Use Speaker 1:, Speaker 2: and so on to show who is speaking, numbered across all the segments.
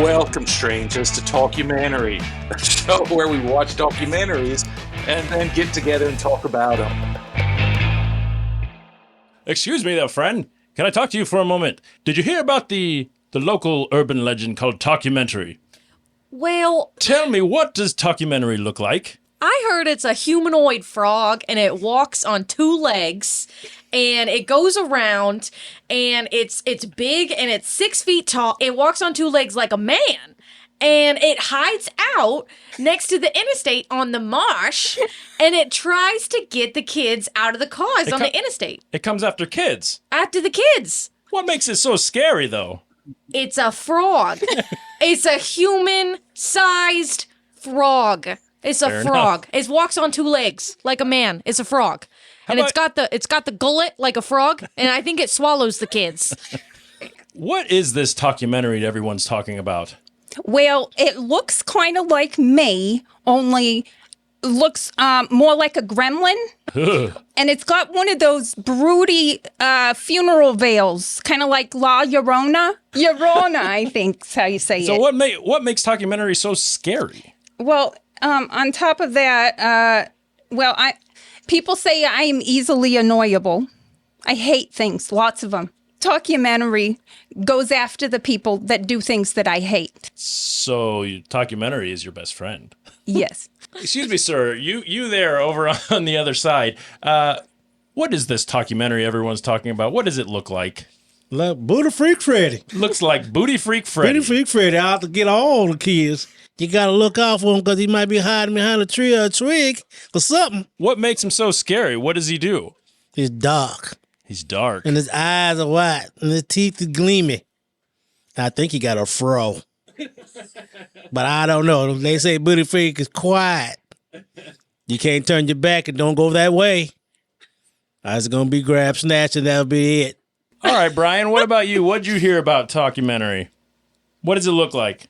Speaker 1: Welcome, strangers, to Talkumentary, a show where we watch documentaries and then get together and talk about them.
Speaker 2: Excuse me there, friend. Can I talk to you for a moment? Did you hear about the local urban legend called Talkumentary?
Speaker 3: Well,
Speaker 2: Tell me, what does Talkumentary look like?
Speaker 3: I heard it's a humanoid frog and it walks on two legs and it goes around and it's big and it's 6 feet tall. It walks on two legs like a man and it hides out next to the interstate on the marsh and it tries to get the kids out of the cars on the interstate.
Speaker 2: It comes after kids.
Speaker 3: After the kids.
Speaker 2: What makes it so scary, though?
Speaker 3: It's a frog. It's a human-sized frog. It's a frog. It walks on two legs like a man. It's a frog. And it's got the gullet like a frog, and I think it swallows the kids.
Speaker 2: What is this Talkumentary everyone's talking about?
Speaker 4: Well, it looks kind of like me, only looks more like a gremlin. And it's got one of those broody funeral veils, kind of like La Llorona. Llorona, I think is how you say it.
Speaker 2: So what makes Talkumentary so scary?
Speaker 4: Well, on top of that, people say I am easily annoyable. I hate things, lots of them. Talkumentary goes after the people that do things that I hate.
Speaker 2: So Talkumentary is your best friend.
Speaker 4: Yes.
Speaker 2: Excuse me, sir. You there over on the other side. What is this Talkumentary everyone's talking about? What does it look like?
Speaker 5: Like Booty Freak Freddy.
Speaker 2: Looks like Booty Freak Freddy.
Speaker 5: Booty Freak Freddy out to get all the kids. You gotta look out for him because he might be hiding behind a tree or a twig or something.
Speaker 2: What makes him so scary? What does he do?
Speaker 5: He's dark.
Speaker 2: He's dark.
Speaker 5: And his eyes are white and his teeth are gleamy. I think he got a fro. But I don't know. They say Booty Freak is quiet. You can't turn your back and don't go that way. I was gonna be grab snatch and that'll be it.
Speaker 2: All right, Brian, what about you? What'd you hear about Talkumentary? What does it look like?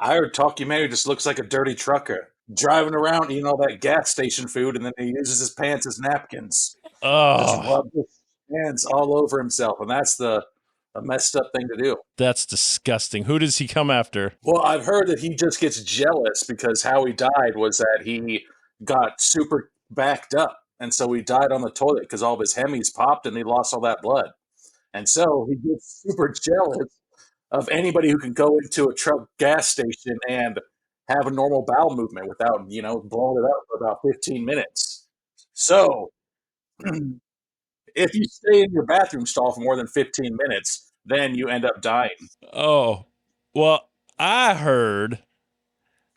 Speaker 1: I heard Talkumentary just looks like a dirty trucker driving around eating all that gas station food, and then he uses his pants as napkins. Just
Speaker 2: Oh,
Speaker 1: rub his hands all over himself, and that's a messed up thing to do.
Speaker 2: that's disgusting. Who does he come after?
Speaker 1: Well, I've heard that he just gets jealous because how he died was that he got super backed up. And so he died on the toilet because all of his hemis popped and he lost all that blood. And so he gets super jealous of anybody who can go into a truck gas station and have a normal bowel movement without, blowing it up for about 15 minutes. So if you stay in your bathroom stall for more than 15 minutes, then you end up dying.
Speaker 2: Oh, well, I heard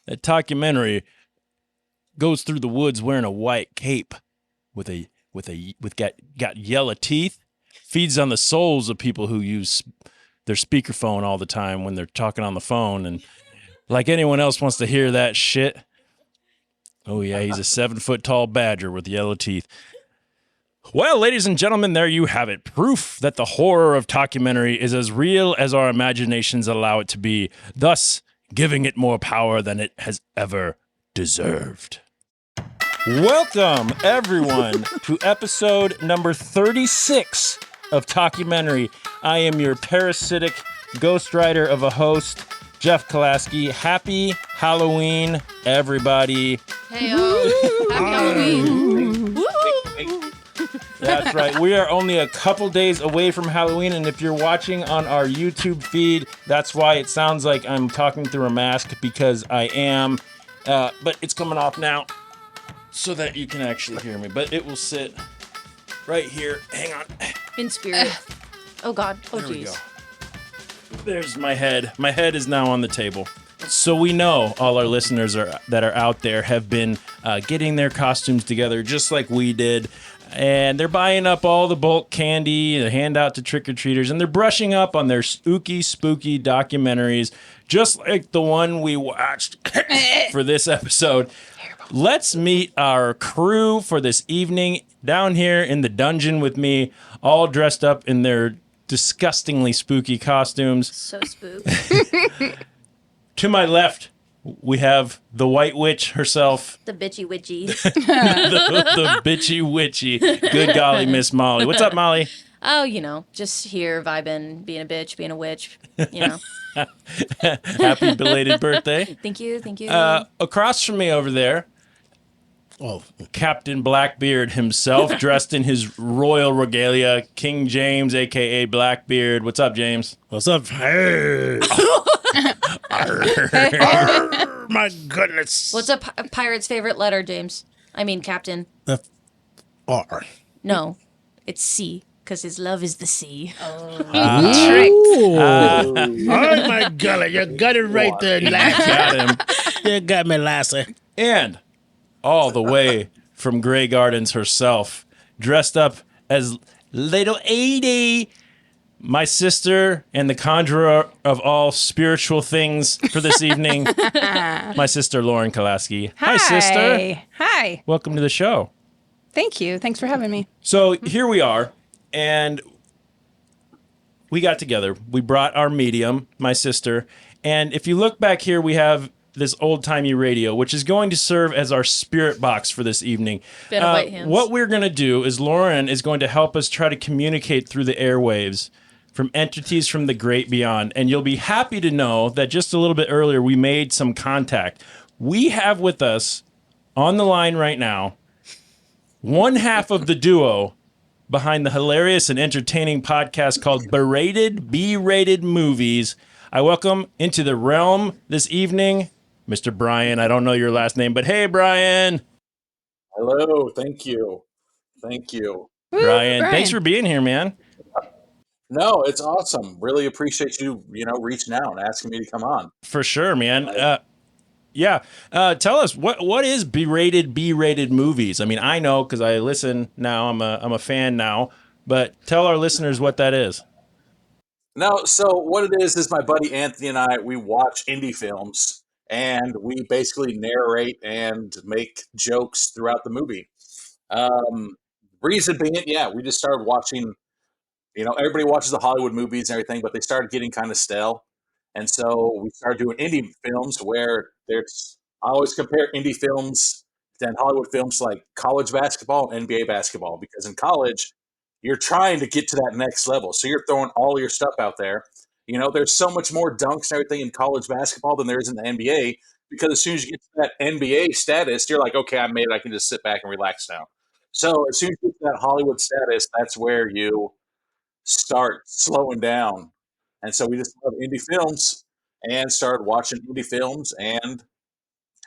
Speaker 2: that Talkumentary goes through the woods wearing a white cape with got yellow teeth, feeds on the souls of people who use their speakerphone all the time when they're talking on the phone, and like anyone else wants to hear that shit. Oh yeah, he's a 7-foot tall badger with yellow teeth. Well, ladies and gentlemen, there you have it. Proof that the horror of Talkumentary is as real as our imaginations allow it to be, thus giving it more power than it has ever deserved. Welcome, everyone, to episode number 36 of Talkumentary. I am your parasitic ghostwriter of a host, Jeff Kolaski. Happy Halloween, everybody.
Speaker 3: Hey-o. Happy Halloween.
Speaker 2: That's right. We are only a couple days away from Halloween, and if you're watching on our YouTube feed, that's why it sounds like I'm talking through a mask, because I am. But it's coming off now so that you can actually hear me. But it will sit right here. Hang on.
Speaker 3: In spirit. Oh, God. Oh,
Speaker 2: There we go.
Speaker 3: jeez.
Speaker 2: There's my head. My head is now on the table. So we know all our listeners that are out there have been getting their costumes together just like we did. And they're buying up all the bulk candy to hand out to trick-or-treaters. And they're brushing up on their spooky documentaries, just like the one we watched for this episode. Let's meet our crew for this evening down here in the dungeon with me, all dressed up in their disgustingly spooky costumes.
Speaker 3: So spooked.
Speaker 2: To my left, we have the White Witch herself.
Speaker 3: The bitchy witchy.
Speaker 2: the bitchy witchy. Good golly, Miss Molly. What's up, Molly?
Speaker 3: Oh, just here vibing, being a bitch, being a witch.
Speaker 2: Happy belated birthday.
Speaker 3: Thank you.
Speaker 2: Across from me over there,
Speaker 5: Oh,
Speaker 2: Captain Blackbeard himself, dressed in his royal regalia, King James, a.k.a. Blackbeard. What's up, James?
Speaker 5: what's up? Hey. Arr, my goodness.
Speaker 3: What's a pirate's favorite letter, James? I mean, Captain.
Speaker 5: The R.
Speaker 3: No, it's C, because his love is the sea.
Speaker 5: Ooh. Oh, my golly. You got it right there, Lassie.
Speaker 2: Got him.
Speaker 5: You got me, Lassie.
Speaker 2: And all the way from Grey Gardens herself, dressed up as Little Edie, my sister and the conjurer of all spiritual things for this evening, my sister Lauren Kolaski. Hi, sister.
Speaker 4: Hi.
Speaker 2: Welcome to the show.
Speaker 4: Thank you. Thanks for having me.
Speaker 2: So here we are, and we got together. We brought our medium, my sister, and if you look back here, we have this old-timey radio, which is going to serve as our spirit box for this evening.
Speaker 3: Bit of white hands.
Speaker 2: What we're going to do is Lauren is going to help us try to communicate through the airwaves from entities from the great beyond, and you'll be happy to know that just a little bit earlier, we made some contact. We have with us on the line right now one half of the duo behind the hilarious and entertaining podcast called Berated B-Rated Movies. I welcome into the realm this evening, Mr. Brian. I don't know your last name, but hey, Brian.
Speaker 1: Hello, thank you. Thank you.
Speaker 4: Woo,
Speaker 2: Brian, thanks for being here, man.
Speaker 1: No, it's awesome. Really appreciate you, reaching out and asking me to come on.
Speaker 2: For sure, man. Tell us what is B-rated movies? I mean, I know because I listen now. I'm a fan now, but tell our listeners what that is.
Speaker 1: No, so what it is my buddy Anthony and I, we watch indie films and we basically narrate and make jokes throughout the movie. Reason being, we just started watching, everybody watches the Hollywood movies and everything, but they started getting kind of stale. And so we started doing indie films where I always compare indie films to Hollywood films like college basketball and NBA basketball, because in college, you're trying to get to that next level. So you're throwing all your stuff out there. There's so much more dunks and everything in college basketball than there is in the NBA, because as soon as you get to that NBA status, you're like, okay, I made it. I can just sit back and relax now. So as soon as you get to that Hollywood status, that's where you start slowing down. And so we just love indie films and started watching indie films and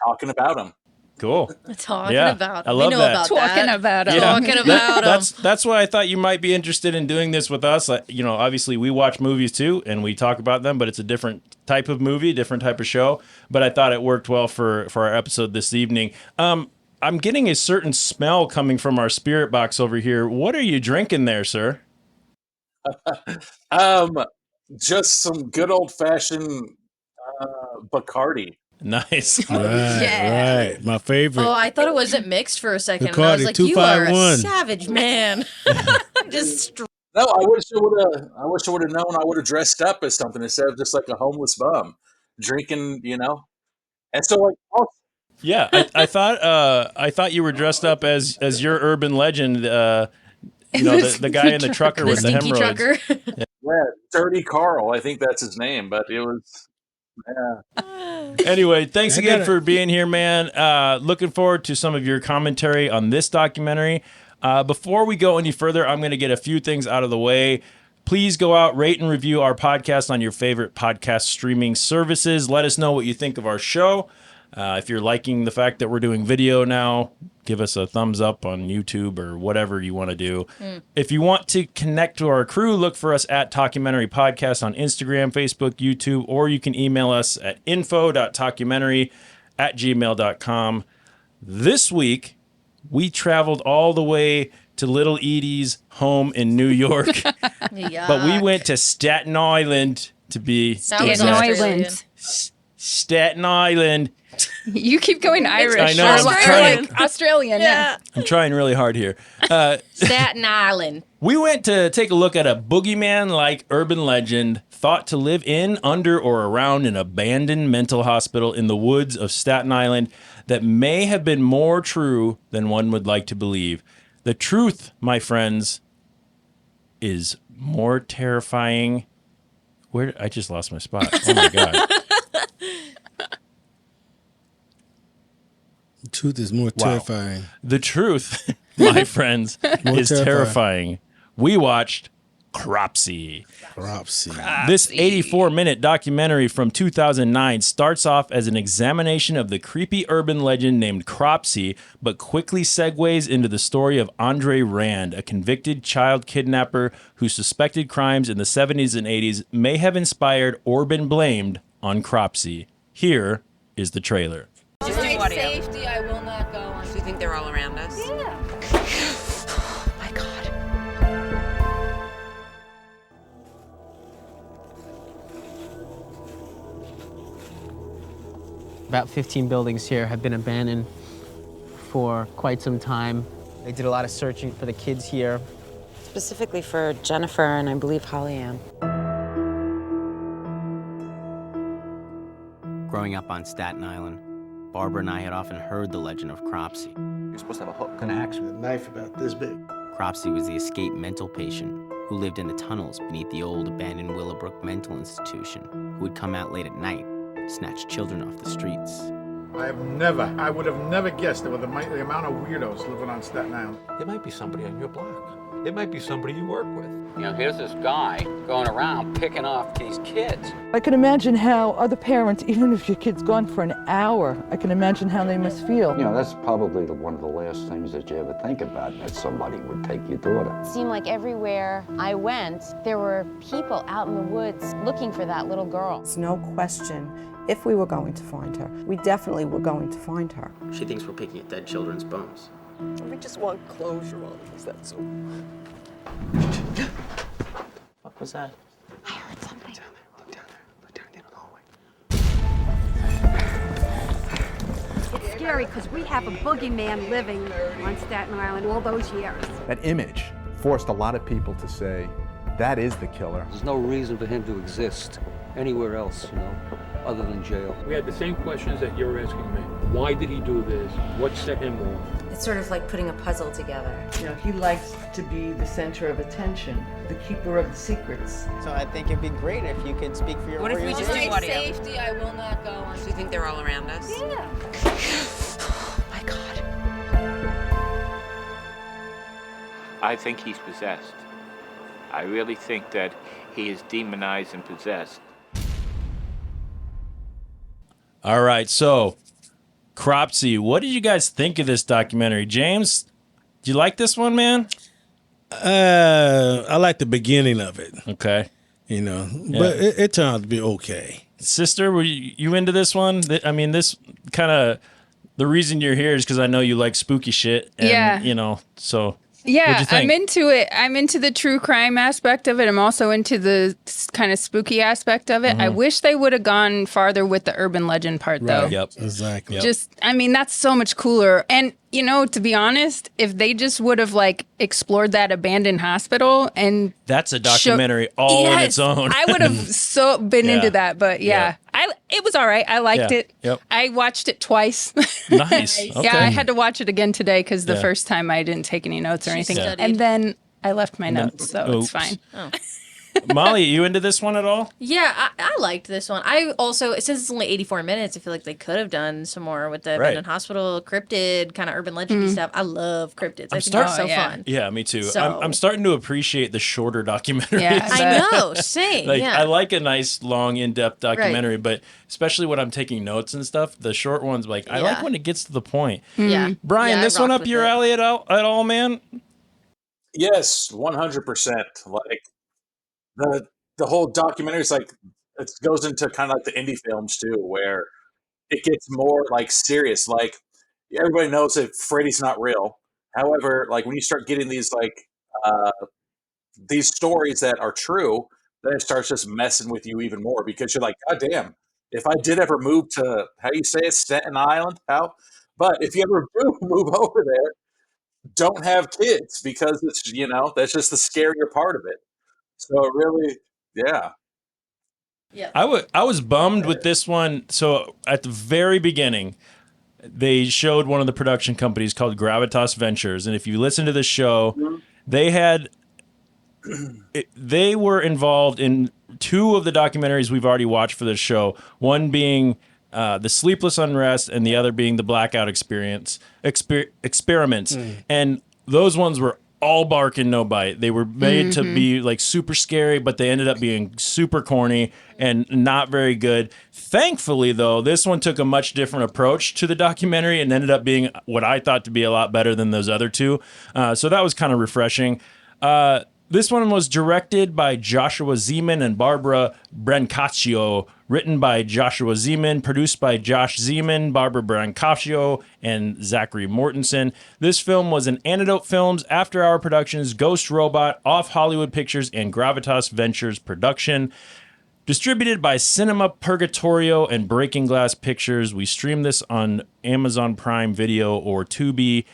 Speaker 1: talking about them.
Speaker 2: Cool.
Speaker 3: Talking
Speaker 2: Yeah,
Speaker 3: about
Speaker 2: I love
Speaker 3: we know
Speaker 2: that.
Speaker 3: about
Speaker 4: Talking
Speaker 3: that.
Speaker 4: about them.
Speaker 2: Yeah.
Speaker 3: Talking about them.
Speaker 2: That's why I thought you might be interested in doing this with us. Obviously we watch movies too, and we talk about them, but it's a different type of movie, different type of show. But I thought it worked well for our episode this evening. I'm getting a certain smell coming from our spirit box over here. What are you drinking there, sir?
Speaker 1: Just some good old fashioned Bacardi.
Speaker 2: Nice.
Speaker 5: Right. My favorite.
Speaker 3: Oh, I thought it wasn't mixed for a second. And I
Speaker 5: Bacardi
Speaker 3: was like, you are a
Speaker 5: 251.
Speaker 3: savage man. Just
Speaker 1: No, I wish I would have known. I would have dressed up as something instead of just like a homeless bum drinking, And so
Speaker 2: Yeah, I thought you were dressed up as your urban legend. The guy in the trucker
Speaker 3: the
Speaker 2: with the
Speaker 3: stinky
Speaker 2: hemorrhoids.
Speaker 3: trucker.
Speaker 1: Dirty Carl, I think that's his name, but it was. Yeah.
Speaker 2: Anyway, thanks
Speaker 5: I
Speaker 2: again
Speaker 5: got it.
Speaker 2: for being here, man. Looking forward to some of your commentary on this documentary. Before we go any further, I'm going to get a few things out of the way. Please go out, rate and review our podcast on your favorite podcast streaming services. Let us know what you think of our show. If you're liking the fact that we're doing video now, give us a thumbs up on YouTube or whatever you want to do. If you want to connect to our crew, look for us at Talkumentary Podcast on Instagram, Facebook, YouTube, or you can email us at info.talkumentary@gmail.com. This week, we traveled all the way to Little Edie's home in New York, but we went to Staten Island to be
Speaker 3: Sounds
Speaker 4: Staten
Speaker 3: Australian.
Speaker 4: Island.
Speaker 2: Staten Island.
Speaker 4: You keep going Irish.
Speaker 2: I know, I'm
Speaker 4: Or
Speaker 2: trying.
Speaker 4: like Australian, yeah.
Speaker 2: I'm trying really hard here.
Speaker 3: Staten Island.
Speaker 2: We went to take a look at a boogeyman-like urban legend thought to live in, under, or around an abandoned mental hospital in the woods of Staten Island that may have been more true than one would like to believe. The truth, my friends, is more terrifying. Where I just lost my spot. Oh my god.
Speaker 5: The truth is more terrifying.
Speaker 2: The truth, my friends, is terrifying. We watched Cropsey. This 84-minute documentary from 2009 starts off as an examination of the creepy urban legend named Cropsey, but quickly segues into the story of Andre Rand, a convicted child kidnapper whose suspected crimes in the 70s and 80s may have inspired or been blamed on Cropsey. Here is the trailer.
Speaker 6: For my safety, I will not go on.
Speaker 7: Do you think they're all around us?
Speaker 6: Yeah.
Speaker 7: Oh my God.
Speaker 8: About 15 buildings here have been abandoned for quite some time. They did a lot of searching for the kids here.
Speaker 7: Specifically for Jennifer and I believe Holly Ann.
Speaker 8: Growing up on Staten Island, Barbara and I had often heard the legend of Cropsey.
Speaker 9: You're supposed to have a hook and axe.
Speaker 10: A knife about this big.
Speaker 8: Cropsey was the escaped mental patient who lived in the tunnels beneath the old abandoned Willowbrook Mental Institution, who would come out late at night, snatch children off the streets.
Speaker 10: I would have never guessed there were the amount of weirdos living on Staten Island.
Speaker 9: It might be somebody on your block. It might be somebody you work with.
Speaker 11: You know, here's this guy going around picking off these kids.
Speaker 12: I can imagine how other parents, even if your kid's gone for an hour, I can imagine how they must feel.
Speaker 13: You know, that's probably one of the last things that you ever think about, that somebody would take your daughter.
Speaker 14: It seemed like everywhere I went, there were people out in the woods looking for that little girl.
Speaker 15: It's no question. If we were going to find her, we definitely were going to find her.
Speaker 8: She thinks we're picking at dead children's bones.
Speaker 15: We just want closure on this, that's all.
Speaker 8: What was that?
Speaker 14: I heard something.
Speaker 8: Look down there in the hallway.
Speaker 16: It's scary because we have a boogeyman living on Staten Island all those years.
Speaker 17: That image forced a lot of people to say, that is the killer.
Speaker 11: There's no reason for him to exist anywhere else, you know, other than jail.
Speaker 18: We had the same questions that you're asking me. Why did he do this? What set him off?
Speaker 7: It's sort of like putting a puzzle together.
Speaker 12: You know, he likes to be the center of attention, the keeper of the secrets.
Speaker 8: So I think it'd be great if you could speak for your
Speaker 7: What if we just do audio?
Speaker 6: Safety, I will not go on.
Speaker 7: Do you think they're all around us?
Speaker 6: Yeah.
Speaker 7: Oh my God.
Speaker 19: I think he's possessed. I really think that he is demonized and possessed.
Speaker 2: All right, so Cropsey, what did you guys think of this documentary? James, do you like this one, man?
Speaker 5: I like the beginning of it.
Speaker 2: Okay.
Speaker 5: You know, but it turned out to be okay.
Speaker 2: Sister, were you into this one? I mean, this kind of, the reason you're here is because I know you like spooky shit. And,
Speaker 4: Yeah.
Speaker 2: You know, so.
Speaker 4: Yeah, I'm into it. I'm into the true crime aspect of it. I'm also into the kind of spooky aspect of it. I wish they would have gone farther with the urban legend part, though.
Speaker 2: Yep.
Speaker 5: Exactly.
Speaker 2: Yep.
Speaker 4: Just, I mean, that's so much cooler. And, you know, to be honest, if they just would have, like, explored that abandoned hospital and...
Speaker 2: That's a documentary all on its own.
Speaker 4: I would have so been into that, but yeah. It was all right. I liked it.
Speaker 2: Yep.
Speaker 4: I watched it twice.
Speaker 2: Nice. Okay.
Speaker 4: Yeah, I had to watch it again today because the first time I didn't take any notes or anything.
Speaker 3: studied.
Speaker 4: And then I left my notes, so it's fine.
Speaker 3: Oh.
Speaker 2: Molly, you into this one at all?
Speaker 3: Yeah, I liked this one. I also, since it's only 84 minutes, I feel like they could have done some more with the abandoned hospital, cryptid, kind of urban legendy stuff. I love cryptids. I think they're so fun.
Speaker 2: Yeah, me too.
Speaker 3: So-
Speaker 2: I'm starting to appreciate the shorter documentaries.
Speaker 4: Yeah,
Speaker 3: I know, same.
Speaker 2: Like,
Speaker 3: yeah.
Speaker 2: I like a nice, long, in-depth documentary, but especially when I'm taking notes and stuff, the short ones, like, I like when it gets to the point.
Speaker 3: Yeah.
Speaker 2: Brian,
Speaker 3: Yeah,
Speaker 2: this
Speaker 3: I
Speaker 2: one
Speaker 3: rocked
Speaker 2: up
Speaker 3: with
Speaker 2: your
Speaker 3: it.
Speaker 2: alley at all, man?
Speaker 1: Yes, 100%. Like the whole documentary is like, it goes into kind of like the indie films too, where it gets more like serious. Like everybody knows that Freddy's not real. However, like when you start getting these these stories that are true, then it starts just messing with you even more because you're like, God damn, if I did ever move to, how do you say it, Staten Island? How? But if you ever do move over there, don't have kids because it's, you know, that's just the scarier part of it. So it really, yeah.
Speaker 3: Yeah.
Speaker 2: I was bummed with this one. So at the very beginning, they showed one of the production companies called Gravitas Ventures. And if you listen to the show, they had they were involved in 2 of the documentaries we've already watched for this show. One being the Sleepless Unrest, and the other being the Blackout Experiments. And those ones were all bark and no bite. They were made to be like super scary, but they ended up being super corny and not very good. Thankfully, though, this one took a much different approach to the documentary and ended up being what I thought to be a lot better than those other 2. So that was kind of refreshing. This one was directed by Joshua Zeman and Barbara Brancaccio, written by Joshua Zeman, produced by Josh Zeman, Barbara Brancaccio, and Zachary Mortensen. This film was an Antidote Films, After Hour Productions, Ghost Robot, Off Hollywood Pictures, and Gravitas Ventures production. Distributed by Cinema Purgatorio and Breaking Glass Pictures. We stream this on Amazon Prime Video or Tubi.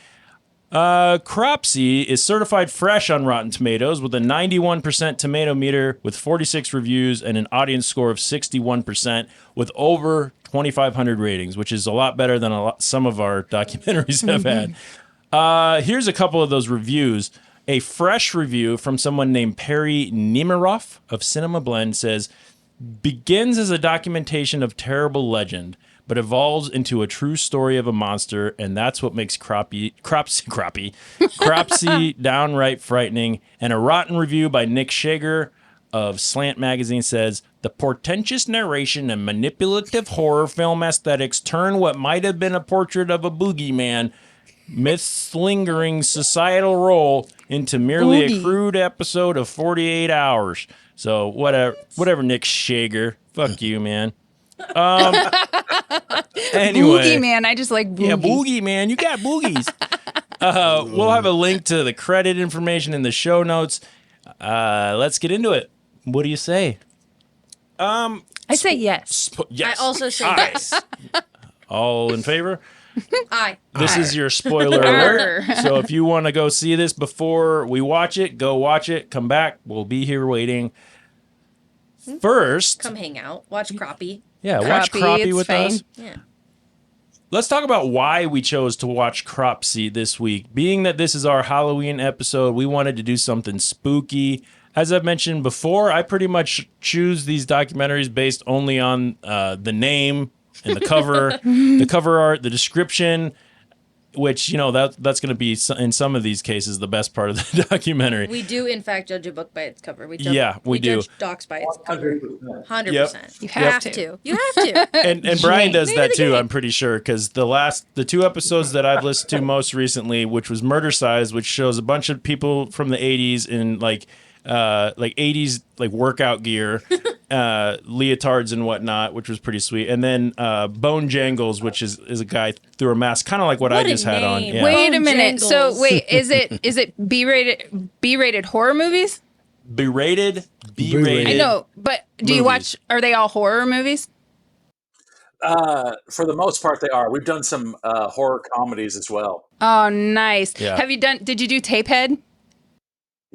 Speaker 2: Cropsey is certified fresh on Rotten Tomatoes with a 91% tomato meter with 46 reviews and an audience score of 61% with over 2,500 ratings, which is a lot better than some of our documentaries have had. Here's a couple of those reviews. A fresh review from someone named Perry Nemiroff of Cinema Blend says, begins as a documentation of terrible legend, but evolves into a true story of a monster, and that's what makes Cropsey downright frightening. And a rotten review by Nick Shager of Slant Magazine says, the portentous narration and manipulative horror film aesthetics turn what might have been a portrait of a boogeyman myth-lingering societal role into merely a crude episode of 48 hours. So whatever, Nick Shager. Fuck you, man. Anyway,
Speaker 4: Boogie Man, I just like boogie.
Speaker 2: Yeah, Boogie Man, you got boogies. We'll have a link to the credit information in the show notes. Let's get into it. What do you say?
Speaker 4: I say yes.
Speaker 2: Yes.
Speaker 3: I also say
Speaker 2: Aye.
Speaker 3: yes.
Speaker 2: All in favor?
Speaker 3: Aye.
Speaker 2: This is your spoiler alert. So if you want to go see this before we watch it, go watch it. Come back. We'll be here waiting. First,
Speaker 3: Come hang out. Watch Crappie.
Speaker 2: yeah, watch Crappie with
Speaker 4: fine.
Speaker 2: us.
Speaker 3: Yeah.
Speaker 2: Let's talk about why we chose to watch Cropsey this week. Being that this is our Halloween episode, we wanted to do something spooky. As I've mentioned before, I pretty much choose these documentaries based only on the name and the cover, the cover art, the description, which, you know, that's going to be, in some of these cases, the best part of the documentary.
Speaker 3: We do, in fact, judge a book by its cover. We
Speaker 2: do.
Speaker 3: judge docs by its cover. 100%.
Speaker 2: Yep.
Speaker 3: You have to. You have to.
Speaker 2: And Brian does
Speaker 3: Name
Speaker 2: that
Speaker 3: of the
Speaker 2: too,
Speaker 3: game.
Speaker 2: I'm pretty sure, because the 2 episodes that I've listened to most recently, which was Murder Size, which shows a bunch of people from the 80s in like 80s like workout gear, leotards and whatnot, which was pretty sweet. And then Bone Jangles, which is a guy through a mask, kind of like what I just had on. Yeah.
Speaker 4: Wait a minute.
Speaker 3: Jangles.
Speaker 4: So wait, is it B-rated horror movies?
Speaker 2: B-rated. B-rated.
Speaker 4: I know, but do you watch? Are they all horror movies?
Speaker 1: For the most part, they are. We've done some horror comedies as well.
Speaker 4: Oh, nice.
Speaker 2: Yeah.
Speaker 4: Did you do Tapehead?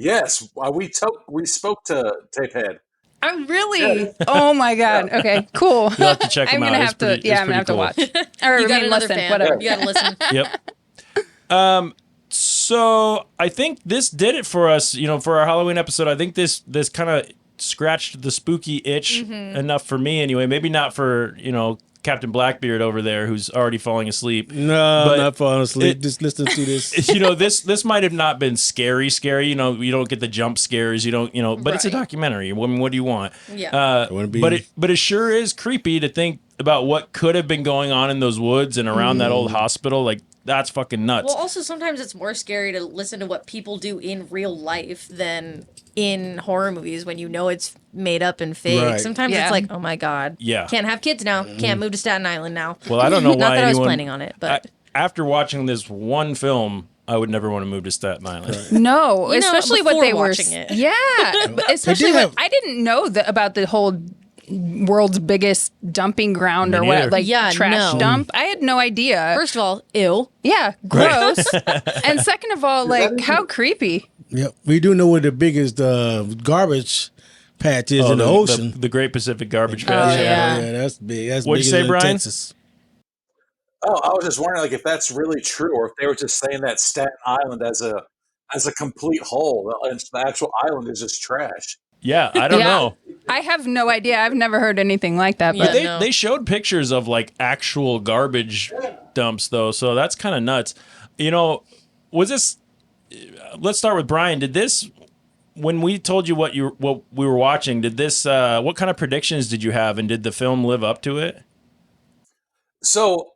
Speaker 1: Yes, we spoke to Tapehead.
Speaker 4: I'm really. Oh my god. Okay. Cool.
Speaker 2: You'll have to check him
Speaker 4: I'm
Speaker 2: out.
Speaker 4: gonna
Speaker 2: It's
Speaker 4: have to.
Speaker 2: pretty-
Speaker 4: Yeah,
Speaker 2: it's
Speaker 4: I'm gonna have to watch.
Speaker 2: pretty
Speaker 4: Or
Speaker 3: You got
Speaker 4: I mean,
Speaker 3: another
Speaker 4: listen.
Speaker 3: fan.
Speaker 4: Whatever.
Speaker 3: You gotta listen.
Speaker 2: Yep. So I think this did it for us, you know, for our Halloween episode. I think this kind of scratched the spooky itch enough for me anyway. Maybe not for, you know, Captain Blackbeard over there who's already falling asleep.
Speaker 5: No,
Speaker 2: But
Speaker 5: not falling asleep. Just listen to this.
Speaker 2: You know, this might have not been scary. You know, you don't get the jump scares. You don't, you know, but it's a
Speaker 3: Right.
Speaker 2: documentary. I mean, what do you want?
Speaker 3: Yeah.
Speaker 2: But it sure is creepy to think about what could have been going on in those woods and around that old hospital. Like, that's fucking nuts.
Speaker 3: Well, also sometimes it's more scary to listen to what people do in real life than in horror movies when you know it's made up and fake.
Speaker 5: Right.
Speaker 3: Sometimes
Speaker 4: Yeah.
Speaker 3: it's like, oh my god,
Speaker 2: Yeah.
Speaker 3: can't have kids now, can't move to Staten Island now.
Speaker 2: Well, I don't know
Speaker 3: Not
Speaker 2: why
Speaker 3: that I was
Speaker 2: anyone-
Speaker 3: planning on it, but
Speaker 2: After watching this one film, I would never want to move to Staten Island.
Speaker 4: No,
Speaker 3: You know,
Speaker 4: especially what
Speaker 3: before
Speaker 4: they were.
Speaker 3: watching it.
Speaker 4: Yeah, especially
Speaker 5: have-
Speaker 4: I didn't know about the whole world's biggest dumping ground or
Speaker 2: Me
Speaker 4: what,
Speaker 2: neither.
Speaker 4: like
Speaker 3: Yeah,
Speaker 4: trash
Speaker 3: no.
Speaker 4: dump. I had no idea.
Speaker 3: first of all, ew.
Speaker 4: Yeah, gross. And second of all, like how creepy.
Speaker 5: Yep. We do know where the biggest garbage patch is in the ocean.
Speaker 2: The Great Pacific Garbage Patch.
Speaker 4: yeah.
Speaker 5: Yeah, that's big. That's
Speaker 2: What'd you
Speaker 5: bigger
Speaker 2: say,
Speaker 5: than
Speaker 2: Brian?
Speaker 5: Texas.
Speaker 1: Oh, I was just wondering, like, if that's really true, or if they were just saying that Staten Island as a as a complete whole. And the actual island is just trash.
Speaker 2: Yeah, I don't know.
Speaker 4: I have no idea. I've never heard anything like that.
Speaker 2: But
Speaker 4: But
Speaker 2: they showed pictures of like actual garbage dumps though, so that's kind of nuts. You know, was this? Let's start with Brian. Did this? When we told you what we were watching, did this? What kind of predictions did you have, and did the film live up to it?
Speaker 1: So,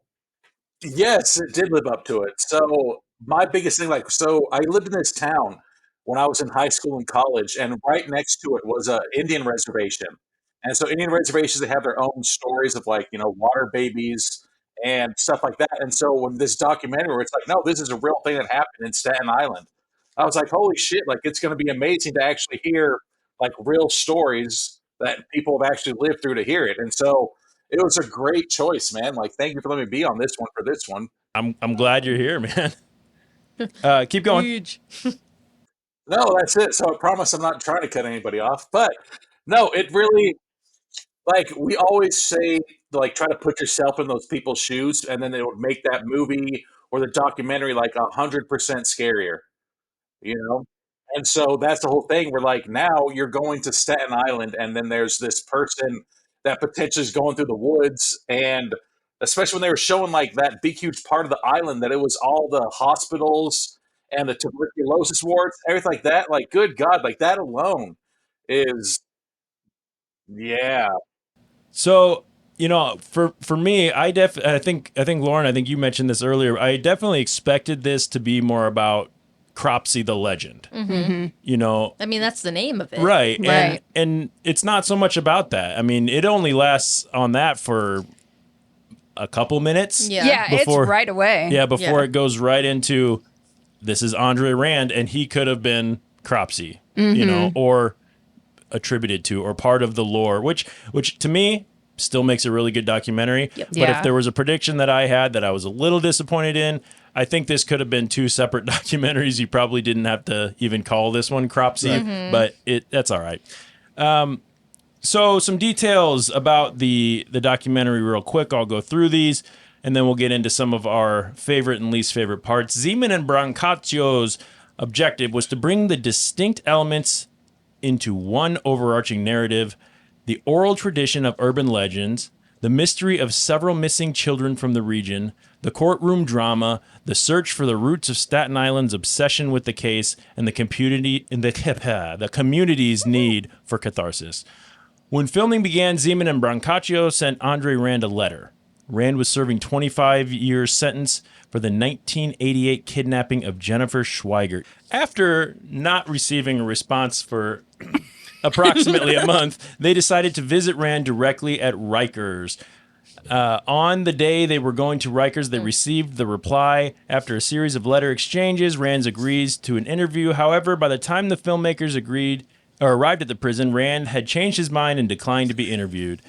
Speaker 1: yes, it did live up to it. So, my biggest thing, so I lived in this town when I was in high school and college, and right next to it was a Indian reservation. And so, Indian reservations, they have their own stories of water babies and stuff like that. And so, when this documentary, where it's like, no, this is a real thing that happened in Staten Island, I was like, holy shit! Like, it's going to be amazing to actually hear real stories that people have actually lived through to hear it. And so, it was a great choice, man. Thank you for letting me be on this one for this one.
Speaker 2: I'm glad you're here, man. Keep going.
Speaker 3: Huge.
Speaker 1: No, that's it. So I promise I'm not trying to cut anybody off. But no, it really, we always say, try to put yourself in those people's shoes, and then it would make that movie or the documentary 100% scarier, And so that's the whole thing. We're now you're going to Staten Island, and then there's this person that potentially is going through the woods, and especially when they were showing that big huge part of the island that it was all the hospitals and the tuberculosis wards, everything like that. Good God, that alone is, yeah.
Speaker 2: So, for me, I think Lauren, I think you mentioned this earlier. I definitely expected this to be more about Cropsey the legend.
Speaker 3: Mm-hmm. I mean, that's the name of it.
Speaker 2: Right. And it's not so much about that. I mean, it only lasts on that for a couple minutes.
Speaker 4: Yeah, it's right away.
Speaker 2: Yeah, before it goes right into, this is Andre Rand, and he could have been Cropsey, or attributed to, or part of the lore, which to me still makes a really good documentary.
Speaker 3: Yep.
Speaker 2: But if there was a prediction that I had that I was a little disappointed in, I think this could have been two separate documentaries. You probably didn't have to even call this one Cropsey, but that's all right. So some details about the documentary real quick. I'll go through these, and then we'll get into some of our favorite and least favorite parts. Zeman and Brancaccio's objective was to bring the distinct elements into one overarching narrative: the oral tradition of urban legends, the mystery of several missing children from the region, the courtroom drama, the search for the roots of Staten Island's obsession with the case, and the community's need for catharsis. When filming began, Zeman and Brancaccio sent Andre Rand a letter. Rand was serving 25-year sentence for the 1988 kidnapping of Jennifer Schweigert. After not receiving a response for approximately a month, they decided to visit Rand directly at Rikers. On the day they were going to Rikers, they received the reply. After a series of letter exchanges, Rand agrees to an interview. However, by the time the filmmakers arrived at the prison, Rand had changed his mind and declined to be interviewed.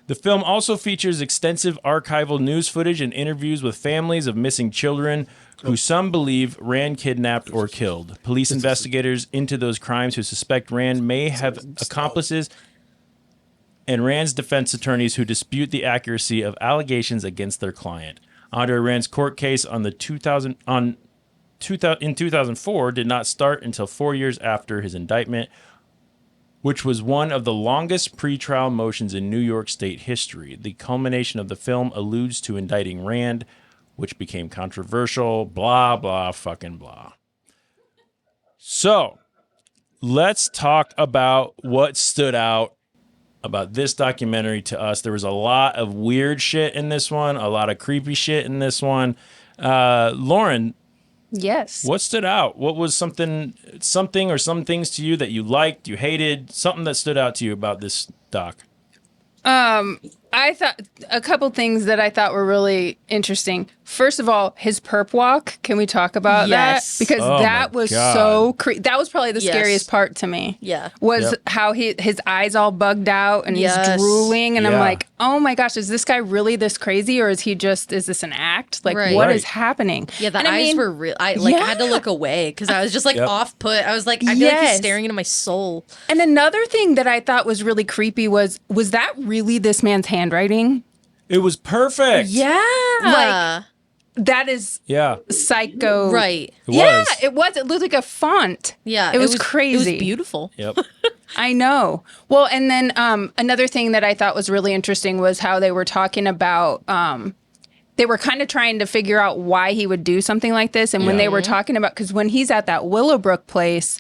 Speaker 2: The film also features extensive archival news footage and interviews with families of missing children who some believe Rand kidnapped or killed. Police investigators into those crimes who suspect Rand may have accomplices, and Rand's defense attorneys who dispute the accuracy of allegations against their client. Andre Rand's court case in 2004 did not start until 4 years after his indictment, which was one of the longest pretrial motions in New York State history. The culmination of the film alludes to indicting Rand, which became controversial, blah, blah, fucking blah. So, let's talk about what stood out about this documentary to us. There was a lot of weird shit in this one, a lot of creepy shit in this one. Lauren,
Speaker 4: yes,
Speaker 2: what stood out? What was something or some things to you that you liked, you hated, something that stood out to you about this doc?
Speaker 4: I thought a couple things that I thought were really interesting. First of all, his perp walk. Can we talk about that? Because that was so that was probably the scariest part to me.
Speaker 3: Yeah.
Speaker 4: Was how his eyes all bugged out and he's drooling, and I'm like, oh my gosh, is this guy really this crazy, or is this an act? Like, what is happening?
Speaker 3: Yeah, the eyes were real. I had to look away because I was just off put. I was like, I feel like he's staring into my soul.
Speaker 4: And another thing that I thought was really creepy was that really this man's handwriting?
Speaker 2: It was perfect.
Speaker 3: Yeah.
Speaker 4: That is
Speaker 2: Yeah.
Speaker 4: psycho.
Speaker 3: Right.
Speaker 4: Yeah,
Speaker 2: was.
Speaker 4: it was. It looked like a font.
Speaker 3: Yeah,
Speaker 4: It was crazy.
Speaker 3: It was beautiful.
Speaker 2: Yep.
Speaker 4: I know. Well, and then another thing that I thought was really interesting was how they were talking about. They were kind of trying to figure out why he would do something like this, and when they were talking about, because when he's at that Willowbrook place,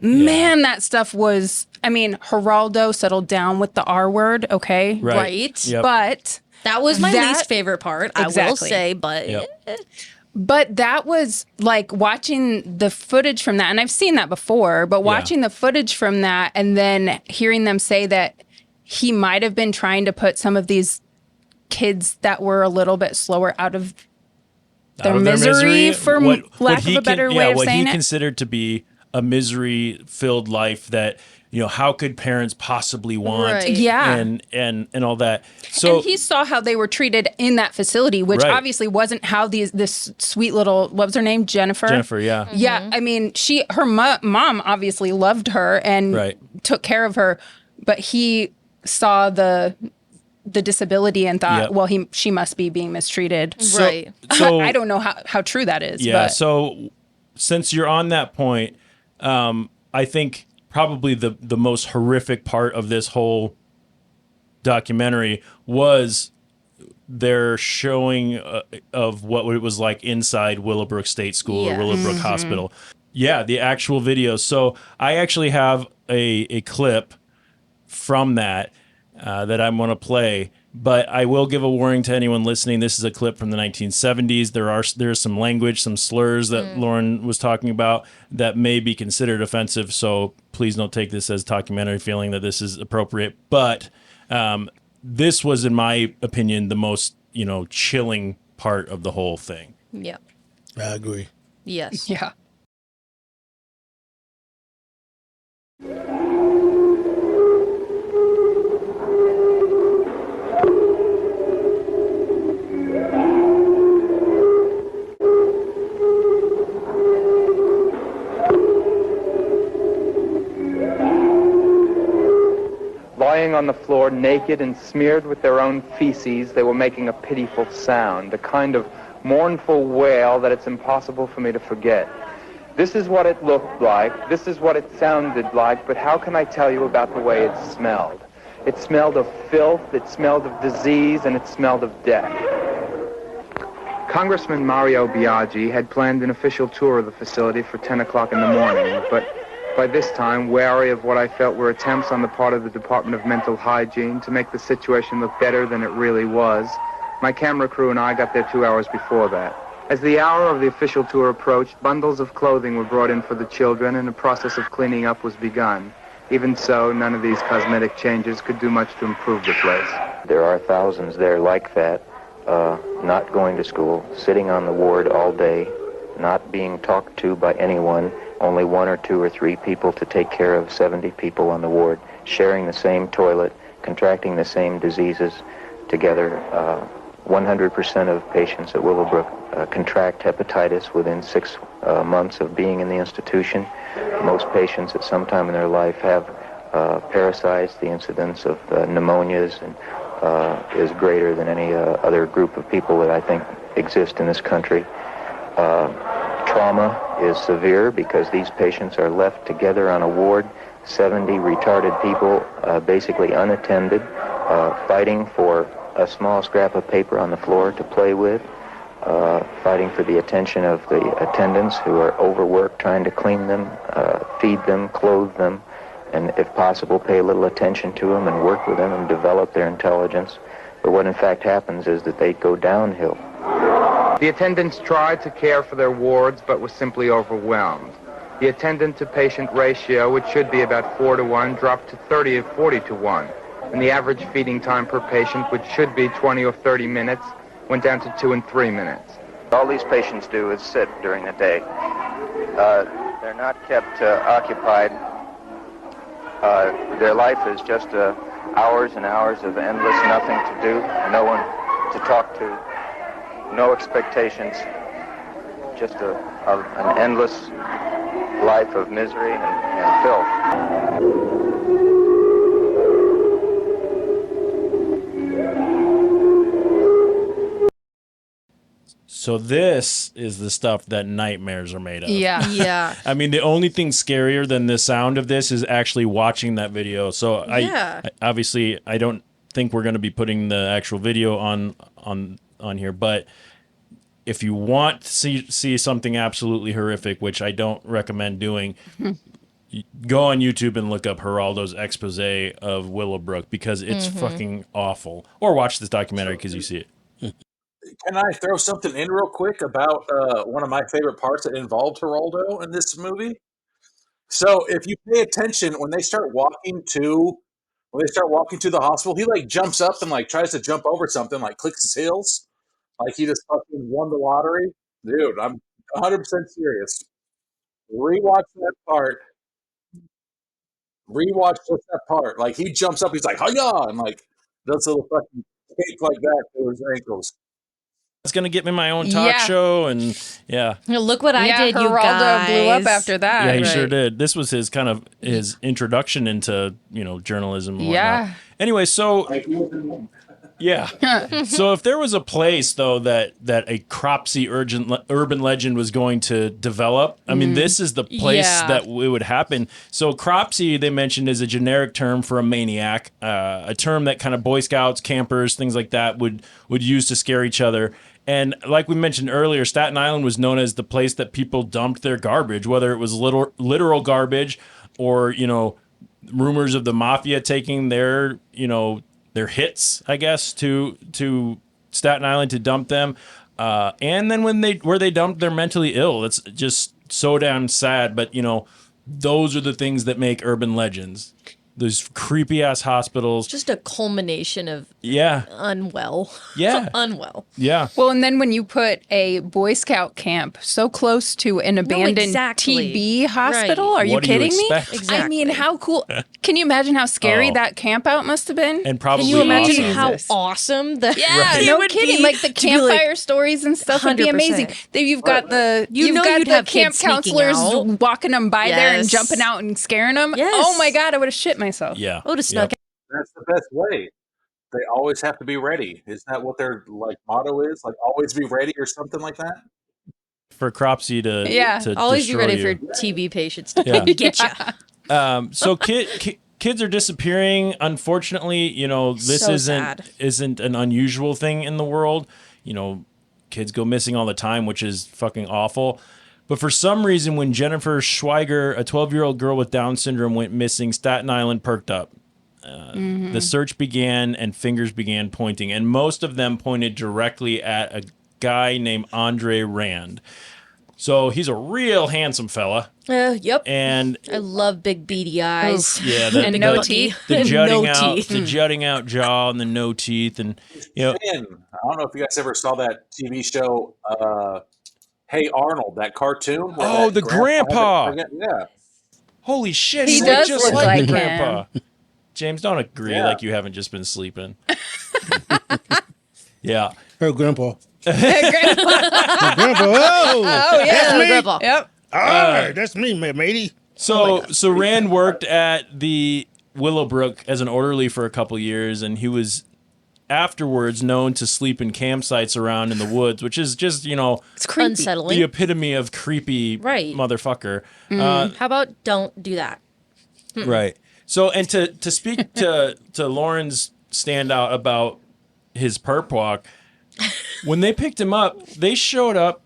Speaker 4: man, that stuff was. I mean, Geraldo settled down with the R word. Okay,
Speaker 3: Right.
Speaker 2: Yep.
Speaker 4: but
Speaker 3: That was my least favorite part, I will
Speaker 4: Exactly.
Speaker 3: say, but
Speaker 4: But that was like watching the footage from that, and I've seen that before, but watching the footage from that and then hearing them say that he might have been trying to put some of these kids that were a little bit slower out of their misery, for lack of a better way of
Speaker 2: what
Speaker 4: saying
Speaker 2: he
Speaker 4: it.
Speaker 2: considered to be a misery-filled life that, how could parents possibly want?
Speaker 4: Right. Yeah.
Speaker 2: And all that. So
Speaker 4: and he saw how they were treated in that facility, which
Speaker 2: Right.
Speaker 4: obviously wasn't how this sweet little, what was her name? Jennifer?
Speaker 2: Jennifer, yeah.
Speaker 4: Yeah, I mean, her mom obviously loved her and
Speaker 2: Right.
Speaker 4: took care of her, but he saw the disability and thought,
Speaker 2: Yep.
Speaker 4: well, she must be being mistreated.
Speaker 2: So-
Speaker 4: I don't know how true that is.
Speaker 2: Yeah.
Speaker 4: But
Speaker 2: So since you're on that point, I think probably the most horrific part of this whole documentary was their showing of what it was like inside Willowbrook State School or Willowbrook Hospital. Yeah, the actual video. So I actually have a clip from that that I'm going to play. But I will give a warning to anyone listening. This is a clip from the 1970s. There's some language, some slurs that Lauren was talking about that may be considered offensive. So please don't take this as documentary feeling that this is appropriate. But this was, in my opinion, the most chilling part of the whole thing.
Speaker 3: yeah.
Speaker 5: I agree.
Speaker 3: Yes.
Speaker 4: Yeah.
Speaker 20: Lying on the floor, naked and smeared with their own feces, they were making a pitiful sound, a kind of mournful wail that it's impossible for me to forget. This is what it looked like, this is what it sounded like, but how can I tell you about the way it smelled? It smelled of filth, it smelled of disease, and it smelled of death. Congressman Mario Biaggi had planned an official tour of the facility for 10 o'clock in the morning, but by this time, wary of what I felt were attempts on the part of the Department of Mental Hygiene to make the situation look better than it really was, my camera crew and I got there 2 hours before that. As the hour of the official tour approached, bundles of clothing were brought in for the children and a process of cleaning up was begun. Even so, none of these cosmetic changes could do much to improve the place.
Speaker 21: There are thousands there like that, not going to school, sitting on the ward all day, not being talked to by anyone, only 1 or 2 or 3 people to take care of 70 people on the ward, sharing the same toilet, contracting the same diseases together. 100% of patients at Willowbrook contract hepatitis within 6 months of being in the institution. Most patients at some time in their life have parasites. The incidence of pneumonias is greater than any other group of people that I think exist in this country. Trauma is severe because these patients are left together on a ward, 70 retarded people, basically unattended, fighting for a small scrap of paper on the floor to play with, fighting for the attention of the attendants who are overworked, trying to clean them, feed them, clothe them, and if possible, pay a little attention to them and work with them and develop their intelligence. But what in fact happens is that they go downhill.
Speaker 20: The attendants tried to care for their wards, but was simply overwhelmed. The attendant-to-patient ratio, which should be about 4 to 1, dropped to 30 or 40 to 1. And the average feeding time per patient, which should be 20 or 30 minutes, went down to 2 and 3 minutes.
Speaker 21: All these patients do is sit during the day. They're not kept occupied. Their life is just hours and hours of endless nothing to do, no one to talk to, no expectations, just an endless life of misery and filth.
Speaker 2: So this is the stuff that nightmares are made of.
Speaker 4: Yeah.
Speaker 3: Yeah.
Speaker 2: I mean, the only thing scarier than the sound of this is actually watching that video. So
Speaker 3: Yeah.
Speaker 2: I obviously I don't think we're going to be putting the actual video on here, but if you want to see something absolutely horrific, which I don't recommend doing, go on YouTube and look up Geraldo's expose of Willowbrook because it's fucking awful. Or watch this documentary because you see it.
Speaker 1: Can I throw something in real quick about one of my favorite parts that involved Geraldo in this movie? So if you pay attention, when they start walking to the hospital, he like jumps up and like tries to jump over something, like clicks his heels, like he just fucking won the lottery. Dude, I'm 100% serious. Rewatch that part. Rewatch just that part. Like he jumps up, he's like, "Hiya!" and like does a little fucking cake like that to his ankles.
Speaker 2: It's going to get me my own talk
Speaker 4: Yeah.
Speaker 2: show. And yeah.
Speaker 3: Look what I did, you
Speaker 4: Geraldo
Speaker 3: guys.
Speaker 4: blew up after that.
Speaker 2: Yeah, he sure did. This was his kind of his introduction into, journalism and whatnot.
Speaker 4: Yeah.
Speaker 2: Anyway, so yeah. So if there was a place though that a Cropsey urban legend was going to develop, I mean, this is the place that it would happen. So Cropsey, they mentioned, is a generic term for a maniac, a term that kind of Boy Scouts, campers, things like that would use to scare each other. And like we mentioned earlier, Staten Island was known as the place that people dumped their garbage, whether it was literal garbage or, rumors of the mafia taking their hits, I guess, to Staten Island to dump them. And then where they dumped their mentally ill. It's just so damn sad. But, those are the things that make urban legends. Those creepy ass hospitals.
Speaker 3: Just a culmination of unwell.
Speaker 2: Yeah.
Speaker 3: Unwell.
Speaker 2: Yeah.
Speaker 4: Well, and then when you put a Boy Scout camp so close to an abandoned TB hospital, are you
Speaker 2: What do you
Speaker 4: kidding me?
Speaker 2: expect?
Speaker 4: I mean, how cool. Can you imagine how scary that camp out must have been?
Speaker 2: And probably
Speaker 3: Can you imagine
Speaker 2: awesome.
Speaker 3: how awesome the
Speaker 4: No kidding. Like the campfire stories and stuff would be
Speaker 3: 100%.
Speaker 4: amazing. Then you've got
Speaker 3: You'd
Speaker 4: the
Speaker 3: have
Speaker 4: camp
Speaker 3: kids sneaking
Speaker 4: counselors
Speaker 3: out.
Speaker 4: walking them by there and
Speaker 3: Yes.
Speaker 4: jumping out and scaring them.
Speaker 3: Yes.
Speaker 4: Oh my God, I would have shit myself.
Speaker 2: Yeah.
Speaker 3: I would have snuck
Speaker 1: That's the best way. They always have to be ready. Isn't that what their like motto is? Like always be ready or something like that?
Speaker 2: For Cropsey to
Speaker 3: always be
Speaker 2: destroy
Speaker 3: ready
Speaker 2: you.
Speaker 3: for TB patients to
Speaker 2: Yeah.
Speaker 3: get you.
Speaker 2: So kids are disappearing. Unfortunately, this
Speaker 3: So
Speaker 2: isn't an unusual thing in the world. Kids go missing all the time, which is fucking awful. But for some reason, when Jennifer Schweiger, a 12-year-old girl with Down syndrome, went missing, Staten Island perked up. The search began and fingers began pointing, and most of them pointed directly at a guy named Andre Rand. So he's a real handsome fella.
Speaker 3: Yep.
Speaker 2: And
Speaker 3: I love big beady eyes.
Speaker 2: yeah,
Speaker 3: and no teeth.
Speaker 2: the jutting
Speaker 3: no
Speaker 2: out,
Speaker 3: teeth.
Speaker 2: the jutting out jaw, and the no teeth, and
Speaker 1: Man, I don't know if you guys ever saw that TV show, Hey Arnold, that cartoon. where
Speaker 2: Oh,
Speaker 1: that
Speaker 2: the grandpa.
Speaker 1: Yeah.
Speaker 2: holy shit,
Speaker 4: He
Speaker 2: he's
Speaker 4: does
Speaker 2: just
Speaker 4: look
Speaker 2: like
Speaker 4: like
Speaker 2: the
Speaker 4: him.
Speaker 2: grandpa. James, don't agree
Speaker 1: Yeah.
Speaker 2: like you haven't just been sleeping. Yeah.
Speaker 5: Her grandpa.
Speaker 4: Grandpa.
Speaker 5: Grandpa. Oh,
Speaker 4: Oh, yeah.
Speaker 5: That's me.
Speaker 3: Grandpa.
Speaker 4: Yep.
Speaker 5: All right, that's me, matey.
Speaker 2: So Rand worked at the Willowbrook as an orderly for a couple years, and he was afterwards known to sleep in campsites around in the woods, which is just,
Speaker 3: It's creepy. Unsettling.
Speaker 2: the epitome of creepy
Speaker 3: Right.
Speaker 2: motherfucker.
Speaker 3: How about don't do that?
Speaker 2: Right. So, and to speak to Lauren's standout about his perp walk, when they picked him up, they showed up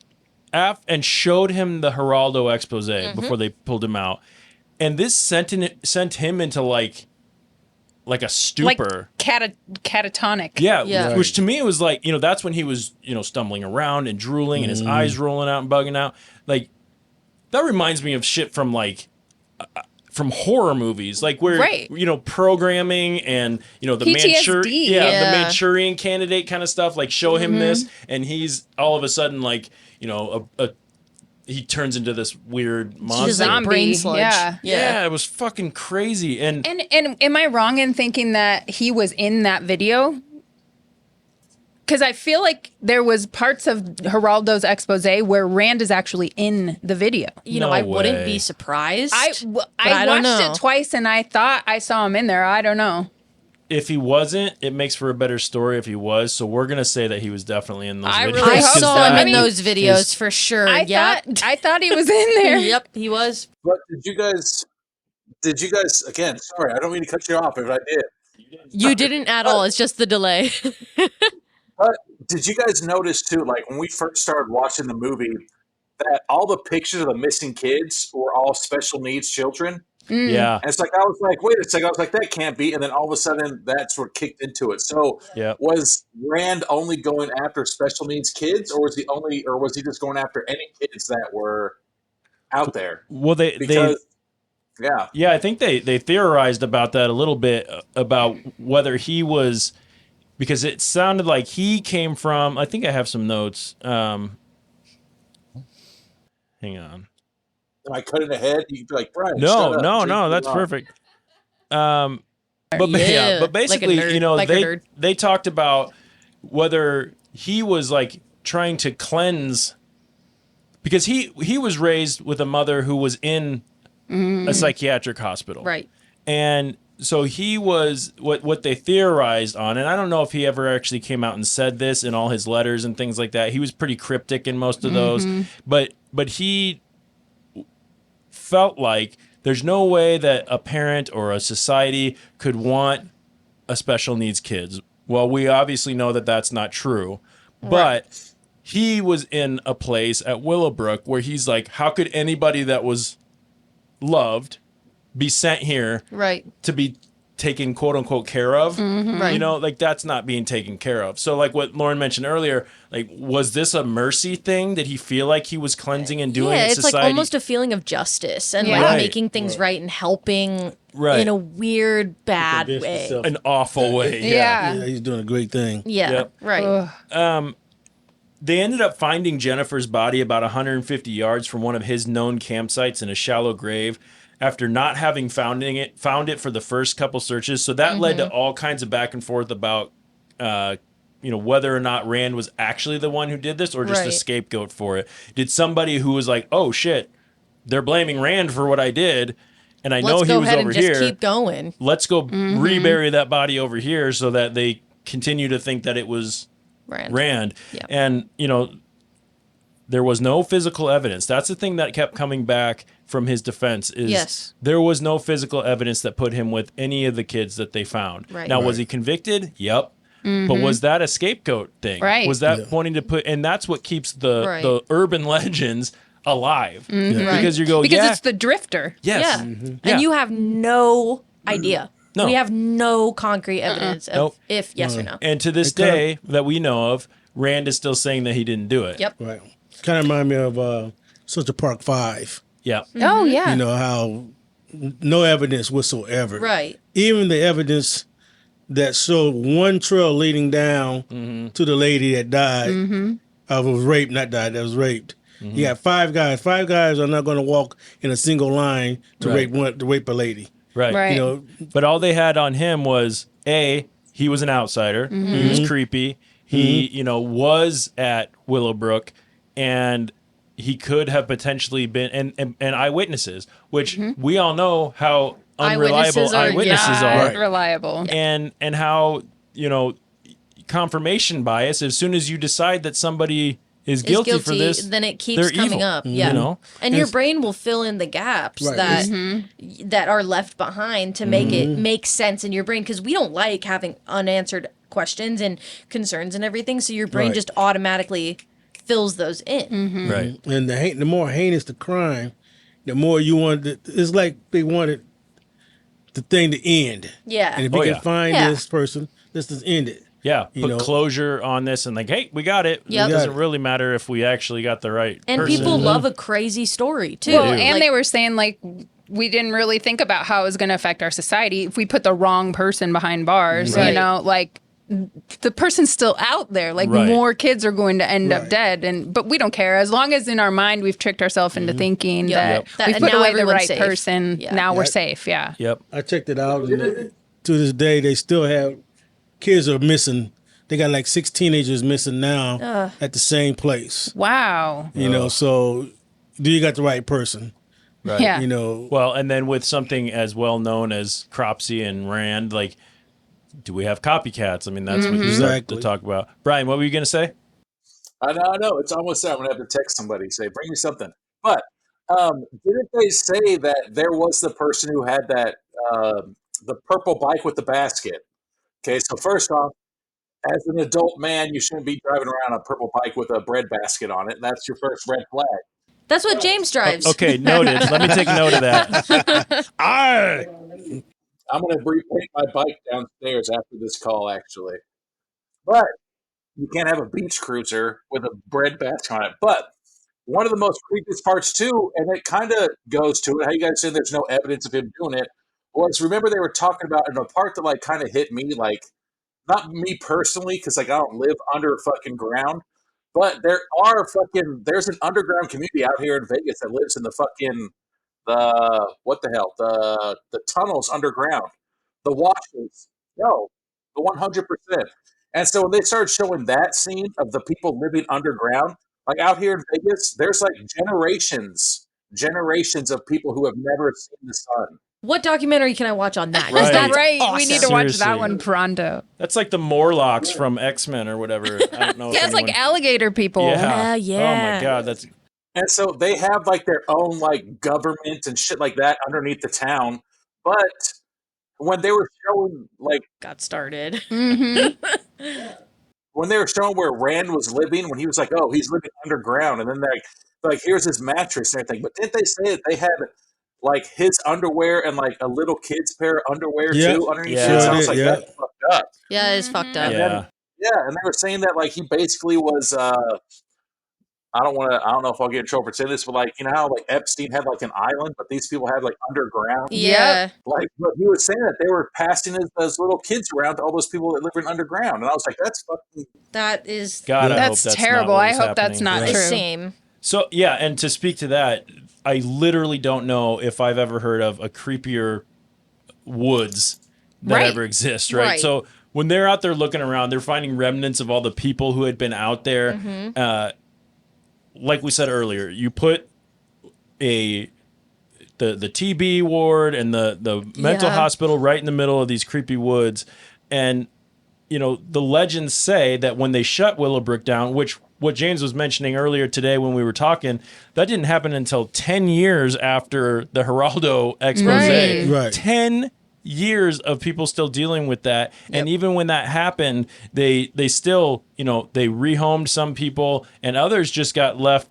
Speaker 2: and showed him the Geraldo expose before they pulled him out. And this sent him into like a stupor.
Speaker 4: Like catatonic.
Speaker 2: Yeah, which to me was like, that's when he was, stumbling around and drooling and his eyes rolling out and bugging out. Like, that reminds me of shit from like, from horror movies, like where,
Speaker 4: Right.
Speaker 2: programming and, the
Speaker 4: PTSD.
Speaker 2: the
Speaker 3: Yeah.
Speaker 2: Manchurian Candidate kind of stuff, like show him this and he's all of a sudden like, he turns into this weird monster.
Speaker 3: Just like brain sludge.
Speaker 4: Yeah.
Speaker 2: It was fucking crazy. And
Speaker 4: And am I wrong in thinking that he was in that video? Because I feel like there was parts of Geraldo's expose where Rand is actually in the video.
Speaker 2: No
Speaker 3: I wouldn't
Speaker 2: way.
Speaker 3: be surprised.
Speaker 4: I
Speaker 3: I don't
Speaker 4: watched
Speaker 3: know.
Speaker 4: it twice and I thought I saw him in there. I don't know.
Speaker 2: if he wasn't, it makes for a better story if he was. So we're gonna say that he was definitely in those videos.
Speaker 3: I saw him in
Speaker 2: that
Speaker 3: those videos for sure.
Speaker 4: I thought he was in there.
Speaker 3: Yep, he was.
Speaker 1: But did you guys again, sorry, I don't mean to cut you off if I did.
Speaker 3: You didn't at all. It's just the delay.
Speaker 1: But did you guys notice too, like when we first started watching the movie, that all the pictures of the missing kids were all special needs children?
Speaker 2: Yeah.
Speaker 1: And it's like, I was like, wait a second. I was like, that can't be. And then all of a sudden, that's what kicked into it. So was Rand only going after special needs kids, or was he just going after any kids that were out there?
Speaker 2: Well, yeah, I think they theorized about that a little bit, about whether he was, because it sounded like he came from, I think I have some notes. Hang on.
Speaker 1: Am I cutting ahead? You could be like, Brian,
Speaker 2: No,
Speaker 1: shut up.
Speaker 2: no,
Speaker 1: Drink
Speaker 2: that's
Speaker 1: your
Speaker 2: perfect. But basically,
Speaker 3: like a nerd.
Speaker 2: they talked about whether he was like trying to cleanse, because he was raised with a mother who was in a psychiatric hospital,
Speaker 3: Right.
Speaker 2: and so he was what they theorized on, and I don't know if he ever actually came out and said this in all his letters and things like that. He was pretty cryptic in most of those, but he felt like there's no way that a parent or a society could want a special needs kids. Well, we obviously know that that's not true, but he was in a place at Willowbrook where he's like, how could anybody that was loved be sent here to be taken quote unquote care of? You know, like that's not being taken care of. So like what Lauren mentioned earlier, like, was this a mercy thing? Did he feel like he was cleansing and doing
Speaker 3: Yeah,
Speaker 2: it?
Speaker 3: it's
Speaker 2: Society?
Speaker 3: like almost a feeling of justice and like making things right and helping in a weird, bad way.
Speaker 2: An awful way.
Speaker 5: Yeah, he's doing a great thing.
Speaker 3: Yeah, right.
Speaker 2: They ended up finding Jennifer's body about 150 yards from one of his known campsites in a shallow grave after not having found it for the first couple searches. So that led to all kinds of back and forth about whether or not Rand was actually the one who did this or just a scapegoat for it. Did somebody who was like, oh shit, they're blaming Rand for what I did, and I know he was over here.
Speaker 3: Let's keep going.
Speaker 2: Let's go rebury that body over here so that they continue to think that it was Rand.
Speaker 3: Yeah.
Speaker 2: And, there was no physical evidence. That's the thing that kept coming back from his defense is there was no physical evidence that put him with any of the kids that they found.
Speaker 3: Right.
Speaker 2: Now, was he convicted? Yep. But was that a scapegoat thing?
Speaker 4: Right.
Speaker 2: Was that wanting to put, and that's what keeps the urban legends alive. Because you go,
Speaker 4: because it's the drifter.
Speaker 2: Yes.
Speaker 3: Yeah. And you have no idea.
Speaker 2: No.
Speaker 3: We have no concrete evidence of if yes or no.
Speaker 2: And to this day that we know of, Rand is still saying that he didn't do it.
Speaker 3: Yep.
Speaker 5: Right. Kind of remind me of Central Park 5.
Speaker 2: Yeah.
Speaker 4: Oh, yeah.
Speaker 5: You know, how no evidence whatsoever.
Speaker 3: Right.
Speaker 5: Even the evidence that showed one trail leading down to the lady that died, was raped, not died, that was raped. You got 5 guys. 5 guys are not going to walk in a single line to rape a lady.
Speaker 2: Right.
Speaker 5: You know,
Speaker 2: but all they had on him was he was an outsider. He was creepy. He, was at Willowbrook, and he could have potentially been and eyewitnesses, which we all know how unreliable eyewitnesses are.
Speaker 4: Reliable.
Speaker 2: And how, confirmation bias, as soon as you decide that somebody is guilty for this,
Speaker 3: then it keeps coming
Speaker 2: evil,
Speaker 3: up. Yeah. And your brain will fill in the gaps that are left behind to make it make sense in your brain, because we don't like having unanswered questions and concerns and everything, so your brain just automatically fills those in.
Speaker 2: Right.
Speaker 5: And the more heinous the crime, the more you want it. It's like they wanted the thing to end.
Speaker 3: Yeah.
Speaker 5: And if you can find this person, let's just end it.
Speaker 2: Yeah, put closure on this and like, hey, we got it.
Speaker 3: Yep.
Speaker 2: It doesn't really matter if we actually got the right
Speaker 3: And
Speaker 2: person.
Speaker 3: people love a crazy story, too.
Speaker 4: Well, and they were saying, like, we didn't really think about how it was going to affect our society if we put the wrong person behind bars, like, the person's still out there. Like, more kids are going to end up dead. But we don't care. As long as in our mind we've tricked ourselves into thinking that we've put away the right person, now we're safe. Yeah.
Speaker 2: Yep.
Speaker 5: I checked it out, and to this day, they still have kids are missing. They got like 6 teenagers missing now at the same place.
Speaker 4: Wow.
Speaker 5: So do you got the right person?
Speaker 2: Right.
Speaker 4: Yeah.
Speaker 2: Well, and then with something as well known as Cropsey and Rand, like, do we have copycats? I mean, that's what you start to talk about. Brian, what were you going to say?
Speaker 1: I know. It's almost there. I'm going to have to text somebody, say, bring me something. But didn't they say that there was the person who had that, the purple bike with the basket? Okay, so first off, as an adult man, you shouldn't be driving around a purple bike with a bread basket on it. And that's your first red flag.
Speaker 3: That's what James drives.
Speaker 2: Okay, noted. Let me take note of that.
Speaker 1: I'm going to repaint my bike downstairs after this call, actually. But you can't have a beach cruiser with a bread basket on it. But one of the most creepiest parts, too, and it kind of goes to it, how you guys say there's no evidence of him doing it, was remember they were talking about, and the part that like kind of hit me, like, not me personally, because like I don't live under fucking ground, but there's an underground community out here in Vegas that lives in the fucking, the tunnels underground, the washes, the 100%. And so when they started showing that scene of the people living underground, like out here in Vegas, there's like generations of people who have never seen the sun.
Speaker 3: What documentary can I watch on that?
Speaker 2: Right.
Speaker 3: That's
Speaker 4: Right.
Speaker 3: awesome.
Speaker 4: We need to watch
Speaker 2: Seriously.
Speaker 4: that one pronto.
Speaker 2: That's like the Morlocks from X-Men or whatever. I don't know.
Speaker 4: Yeah,
Speaker 2: if
Speaker 4: it's like
Speaker 2: anyone-
Speaker 4: alligator people.
Speaker 2: Yeah.
Speaker 3: Yeah.
Speaker 2: Oh my God, that's
Speaker 1: And so they have like their own like government and shit like that underneath the town. But when they were showing like
Speaker 3: got started.
Speaker 1: when they were showing where Rand was living, when he was like, oh, he's living underground, and then they're like here's his mattress and everything. But didn't they say that they had like his underwear and like a little kid's pair of underwear too underneath
Speaker 2: Yeah.
Speaker 1: it? So I was like, that's fucked up.
Speaker 3: Yeah, it's fucked up.
Speaker 1: And then, and they were saying that like he basically was I don't know if I'll get in trouble for saying this, but like, you know how like Epstein had like an island, but these people had like underground.
Speaker 3: Yeah.
Speaker 1: Like, but he was saying that they were passing those little kids around to all those people that live in underground. And I was like, that's fucking.
Speaker 3: That is.
Speaker 2: God, I hope
Speaker 4: That's
Speaker 2: that's
Speaker 4: terrible.
Speaker 2: Not what
Speaker 4: I
Speaker 2: was
Speaker 4: hope that's
Speaker 2: happening.
Speaker 4: not true.
Speaker 3: Same.
Speaker 2: So yeah, and to speak to that, I literally don't know if I've ever heard of a creepier woods that
Speaker 4: Right.
Speaker 2: ever exist. Right?
Speaker 3: Right.
Speaker 2: So when they're out there looking around, they're finding remnants of all the people who had been out there. Like we said earlier, you put the TB ward and the mental hospital right in the middle of these creepy woods, and you know the legends say that when they shut Willowbrook down, which what James was mentioning earlier today when we were talking, that didn't happen until 10 years after the Geraldo expose.
Speaker 5: Right.
Speaker 2: 10 years of people still dealing with that. And even when that happened, they still, you know, they rehomed some people and others just got left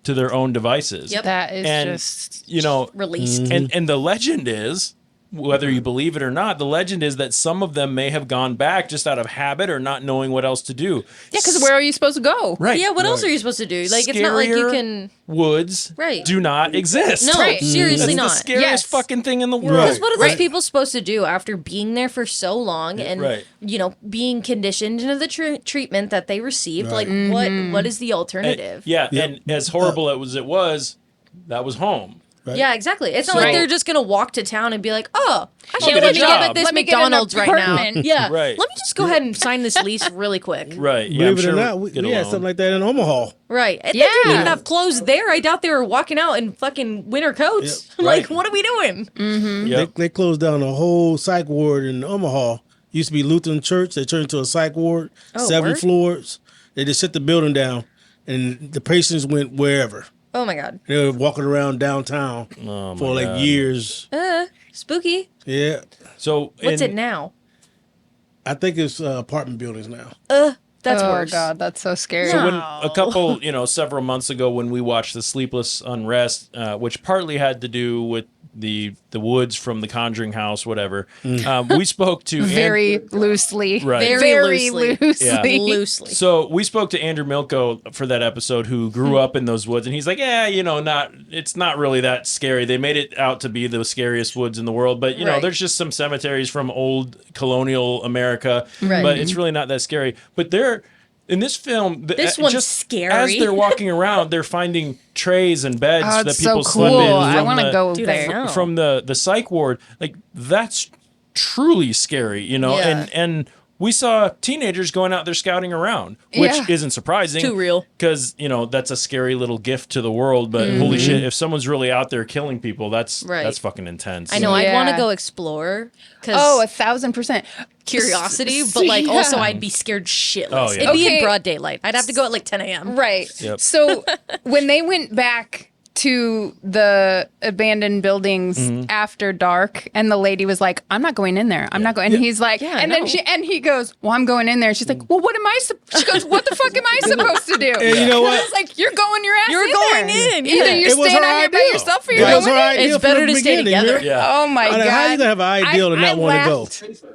Speaker 2: to their own devices.
Speaker 3: Yep.
Speaker 4: That is
Speaker 2: And,
Speaker 4: just
Speaker 2: you know,
Speaker 3: released.
Speaker 2: and the legend is, whether you believe it or not, the legend is that some of them may have gone back just out of habit or not knowing what else to do.
Speaker 4: Yeah, because where are you supposed to go?
Speaker 2: Right.
Speaker 3: Yeah, what else are you supposed to do? Like, it's not like you
Speaker 2: Scarier
Speaker 3: can.
Speaker 2: Woods
Speaker 3: Right.
Speaker 2: do not exist.
Speaker 3: No,
Speaker 4: Right.
Speaker 3: seriously
Speaker 2: That's
Speaker 3: not.
Speaker 2: the scariest
Speaker 4: Yes.
Speaker 2: fucking thing in the world.
Speaker 3: Because what are those people supposed to do after being there for so long and
Speaker 2: Right.
Speaker 3: you know being conditioned into the treatment that they received?
Speaker 5: Right.
Speaker 3: Like, what is the alternative?
Speaker 2: And as horrible as it was, that was home.
Speaker 5: Right?
Speaker 3: Yeah, exactly. It's not
Speaker 2: So-
Speaker 3: like they're just gonna walk to town and be like, "Oh, I should
Speaker 2: get
Speaker 3: let
Speaker 2: a
Speaker 3: me get
Speaker 2: job.
Speaker 3: at this
Speaker 4: Let me get an
Speaker 3: McDonald's right now."
Speaker 4: apartment.
Speaker 3: Yeah,
Speaker 2: Right.
Speaker 3: let me just go ahead and sign this lease really quick.
Speaker 2: Right. Yeah,
Speaker 5: Believe
Speaker 2: I'm
Speaker 5: it
Speaker 2: sure
Speaker 5: or not,
Speaker 2: we'll
Speaker 5: we
Speaker 2: get
Speaker 5: had
Speaker 2: along.
Speaker 5: something like that in Omaha.
Speaker 3: Right. And
Speaker 4: Yeah.
Speaker 3: they didn't even have clothes there. I doubt they were walking out in fucking winter coats.
Speaker 2: Yep.
Speaker 3: Like,
Speaker 2: Right.
Speaker 3: what are we doing?
Speaker 2: Yep.
Speaker 5: They closed down a whole psych ward in Omaha. Used to be Lutheran church. They turned into a psych ward.
Speaker 3: Oh,
Speaker 5: 7
Speaker 3: word?
Speaker 5: floors. They just shut the building down, and the patients went wherever.
Speaker 3: Oh my god.
Speaker 5: They were walking around downtown
Speaker 2: Oh,
Speaker 5: for
Speaker 2: my
Speaker 5: like
Speaker 2: God.
Speaker 5: years.
Speaker 3: Spooky.
Speaker 5: Yeah,
Speaker 2: So
Speaker 3: What's it now?
Speaker 5: I think it's apartment buildings now.
Speaker 3: That's
Speaker 4: oh,
Speaker 3: worse.
Speaker 4: God, that's so scary.
Speaker 2: So when a couple, several months ago, when we watched The Sleepless Unrest, which partly had to do with the woods from the Conjuring house, whatever, we spoke to
Speaker 4: very loosely.
Speaker 2: Right.
Speaker 4: Very
Speaker 3: loosely.
Speaker 4: loosely.
Speaker 2: Yeah.
Speaker 3: Loosely.
Speaker 2: So we spoke to Andrew Milko for that episode, who grew up in those woods, and he's like, "Yeah, it's not really that scary. They made it out to be the scariest woods in the world, but
Speaker 3: Right.
Speaker 2: there's just some cemeteries from old colonial America,
Speaker 3: Right.
Speaker 2: but it's really not that scary." But they're in this film.
Speaker 3: This one's
Speaker 2: just
Speaker 3: scary.
Speaker 2: As they're walking around, they're finding trays and beds
Speaker 4: Oh,
Speaker 2: that
Speaker 4: it's
Speaker 2: people
Speaker 4: so
Speaker 2: slept
Speaker 4: cool.
Speaker 2: in.
Speaker 4: I
Speaker 2: from
Speaker 4: want to
Speaker 2: the-
Speaker 4: go
Speaker 3: Dude, I
Speaker 4: there.
Speaker 3: know.
Speaker 2: from the psych ward. Like, that's truly scary,
Speaker 3: Yeah.
Speaker 2: and we saw teenagers going out there scouting around, which
Speaker 4: Yeah.
Speaker 2: isn't surprising.
Speaker 3: Too real.
Speaker 2: Because, that's a scary little gift to the world. But holy shit, if someone's really out there killing people, that's fucking intense.
Speaker 3: I know. I'd want to
Speaker 4: Yeah.
Speaker 3: go explore.
Speaker 4: Oh, 1,000%.
Speaker 3: Curiosity, but also I'd be scared shitless.
Speaker 2: Oh, yeah.
Speaker 3: It'd be
Speaker 4: Okay.
Speaker 3: in broad daylight. I'd have to go at 10 a.m.
Speaker 4: Right.
Speaker 2: Yep.
Speaker 4: So when they went back to the abandoned buildings after dark, and the lady was like, "I'm not going in there. I'm not going." And he's like, and then he goes, "Well, I'm going in there." She's like, "Well, what am I?" She goes, "What the fuck am I supposed to do?"
Speaker 5: And you know what?
Speaker 4: It's like you're going your ass.
Speaker 3: You're
Speaker 4: in
Speaker 3: going
Speaker 4: there.
Speaker 3: in.
Speaker 4: Either
Speaker 3: Yeah.
Speaker 4: you're
Speaker 5: It was
Speaker 4: staying
Speaker 5: her
Speaker 4: out here by
Speaker 5: ideal.
Speaker 4: yourself, or
Speaker 5: It
Speaker 4: you're
Speaker 5: was her
Speaker 4: going in.
Speaker 5: ideal
Speaker 3: It's
Speaker 5: from
Speaker 3: better
Speaker 5: the
Speaker 3: to stay
Speaker 5: beginning,
Speaker 3: together.
Speaker 2: Yeah.
Speaker 4: Oh my
Speaker 5: I mean,
Speaker 4: god!
Speaker 5: how you gonna have an ideal and not want to go?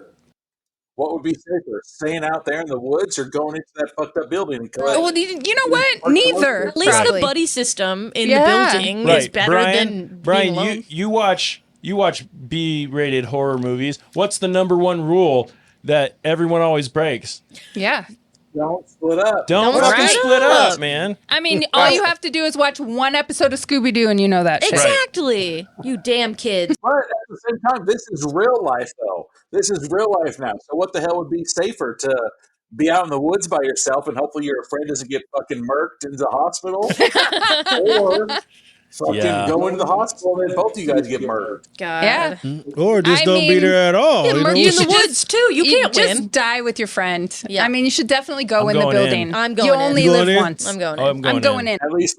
Speaker 1: What would be safer, staying out there in the woods or going into that fucked up building and killing?
Speaker 4: Well, you know what? Neither.
Speaker 3: At least
Speaker 4: probably.
Speaker 3: the buddy system in
Speaker 4: Yeah.
Speaker 3: the building
Speaker 2: Right.
Speaker 3: is better than
Speaker 2: Brian,
Speaker 3: being alone.
Speaker 2: you watch B-rated horror movies. What's the number one rule that everyone always breaks?
Speaker 4: Yeah.
Speaker 1: Don't split up.
Speaker 2: Don't fucking split up, man.
Speaker 4: I mean, all you have to do is watch one episode of Scooby-Doo and you know that shit.
Speaker 3: Exactly. You damn kids.
Speaker 1: But at the same time, this is real life, though. This is real life now. So what the hell would be safer to be out in the woods by yourself and hopefully your friend doesn't get fucking murked into the hospital, or fucking go into the hospital and then both of you guys get murdered?
Speaker 3: God.
Speaker 4: Yeah.
Speaker 5: Or just
Speaker 4: I
Speaker 5: don't be
Speaker 4: mean,
Speaker 5: there at all.
Speaker 3: Get
Speaker 5: you know?
Speaker 3: murked in the woods too. You can't
Speaker 4: just
Speaker 3: win.
Speaker 4: die with your friend.
Speaker 3: Yeah.
Speaker 4: I mean, you should definitely go
Speaker 2: I'm
Speaker 4: in the
Speaker 2: going in.
Speaker 4: building.
Speaker 3: I'm going
Speaker 4: You
Speaker 3: in.
Speaker 4: only
Speaker 5: You
Speaker 4: live
Speaker 5: going in?
Speaker 4: once.
Speaker 3: I'm going in.
Speaker 2: Oh, I'm going in.
Speaker 1: At least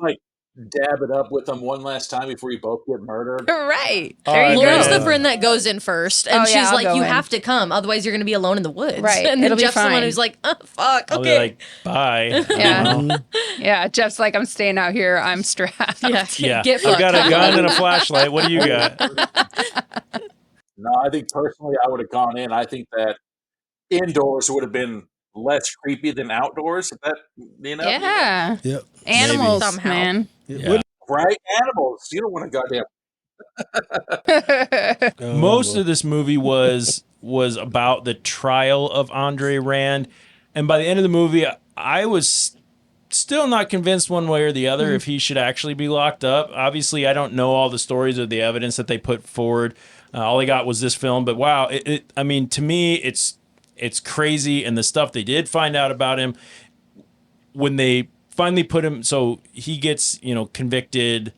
Speaker 1: dab it up with them one last time before you both get murdered.
Speaker 4: Right.
Speaker 2: All
Speaker 4: There
Speaker 2: right,
Speaker 4: you
Speaker 3: Lauren's
Speaker 4: go.
Speaker 3: the friend that goes in first, and
Speaker 4: Oh, yeah,
Speaker 3: she's
Speaker 4: I'll
Speaker 3: like,
Speaker 4: go
Speaker 3: "You
Speaker 4: in.
Speaker 3: have to come, otherwise you're going to be alone in the woods."
Speaker 4: Right.
Speaker 3: And then
Speaker 4: It'll be
Speaker 3: Jeff's the one
Speaker 4: fine.
Speaker 3: who's like, "Oh fuck,
Speaker 2: I'll be
Speaker 3: okay."
Speaker 2: like, bye.
Speaker 4: Yeah. Yeah. Jeff's like, I'm staying out here. I'm strapped.
Speaker 3: Yeah.
Speaker 2: Yeah.
Speaker 3: Get
Speaker 2: I've got
Speaker 3: fucked.
Speaker 2: a gun and a flashlight. What do you got?
Speaker 1: No, I think personally I would have gone in. I think that indoors would have been less creepy than outdoors. If that,
Speaker 4: Yeah.
Speaker 5: Yep.
Speaker 4: Animals,
Speaker 3: Somehow.
Speaker 4: man.
Speaker 2: Yeah.
Speaker 1: right? Animals. You don't want to goddamn.
Speaker 2: Most of this movie was about the trial of Andre Rand, and by the end of the movie, I was still not convinced one way or the other if he should actually be locked up. Obviously, I don't know all the stories or the evidence that they put forward. All I got was this film, but wow, I mean, to me, it's crazy, and the stuff they did find out about him when they finally put him. So he gets convicted.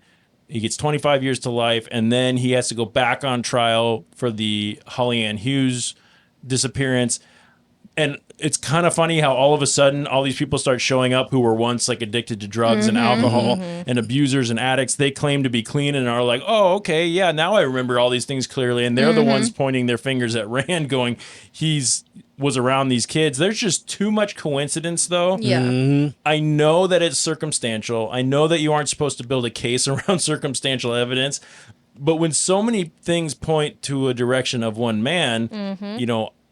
Speaker 2: He gets 25 years to life, and then he has to go back on trial for the Holly Ann Hughes disappearance. And it's kind of funny how all of a sudden all these people start showing up who were once addicted to drugs and alcohol and abusers and addicts. They claim to be clean and are like, oh, okay, yeah, now I remember all these things clearly. And they're the ones pointing their fingers at Rand going, was around these kids. There's just too much coincidence, though.
Speaker 3: Yeah.
Speaker 2: I know that it's circumstantial. I know that you aren't supposed to build a case around circumstantial evidence. But when so many things point to a direction of one man,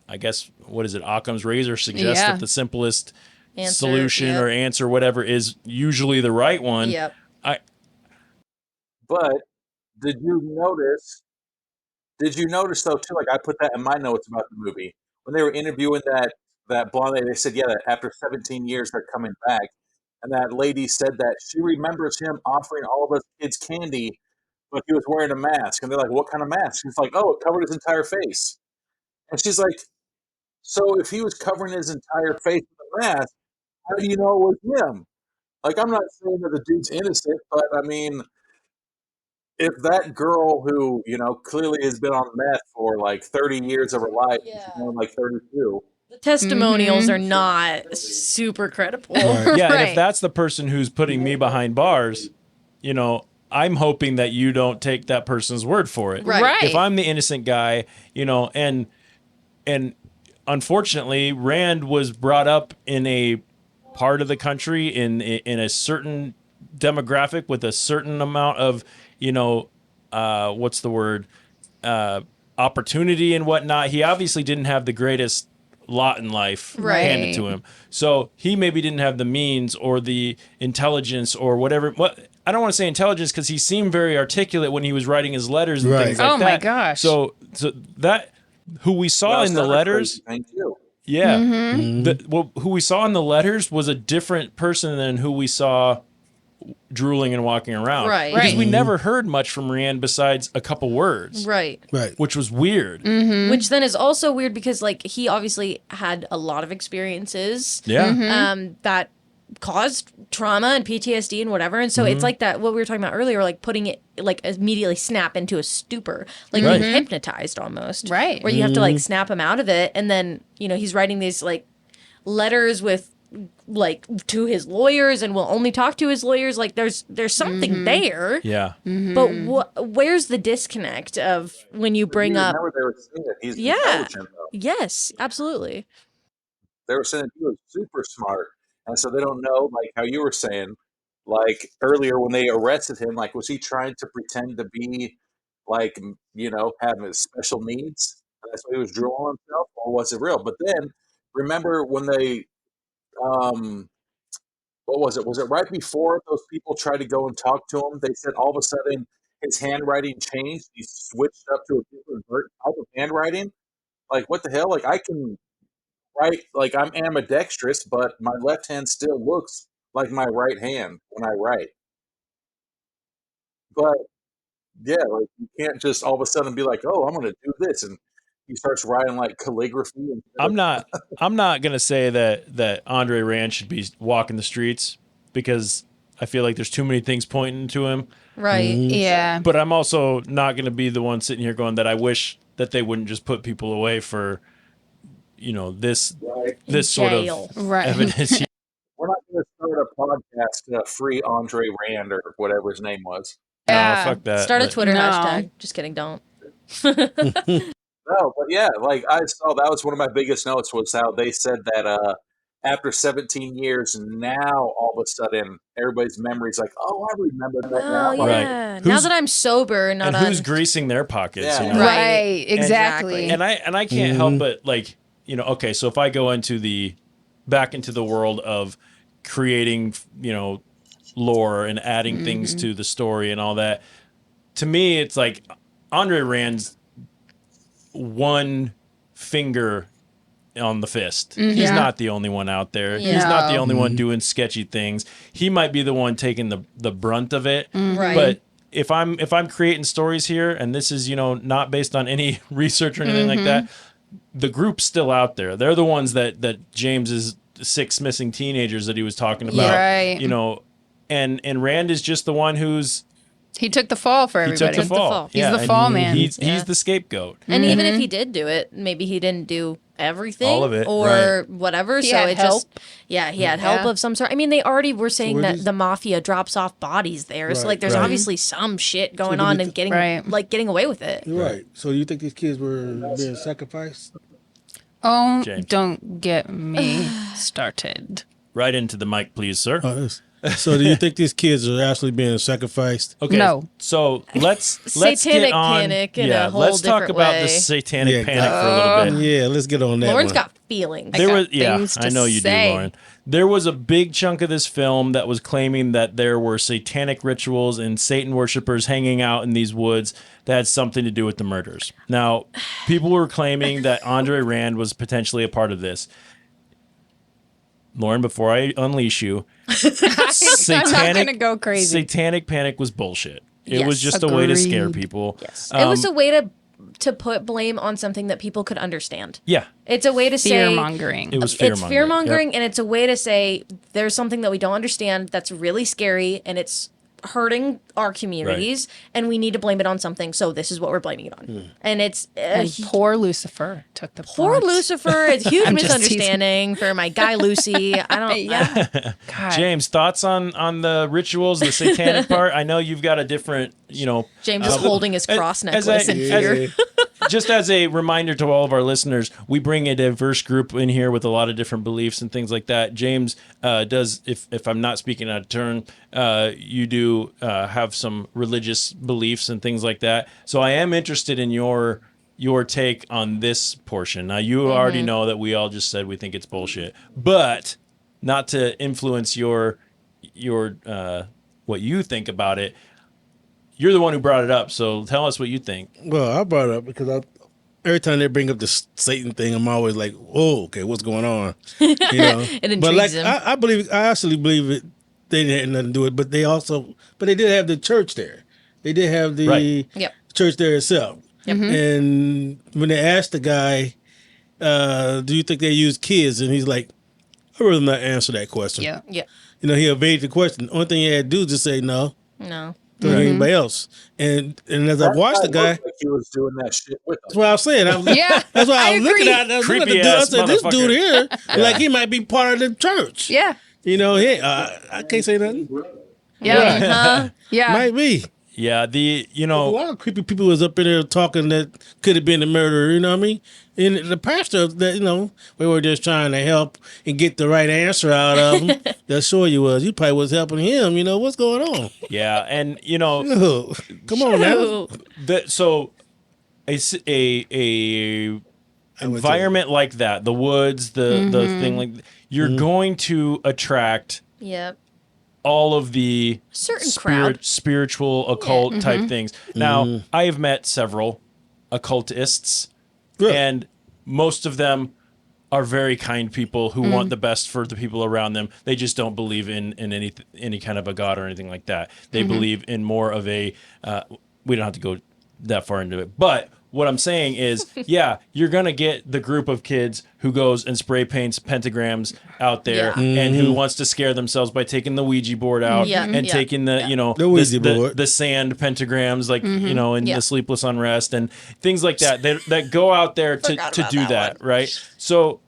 Speaker 2: I guess, what is it? Occam's razor suggests that the simplest solution or answer, whatever, is usually the right one.
Speaker 3: Yep.
Speaker 1: But did you notice though too? Like I put that in my notes about the movie when they were interviewing that blonde lady. They said, yeah, that after 17 years they're coming back, and that lady said that she remembers him offering all of us kids candy, but he was wearing a mask. And they're like, what kind of mask? He's like, oh, it covered his entire face. And she's like, so if he was covering his entire face with a mask, how do you know it was him? Like, I'm not saying that the dude's innocent, but I mean, if that girl who, clearly has been on meth for 30 years of her life, she's only 32.
Speaker 3: The testimonials are not super credible.
Speaker 2: Yeah, and if that's the person who's putting me behind bars, I'm hoping that you don't take that person's word for it.
Speaker 3: Right.
Speaker 2: If I'm the innocent guy, and unfortunately, Rand was brought up in a part of the country in a certain demographic with a certain amount of, what's the word? Opportunity and whatnot. He obviously didn't have the greatest lot in life handed to him. So he maybe didn't have the means or the intelligence or whatever. I don't want to say intelligence because he seemed very articulated when he was writing his letters and things like that.
Speaker 4: Oh my gosh.
Speaker 2: So that who we saw in the letters.
Speaker 1: Thank you.
Speaker 2: Yeah. Who we saw in the letters was a different person than who we saw drooling and walking around.
Speaker 3: Right.
Speaker 2: Because
Speaker 3: Right.
Speaker 2: we never heard much from Rand besides a couple words.
Speaker 3: Right.
Speaker 2: Which was weird.
Speaker 3: Which then is also weird because like he obviously had a lot of experiences.
Speaker 2: Yeah.
Speaker 3: That caused trauma and PTSD and whatever. And so it's like that what we were talking about earlier, like putting it like immediately snap into a stupor, like being hypnotized almost.
Speaker 4: Right.
Speaker 3: Where you have to like snap him out of it. And then, you know, he's writing these like letters with like to his lawyers and will only talk to his lawyers. Like there's something there.
Speaker 2: Yeah.
Speaker 3: But where's the disconnect of when you bring up?
Speaker 1: Remember they were saying that he's intelligent, though.
Speaker 3: Yes, absolutely.
Speaker 1: They were saying he was super smart, and so they don't know, like how you were saying, like earlier when they arrested him, like was he trying to pretend to be like having special needs? And that's why he was drooling on himself, or was it real? But then remember when they what was it? Was it right before those people tried to go and talk to him? They said all of a sudden his handwriting changed. He switched up to a different type of handwriting. Like, what the hell? Like, I can write, like, I'm ambidextrous, but my left hand still looks like my right hand when I write. But, yeah, like, you can't just all of a sudden be like, oh, I'm going to do this. And he starts writing, like, calligraphy. And
Speaker 2: I'm not going to say that Andre Rand should be walking the streets because I feel like there's too many things pointing to him.
Speaker 3: Right.
Speaker 4: Yeah.
Speaker 2: But I'm also not going to be the one sitting here going that I wish that they wouldn't just put people away for, this sort of evidence.
Speaker 1: We're not going to start a podcast to free Andre Rand or whatever his name was.
Speaker 2: No, fuck that.
Speaker 3: Start a Twitter
Speaker 4: No.
Speaker 3: hashtag. Just kidding, don't.
Speaker 1: No, but yeah, like I saw that was one of my biggest notes was how they said that after 17 years, now all of a sudden everybody's memory's like, oh, I remember that now.
Speaker 3: Oh,
Speaker 1: Like,
Speaker 3: yeah. Now that I'm sober, not
Speaker 2: and
Speaker 3: on.
Speaker 2: who's greasing their pockets?
Speaker 1: Yeah.
Speaker 2: You know?
Speaker 4: Right. Exactly.
Speaker 2: And I can't help but like, okay, so if I go back into the world of creating, lore and adding things to the story and all that, to me, it's like Andre Rand's one finger on the fist. He's
Speaker 4: Yeah.
Speaker 2: not the only one out there.
Speaker 3: Yeah.
Speaker 2: He's not the
Speaker 4: No.
Speaker 2: only one doing sketchy things. He might be the one taking the brunt of it.
Speaker 3: Right.
Speaker 2: But if I'm creating stories here, and this is not based on any research or anything like that, the group's still out there. They're the ones that James's 6 missing teenagers that he was talking about.
Speaker 4: Right.
Speaker 2: And Rand is just the one who's
Speaker 4: He took the fall for
Speaker 2: he
Speaker 4: everybody.
Speaker 2: took the fall.
Speaker 4: He's
Speaker 2: Yeah,
Speaker 4: the
Speaker 2: and
Speaker 4: fall man.
Speaker 2: He's
Speaker 3: Yeah.
Speaker 2: the scapegoat.
Speaker 3: And even if he did do it, maybe he didn't do everything
Speaker 2: All of it,
Speaker 3: or whatever.
Speaker 4: He
Speaker 3: so
Speaker 4: had
Speaker 3: it
Speaker 4: help.
Speaker 3: just, he had help
Speaker 4: Yeah.
Speaker 3: of some sort. I mean, they already were saying
Speaker 5: were
Speaker 3: that
Speaker 5: these-
Speaker 3: the mafia drops off bodies there. So
Speaker 5: Right,
Speaker 3: like, there's
Speaker 5: right.
Speaker 3: obviously some shit going
Speaker 5: do
Speaker 3: on
Speaker 5: you
Speaker 3: and getting
Speaker 4: Right.
Speaker 3: getting away with it.
Speaker 5: Right. So you think these kids were being sacrificed?
Speaker 4: Oh,
Speaker 2: James.
Speaker 4: don't get me started.
Speaker 2: Right into the mic, please, sir.
Speaker 5: So do you think these kids are actually being sacrificed?
Speaker 2: Okay.
Speaker 4: No.
Speaker 2: So let's
Speaker 3: Satanic
Speaker 2: get on.
Speaker 3: panic in a whole
Speaker 2: let's talk
Speaker 3: different
Speaker 2: about
Speaker 3: way.
Speaker 2: the satanic panic for a little bit.
Speaker 5: Yeah, let's get on that
Speaker 3: Lauren's
Speaker 5: one.
Speaker 3: got feelings.
Speaker 2: There
Speaker 4: got
Speaker 2: was
Speaker 4: things
Speaker 2: I
Speaker 4: to
Speaker 2: know you
Speaker 4: say.
Speaker 2: do, Lauren. There was a big chunk of this film that was claiming that there were satanic rituals and Satan worshipers hanging out in these woods that had something to do with the murders. Now, people were claiming that Andre Rand was potentially a part of this. Lauren, before I unleash you,
Speaker 4: I'm not going to go crazy.
Speaker 2: satanic panic was bullshit. It was
Speaker 3: Yes.
Speaker 2: just a way to scare
Speaker 4: Agreed.
Speaker 2: people.
Speaker 3: Yes. It was a way to put blame on something that people could understand.
Speaker 2: Yeah.
Speaker 3: It's a way to say
Speaker 4: Fear-mongering.
Speaker 2: It was
Speaker 3: It's
Speaker 2: fear-mongering.
Speaker 3: fear-mongering, and it's a way to say there's something that we don't understand that's really scary, and it's hurting our communities, and we need to blame it on something. So this is what we're blaming it on, and it's
Speaker 4: And poor Lucifer took the
Speaker 3: poor
Speaker 4: brunt.
Speaker 3: Lucifer. It's a huge
Speaker 4: I'm just
Speaker 3: misunderstanding for my guy Lucy. I don't.
Speaker 4: Yeah. God.
Speaker 2: James, thoughts on the rituals, the satanic part? I know you've got a different,
Speaker 3: James is holding his cross necklace in fear.
Speaker 2: Just as a reminder to all of our listeners, we bring a diverse group in here with a lot of different beliefs and things like that. James does, if I'm not speaking out of turn, you do have some religious beliefs and things like that. So I am interested in your take on this portion. Now, you already know that we all just said we think it's bullshit, but not to influence your what you think about it. You're the one who brought it up, so tell us what you think.
Speaker 5: Well, I brought it up because every time they bring up the Satan thing, I'm always like, "Oh, okay, what's going on?"
Speaker 3: It
Speaker 5: but like,
Speaker 3: intrigues him.
Speaker 5: I actually believe it. they had nothing to do with it, but they did have the church there. They did have the church there itself.
Speaker 3: Yep.
Speaker 5: And when they asked the guy, do you think they use kids? And he's like, I'd rather not answer that question.
Speaker 3: Yeah.
Speaker 5: You know, he evaded the question. The only thing he had to do is just say no.
Speaker 3: No.
Speaker 5: To anybody else. And as I watched the guy,
Speaker 1: like he was doing that shit with
Speaker 5: that's what I was saying. That's why I was looking at. I was looking at the dude. I said, "This dude here, like he might be part of the church."
Speaker 4: Yeah.
Speaker 5: You know, I can't say nothing.
Speaker 4: Yeah.
Speaker 5: Yeah, might be.
Speaker 2: Yeah,
Speaker 5: a lot of creepy people was up in there talking that could have been the murderer. You know what I mean? And the pastor, that we were just trying to help and get the right answer out of him. That's sure you was. You probably was helping him. You know what's going on?
Speaker 2: Yeah, and
Speaker 5: come on now.
Speaker 2: So a environment like that, the woods, the thing like you're going to attract.
Speaker 3: Yep.
Speaker 2: All of the
Speaker 3: certain crowd,
Speaker 2: spiritual, occult type things. Now, I have met several occultists, and most of them are very kind people who want the best for the people around them. They just don't believe in any kind of a god or anything like that. They believe in more of a. We don't have to go that far into it, but what I'm saying is, you're gonna get the group of kids who goes and spray paints pentagrams out there and who wants to scare themselves by taking the Ouija board out and taking the
Speaker 5: the Ouija board,
Speaker 2: the sand pentagrams, like and the sleepless unrest and things like that. That go out there to do that, right? So,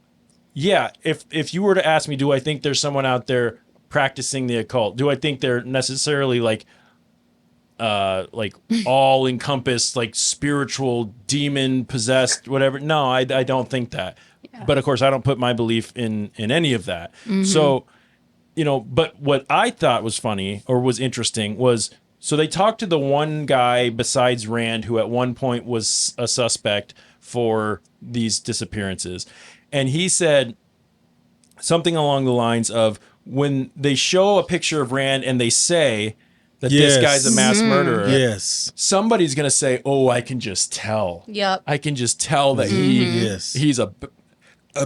Speaker 2: if you were to ask me, do I think there's someone out there practicing the occult? Do I think they're necessarily like all encompassed, like spiritual, demon possessed, whatever? No, I don't think that. But of course, I don't put my belief in any of that. So, but what I thought was funny or was interesting was, so they talked to the one guy besides Rand who at one point was a suspect for these disappearances. And he said something along the lines of, when they show a picture of Rand and they say that this guy's a mass murderer, somebody's going to say, oh, I can just tell.
Speaker 3: Yep.
Speaker 2: I can just tell that he's a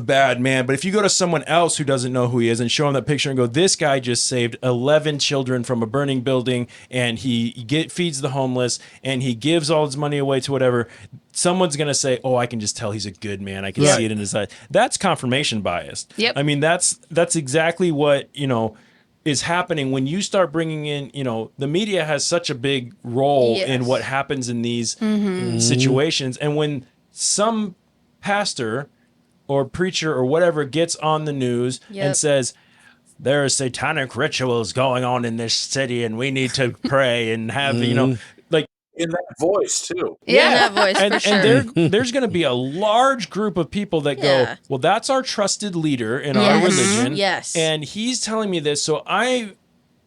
Speaker 2: bad man. But if you go to someone else who doesn't know who he is and show him that picture and go, this guy just saved 11 children from a burning building and he feeds the homeless and he gives all his money away to whatever, someone's going to say, oh, I can just tell he's a good man. I can see it in his eyes. That's confirmation bias.
Speaker 4: Yep.
Speaker 2: I mean, that's exactly what, is happening when you start bringing in, the media has such a big role in what happens in these situations. And when some pastor or preacher or whatever gets on the news and says, there are satanic rituals going on in this city and we need to pray and have, like,
Speaker 1: in that voice too.
Speaker 3: Yeah, in that voice,
Speaker 2: and,
Speaker 3: for sure.
Speaker 2: And there's going to be a large group of people that go, well, that's our trusted leader in our religion.
Speaker 3: Yes.
Speaker 2: And he's telling me this, so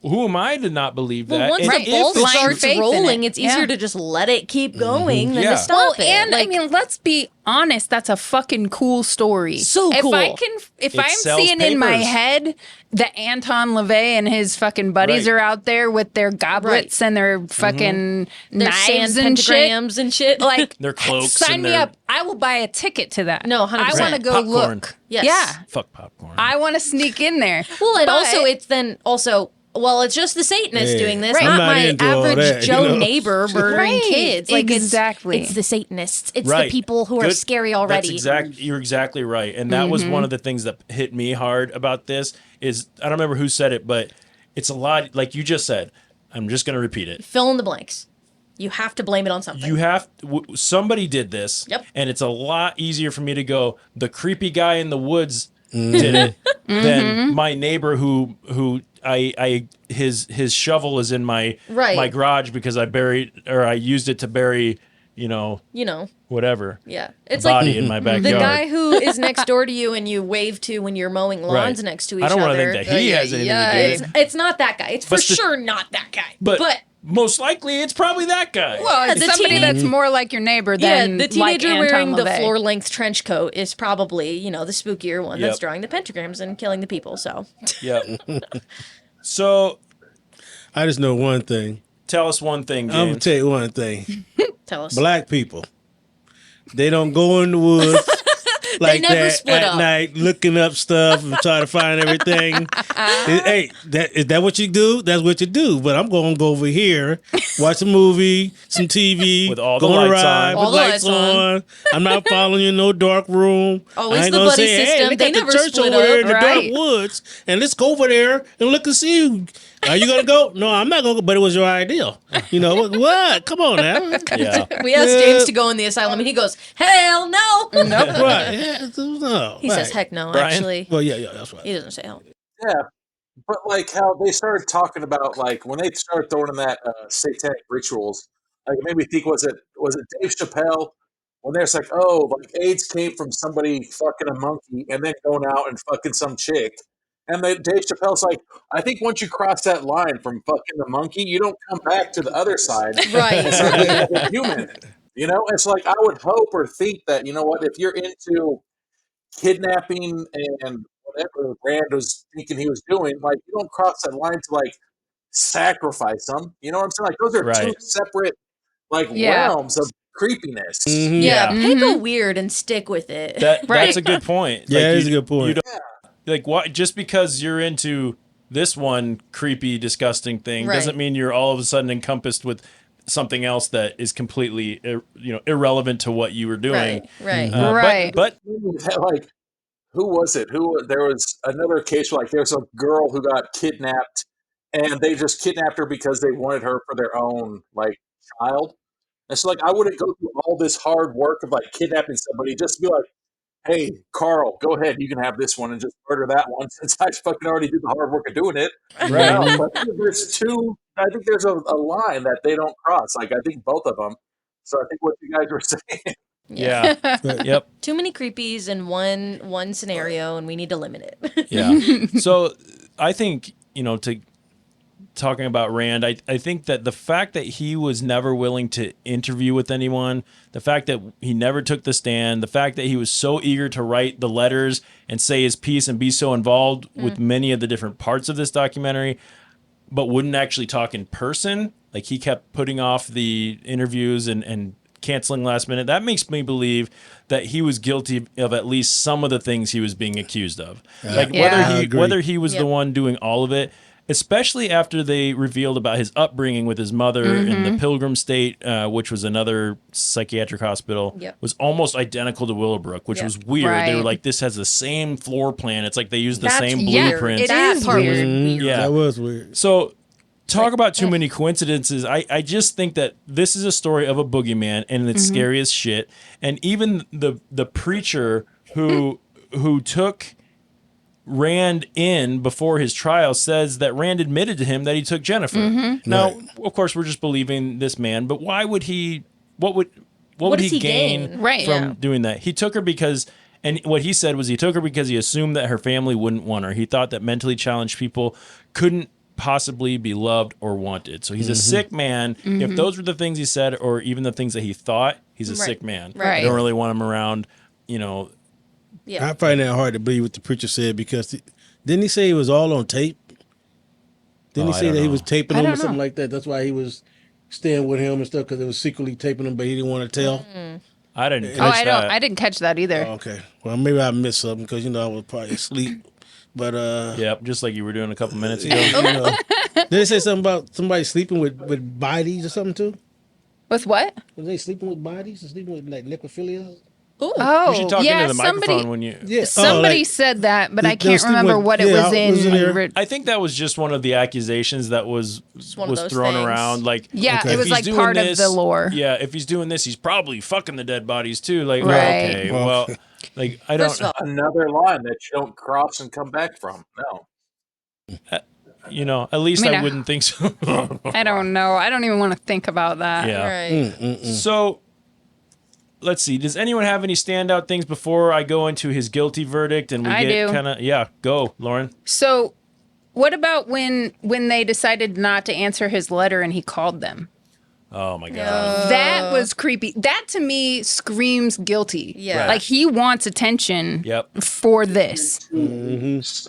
Speaker 2: who am I to not believe that?
Speaker 3: Well, once the ball starts rolling, it's easier to just let it keep going than to stop it.
Speaker 4: And I mean, let's be honest, that's a fucking cool story.
Speaker 3: So cool.
Speaker 4: If I'm seeing in my head that Anton LaVey and his fucking buddies are out there with their goblets and their fucking
Speaker 3: their
Speaker 4: knives
Speaker 3: sand
Speaker 4: and
Speaker 3: pentagrams and shit,
Speaker 4: like
Speaker 2: their cloaks.
Speaker 4: Sign
Speaker 2: and
Speaker 4: me
Speaker 2: their...
Speaker 4: up. I will buy a ticket to that.
Speaker 3: No, 100%.
Speaker 4: I want to go
Speaker 2: popcorn.
Speaker 4: look.
Speaker 3: Yes.
Speaker 4: Yeah.
Speaker 2: Fuck popcorn.
Speaker 4: I want to sneak in there.
Speaker 3: Well, and also. Well, it's just the Satanists doing this,
Speaker 5: Right.
Speaker 3: not
Speaker 5: I'm not
Speaker 3: my
Speaker 5: into all
Speaker 3: average
Speaker 5: that,
Speaker 3: Joe neighbor murdering kids. Like
Speaker 4: exactly.
Speaker 3: It's the Satanists. It's
Speaker 2: Right.
Speaker 3: the people who are
Speaker 2: Good.
Speaker 3: scary already.
Speaker 2: You're exactly right. And that was one of the things that hit me hard about this is, I don't remember who said it, but it's a lot, like you just said. I'm just going to repeat it.
Speaker 3: Fill in the blanks. You have to blame it on something.
Speaker 2: Somebody did this.
Speaker 3: Yep.
Speaker 2: And it's a lot easier for me to go, the creepy guy in the woods did it than my neighbor who his shovel is in my garage because I used it to bury, whatever.
Speaker 3: Yeah. It's
Speaker 2: body
Speaker 3: like
Speaker 2: in my backyard.
Speaker 3: the guy who is next door to you and you wave to when you're mowing lawns next to each other.
Speaker 2: I don't want to think that he has anything to do with it.
Speaker 3: It's not that guy. It's for sure not that guy. But
Speaker 2: most likely it's probably that guy.
Speaker 4: Well, it's somebody that's more like your neighbor than
Speaker 3: the teenager
Speaker 4: like
Speaker 3: wearing
Speaker 4: Anton
Speaker 3: the
Speaker 4: LaVey.
Speaker 3: floor-length trench coat is probably, the spookier one that's drawing the pentagrams and killing the people. So,
Speaker 2: So,
Speaker 5: I just know one thing.
Speaker 2: Tell us one thing, James.
Speaker 5: I'm gonna tell you one thing.
Speaker 3: Tell us.
Speaker 5: Black people, they don't go in the woods like
Speaker 3: never
Speaker 5: that
Speaker 3: split
Speaker 5: at
Speaker 3: up.
Speaker 5: night, looking up stuff and trying to find everything. Hey, is that what you do? That's what you do. But I'm going to go over here, watch a movie, some TV,
Speaker 2: With all
Speaker 5: go
Speaker 2: the
Speaker 5: on a
Speaker 2: lights
Speaker 5: ride
Speaker 2: on.
Speaker 5: with
Speaker 3: All the
Speaker 5: lights
Speaker 3: lights on.
Speaker 5: on. I'm not following you in no dark room.
Speaker 3: Always
Speaker 5: I ain't
Speaker 3: the
Speaker 5: gonna
Speaker 3: buddy
Speaker 5: say, hey,
Speaker 3: system.
Speaker 5: they
Speaker 3: They
Speaker 5: got
Speaker 3: never
Speaker 5: the church
Speaker 3: split
Speaker 5: over there
Speaker 3: up.
Speaker 5: in the
Speaker 4: Right.
Speaker 5: dark woods, and let's go over there and look and see you. Are you gonna go? No, I'm not gonna go. But it was your idea. You know what? Come on now.
Speaker 2: Yeah.
Speaker 3: We asked James to go in the asylum, and he goes, "Hell no."
Speaker 5: Right. Yeah, no.
Speaker 3: He says, "Heck no."
Speaker 2: Brian?
Speaker 3: Actually,
Speaker 5: Well, yeah, that's right.
Speaker 3: he doesn't say hell.
Speaker 1: Yeah, but like how they started talking about like when they started throwing in that satanic rituals, like it made me think was it Dave Chappelle when there's like, oh, like AIDS came from somebody fucking a monkey and then going out and fucking some chick. And then Dave Chappelle's like, I think once you cross that line from fucking the monkey, you don't come back to the other side.
Speaker 3: Right.
Speaker 1: And start being a human. You know, it's like I would hope or think that, you know what, if you're into kidnapping and whatever Rand was thinking he was doing, like you don't cross that line to like sacrifice them. You know what I'm saying? Like those are two
Speaker 2: Right.
Speaker 1: separate like
Speaker 4: Yeah.
Speaker 1: realms of creepiness.
Speaker 5: Mhm.
Speaker 3: Yeah,
Speaker 2: Yeah.
Speaker 3: pick a weird and stick with it.
Speaker 2: That's a good point.
Speaker 5: Yeah,
Speaker 2: Like,
Speaker 5: it's a good point.
Speaker 2: You don't, like what? Just because you're into this one creepy, disgusting thing
Speaker 3: Right.
Speaker 2: doesn't mean you're all of a sudden encompassed with something else that is completely, irrelevant to what you were doing.
Speaker 3: Right.
Speaker 4: Right.
Speaker 2: But
Speaker 1: Like who was it? There was another case where like there's a girl who got kidnapped and they just kidnapped her because they wanted her for their own like child. And so like I wouldn't go through all this hard work of like kidnapping somebody just to be like, hey, Carl, go ahead, you can have this one and just murder that one since I fucking already did the hard work of doing it.
Speaker 2: Right.
Speaker 1: No, but I think there's a line that they don't cross. Like I think both of them. So I think what you guys were saying.
Speaker 2: yeah, yep,
Speaker 3: Too many creepies in one scenario, and we need to limit it.
Speaker 2: yeah. So I think to talking about Rand, I think that the fact that he was never willing to interview with anyone, the fact that he never took the stand, the fact that he was so eager to write the letters and say his piece and be so involved with many of the different parts of this documentary, but wouldn't actually talk in person. Like he kept putting off the interviews and canceling last minute. That makes me believe that he was guilty of at least some of the things he was being accused of. Like whether he was the one doing all of it, especially after they revealed about his upbringing with his mother in the Pilgrim State, which was another psychiatric hospital, was almost identical to Willowbrook, which was weird.
Speaker 4: Right.
Speaker 2: They were like, this has the same floor plan. It's like they used the
Speaker 3: That's
Speaker 2: same
Speaker 3: weird.
Speaker 2: blueprint.
Speaker 3: That part was
Speaker 5: Mhm.
Speaker 3: weird.
Speaker 2: Yeah.
Speaker 5: That was weird.
Speaker 2: So talk about too many coincidences. I just think that this is a story of a boogeyman and it's scary as shit. And even the preacher who took Rand in before his trial says that Rand admitted to him that he took Jennifer. Now, of course, we're just believing this man, but why would he? What would
Speaker 3: does
Speaker 2: he
Speaker 3: he gain?
Speaker 4: Right.
Speaker 2: from doing that? He took her because, and what he said was he took her because he assumed that her family wouldn't want her. He thought that mentally challenged people couldn't possibly be loved or wanted. So he's a sick man. If those were the things he said, or even the things that he thought, he's a sick man.
Speaker 3: Right.
Speaker 2: I don't really want him around.
Speaker 3: Yeah.
Speaker 5: I find that hard to believe what the preacher said because didn't he say it was all on tape? Didn't he
Speaker 2: I
Speaker 5: say
Speaker 2: don't
Speaker 5: that he
Speaker 2: know.
Speaker 5: was taping
Speaker 4: I
Speaker 5: him or
Speaker 4: don't
Speaker 5: something
Speaker 4: know.
Speaker 5: like that? That's why he was staying with him and stuff because it was secretly taping him, but he didn't want to tell.
Speaker 2: I didn't
Speaker 4: Oh,
Speaker 2: catch that.
Speaker 4: I didn't catch that either.
Speaker 5: Oh, okay. Well, maybe I missed something because I was probably asleep. But
Speaker 2: Yep, just like you were doing a couple minutes ago.
Speaker 5: Did they say something about somebody sleeping with bodies or something too?
Speaker 4: With what?
Speaker 5: Was they sleeping with bodies or sleeping with like necrophilia?
Speaker 4: Oh,
Speaker 2: You should talk
Speaker 4: yeah,
Speaker 2: into the microphone
Speaker 4: somebody,
Speaker 2: when you.
Speaker 5: Yeah.
Speaker 4: somebody
Speaker 5: like,
Speaker 4: said that, but
Speaker 5: they-
Speaker 4: I
Speaker 5: they
Speaker 4: can't
Speaker 5: were sleeping
Speaker 4: remember
Speaker 5: with-
Speaker 4: what it
Speaker 5: yeah,
Speaker 4: was in.
Speaker 5: was in there.
Speaker 2: I think that was just one of the accusations that was
Speaker 3: one of those
Speaker 2: thrown
Speaker 3: things.
Speaker 2: around. Like,
Speaker 4: Yeah,
Speaker 5: Okay.
Speaker 4: it was
Speaker 2: if he's
Speaker 4: like
Speaker 2: doing
Speaker 4: part
Speaker 2: this-
Speaker 4: of the lore.
Speaker 2: Yeah, if he's doing this, he's probably fucking the dead bodies too. Like,
Speaker 4: Right.
Speaker 2: okay, well, like I don't.
Speaker 3: First of all,
Speaker 1: Another line that you don't cross and come back from. No.
Speaker 2: At least
Speaker 4: I mean,
Speaker 2: I wouldn't think so.
Speaker 4: I don't know. I don't even want to think about that.
Speaker 2: Yeah.
Speaker 3: right.
Speaker 2: So, let's see. Does anyone have any standout things before I go into his guilty verdict and we
Speaker 4: I
Speaker 2: get
Speaker 4: do.
Speaker 2: kind of go, Lauren.
Speaker 4: So, what about when they decided not to answer his letter and he called them?
Speaker 2: Oh my god.
Speaker 4: That was creepy. That to me screams guilty.
Speaker 3: Yeah. Right.
Speaker 4: Like he wants attention
Speaker 2: Yep.
Speaker 4: for this. Right.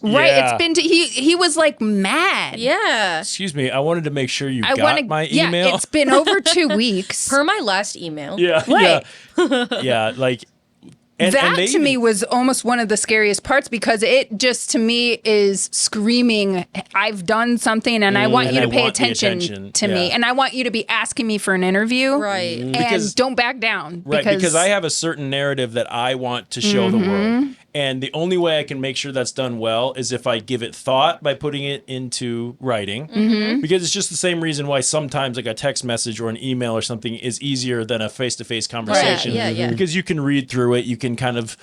Speaker 2: Yeah.
Speaker 4: It's been he was like mad.
Speaker 3: Yeah.
Speaker 2: Excuse me. I wanted to make sure you
Speaker 4: I
Speaker 2: got
Speaker 4: want to
Speaker 2: my
Speaker 4: yeah,
Speaker 2: email.
Speaker 4: it's been over 2 weeks.
Speaker 3: Per my last email.
Speaker 2: Yeah,
Speaker 4: Right.
Speaker 2: yeah, yeah. Like And
Speaker 4: to me was almost one of the scariest parts because it just to me is screaming, I've done something and I want you to pay attention to me. And I want you to be asking me for an interview.
Speaker 3: Right.
Speaker 4: And don't back down.
Speaker 2: Right, because I have a certain narrative that I want to show the world. And the only way I can make sure that's done well is if I give it thought by putting it into writing. Because it's just the same reason why sometimes like a text message or an email or something is easier than a face-to-face conversation.
Speaker 3: Yeah.
Speaker 2: Because you can read through it. You can kind of,